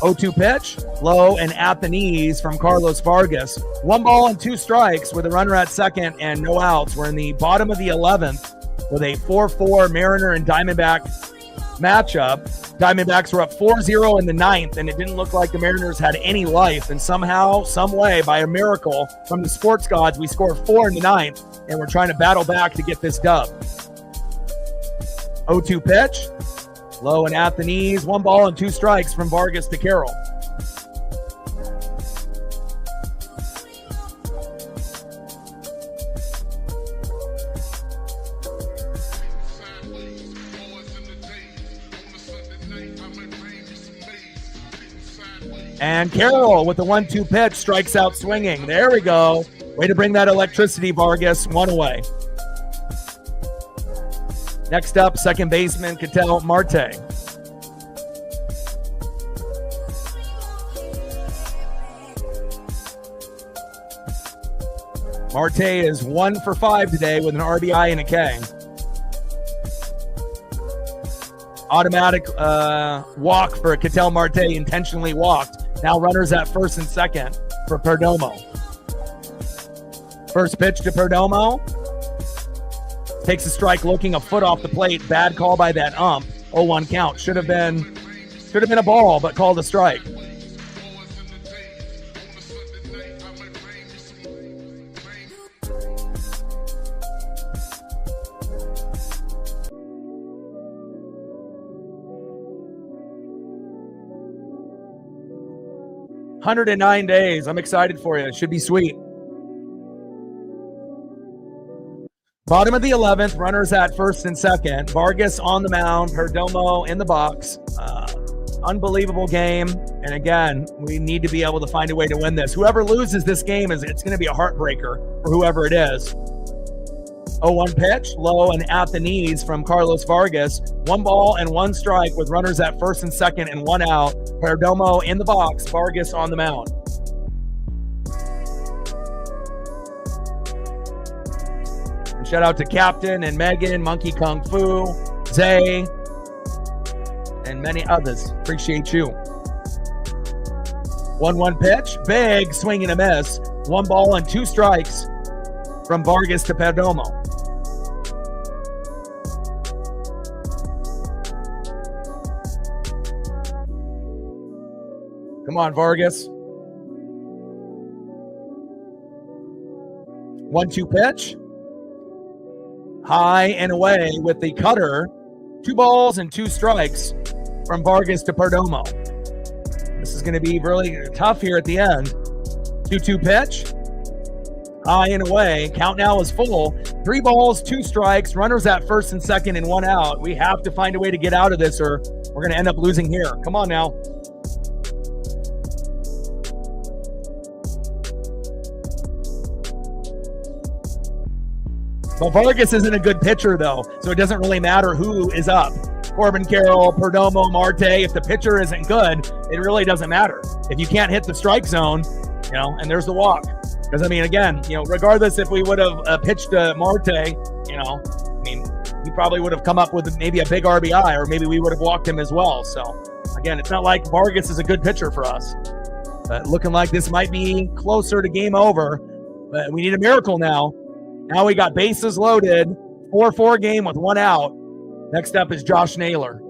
0-2 pitch, low and at the knees from Carlos Vargas. 1 ball and 2 strikes with a runner at second and no outs. We're in the bottom of the 11th. With a 4-4 Mariner and Diamondback matchup. Diamondbacks were up 4-0 in the 9th, and it didn't look like the Mariners had any life. And somehow, some way, by a miracle from the sports gods, we score 4 in the 9th, and we're trying to battle back to get this dub. 0-2 pitch, low and at the knees. 1 ball and 2 strikes from Vargas to Carroll. And Carroll with the 1-2 pitch strikes out swinging. There we go. Way to bring that electricity, Vargas. 1 away. Next up, second baseman Ketel Marte. Marte is 1 for 5 today with an RBI and a K. Automatic walk for Ketel Marte, intentionally walked. Now runners at first and second for Perdomo. First pitch to Perdomo. Takes a strike looking a foot off the plate. Bad call by that ump. 0-1 count. Should have been a ball, but called a strike. $109 days. I'm excited for you. It should be sweet. Bottom of the 11th, runners at first and second. Vargas on the mound, Perdomo in the box. Unbelievable game. And again, we need to be able to find a way to win this. Whoever loses this game, it's going to be a heartbreaker for whoever it is. 0-1 pitch, low and at the knees from Carlos Vargas. 1 ball and 1 strike with runners at first and second and 1 out. Perdomo in the box, Vargas on the mound. And shout out to Captain and Megan, Monkey Kung Fu, Zay, and many others. Appreciate you. 1-1 pitch, big swing and a miss. 1 ball and 2 strikes from Vargas to Perdomo. Come on, Vargas. 1-2 pitch. High and away with the cutter. 2 balls and 2 strikes from Vargas to Perdomo. This is going to be really tough here at the end. 2-2 pitch. High and away. Count now is full. 3 balls, 2 strikes. Runners at first and second and 1 out. We have to find a way to get out of this or we're going to end up losing here. Come on now. But Vargas isn't a good pitcher, though, so it doesn't really matter who is up. Corbin Carroll, Perdomo, Marte, if the pitcher isn't good, it really doesn't matter. If you can't hit the strike zone, and there's the walk. Because, I mean, again, regardless if we would have pitched to Marte, he probably would have come up with maybe a big RBI, or maybe we would have walked him as well. So, again, it's not like Vargas is a good pitcher for us. But looking like this might be closer to game over. But we need a miracle now. Now we got bases loaded, 4-4 game with 1 out. Next up is Josh Naylor.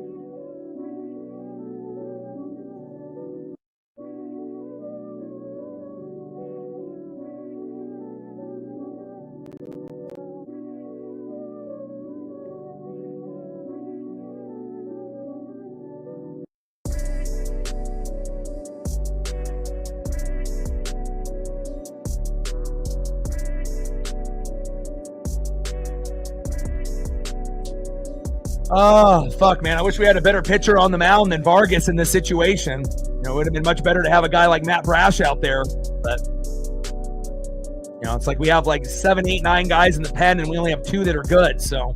Oh, fuck, man. I wish we had a better pitcher on the mound than Vargas in this situation. It would have been much better to have a guy like Matt Brash out there. But, it's like we have like 7, 8, 9 guys in the pen, and we only have 2 that are good. So,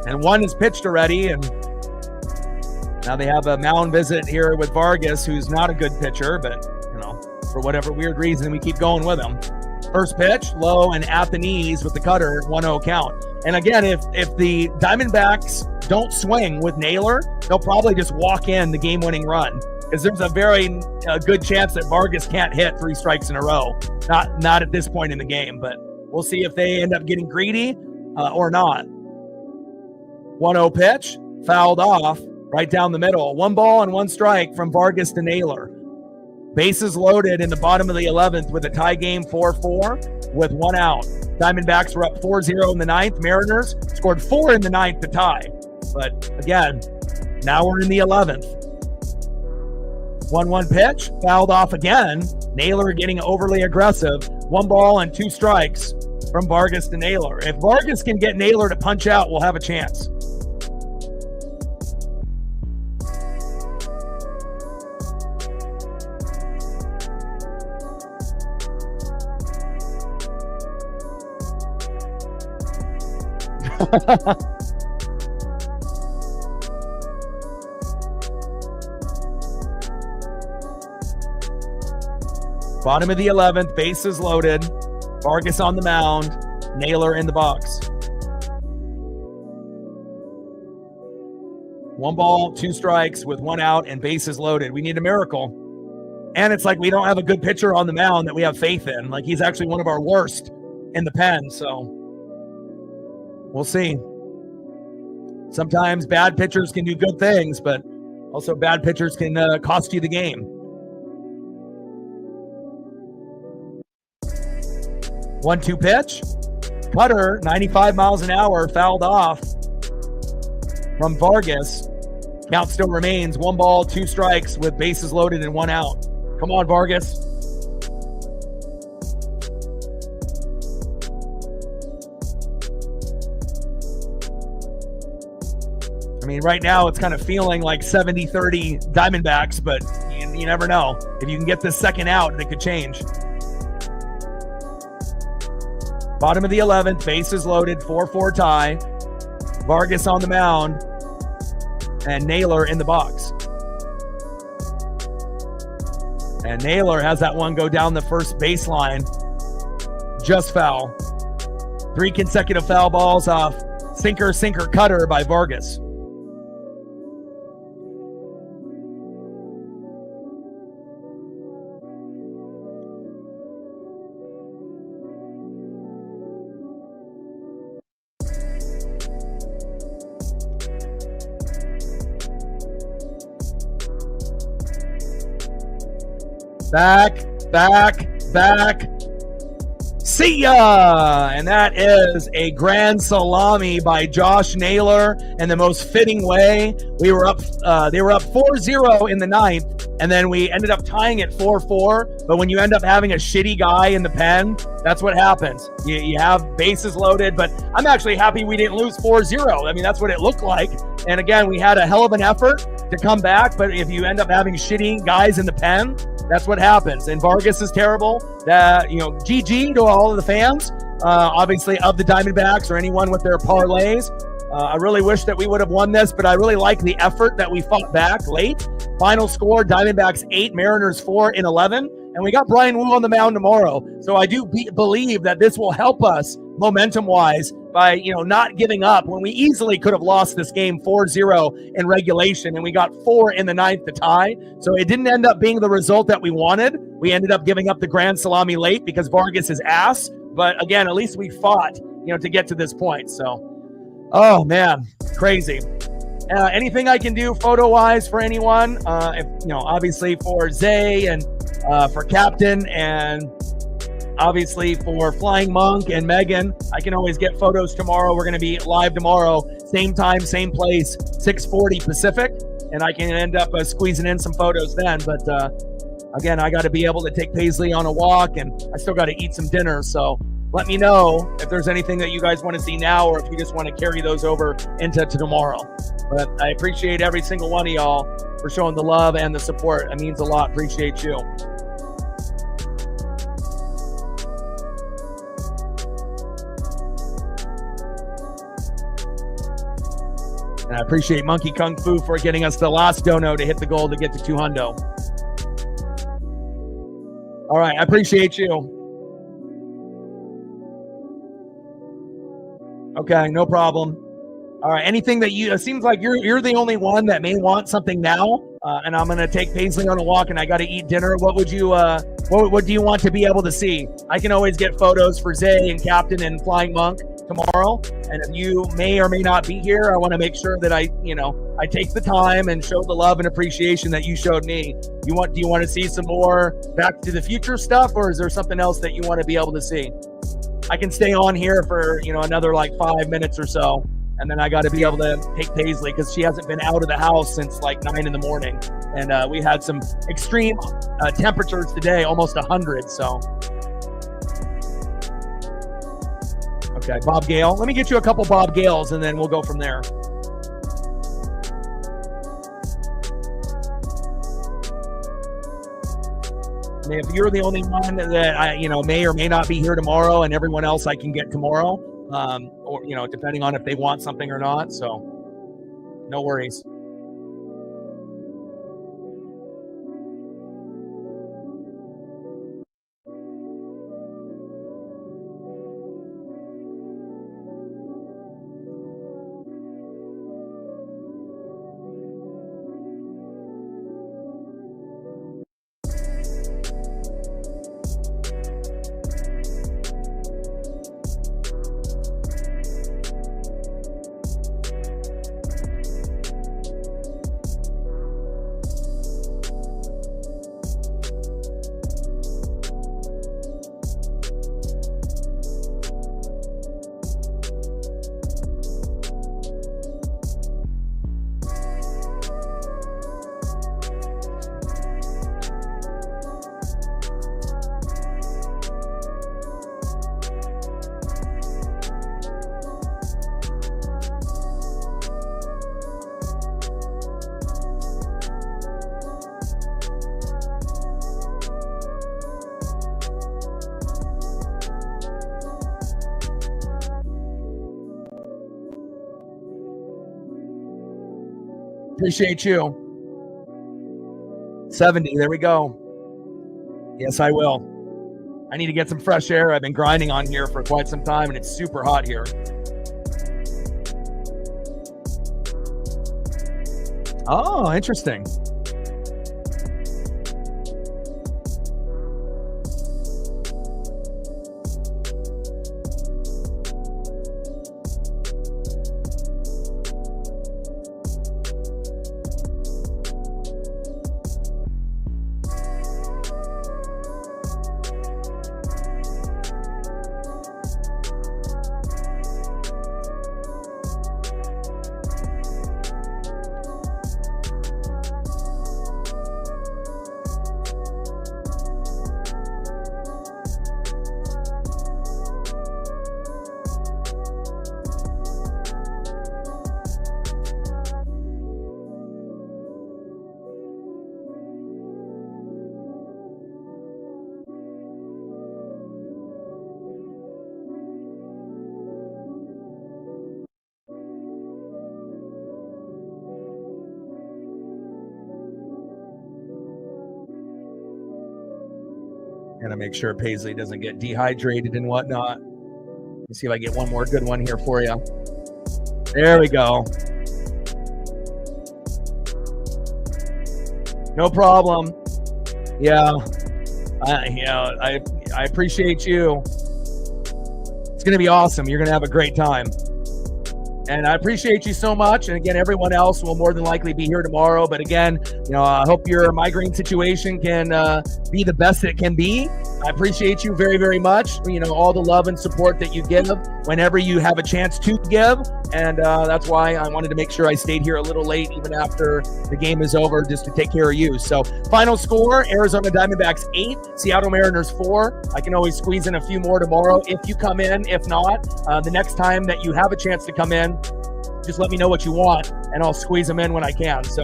and 1 is pitched already, and now they have a mound visit here with Vargas, who's not a good pitcher, but, for whatever weird reason, we keep going with him. First pitch, low and at the knees with the cutter, 1-0 count. And again, if the Diamondbacks don't swing with Naylor, they'll probably just walk in the game-winning run because there's a very good chance that Vargas can't hit 3 strikes in a row. Not at this point in the game, but we'll see if they end up getting greedy or not. 1-0 pitch, fouled off right down the middle. 1 ball and 1 strike from Vargas to Naylor. Bases loaded in the bottom of the 11th with a tie game 4-4 with 1 out. Diamondbacks were up 4-0 in the 9th. Mariners scored 4 in the 9th to tie. But again, now we're in the 11th. 1-1 pitch, fouled off again. Naylor getting overly aggressive. 1 ball and 2 strikes from Vargas to Naylor. If Vargas can get Naylor to punch out, we'll have a chance. Bottom of the 11th, bases loaded. Vargas on the mound. Naylor in the box. 1 ball, 2 strikes with 1 out and bases loaded. We need a miracle. And it's like we don't have a good pitcher on the mound that we have faith in. Like he's actually one of our worst in the pen. So we'll see. Sometimes bad pitchers can do good things, but also bad pitchers can cost you the game. 1-2 pitch. Cutter, 95 miles an hour, fouled off from Vargas. Count still remains 1 ball, 2 strikes with bases loaded and 1 out. Come on, Vargas. I mean, right now it's kind of feeling like 70-30 Diamondbacks, but you never know. If you can get this second out, it could change. Bottom of the 11th, bases loaded, 4-4 tie. Vargas on the mound, and Naylor in the box. And Naylor has that one go down the first baseline. Just foul. 3 consecutive foul balls off sinker, cutter by Vargas. Back. See ya! And that is a grand salami by Josh Naylor in the most fitting way. They were up 4-0 in the 9th, and then we ended up tying it 4-4. But when you end up having a shitty guy in the pen, that's what happens. You have bases loaded, but I'm actually happy we didn't lose 4-0. I mean, that's what it looked like. And again, we had a hell of an effort to come back, but if you end up having shitty guys in the pen, that's what happens. And Vargas is terrible. GG to all of the fans, obviously, of the Diamondbacks or anyone with their parlays. I really wish that we would have won this, but I really like the effort that we fought back late. Final score, Diamondbacks 8, Mariners 4 in 11. And we got Brian Wu on the mound tomorrow. So I do believe that this will help us momentum-wise by, not giving up when we easily could have lost this game 4-0 in regulation, and we got 4 in the 9th to tie. So it didn't end up being the result that we wanted. We ended up giving up the grand salami late because Vargas is ass. But again, at least we fought, to get to this point. So, oh man, crazy. Anything I can do photo-wise for anyone, obviously for Zay and for Captain and obviously for Flying Monk and Megan, I can always get photos tomorrow. We're going to be live tomorrow, same time, same place, 6:40 Pacific, and I can end up squeezing in some photos then. But again, I got to be able to take Paisley on a walk, and I still got to eat some dinner. So let me know if there's anything that you guys want to see now, or if you just want to carry those over into tomorrow. But I appreciate every single one of y'all for showing the love and the support. It means a lot. Appreciate you. And I appreciate Monkey Kung Fu for getting us the last dono to hit the goal to get to 200. All right, I appreciate you. Okay, no problem. All right, anything that it seems like you're the only one that may want something now, and I'm gonna take Paisley on a walk, and I got to eat dinner. What would you what do you want to be able to see? I can always get photos for Zay and Captain and Flying Monk tomorrow, and if you may or may not be here, I want to make sure that I take the time and show the love and appreciation that you showed me. Do you want to see some more Back to the Future stuff, or is there something else that you want to be able to see? I can stay on here for another like 5 minutes or so, and then I got to be able to take Paisley because she hasn't been out of the house since like 9 in the morning, and we had some extreme temperatures today, almost 100. So. Okay, Bob Gale. Let me get you a couple Bob Gales, and then we'll go from there. I mean, if you're the only one that may or may not be here tomorrow, and everyone else I can get tomorrow, or depending on if they want something or not. So, no worries. Appreciate you. 70. There we go. Yes, I will. I need to get some fresh air. I've been grinding on here for quite some time, and it's super hot here. Oh, interesting. Gotta make sure Paisley doesn't get dehydrated and whatnot. Let me see if I get one more good one here for you. There we go. No problem. Yeah. I appreciate you. It's gonna be awesome. You're gonna have a great time. And I appreciate you so much. And again, everyone else will more than likely be here tomorrow. But again, I hope your migraine situation can be the best it can be. I appreciate you very, very much. All the love and support that you give whenever you have a chance to give. And that's why I wanted to make sure I stayed here a little late, even after the game is over, just to take care of you. So final score, Arizona Diamondbacks 8, Seattle Mariners 4. I can always squeeze in a few more tomorrow if you come in. If not, the next time that you have a chance to come in, just let me know what you want, and I'll squeeze them in when I can. So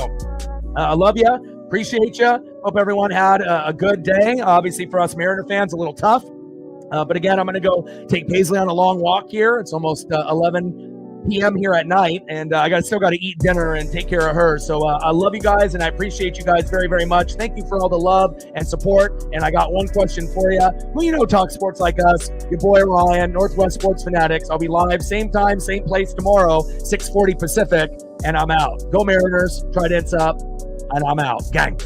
I love you. Appreciate you. Hope everyone had a good day. Obviously, for us Mariner fans, a little tough. But again, I'm going to go take Paisley on a long walk here. It's almost 11 p.m. here at night, and I still got to eat dinner and take care of her. So I love you guys, and I appreciate you guys very, very much. Thank you for all the love and support. And I got one question for you. Who talk sports like us? Your boy Ryan, Northwest Sports Fanatics. I'll be live same time, same place tomorrow, 6:40 Pacific, and I'm out. Go Mariners. Tridents up, and I'm out. Gang.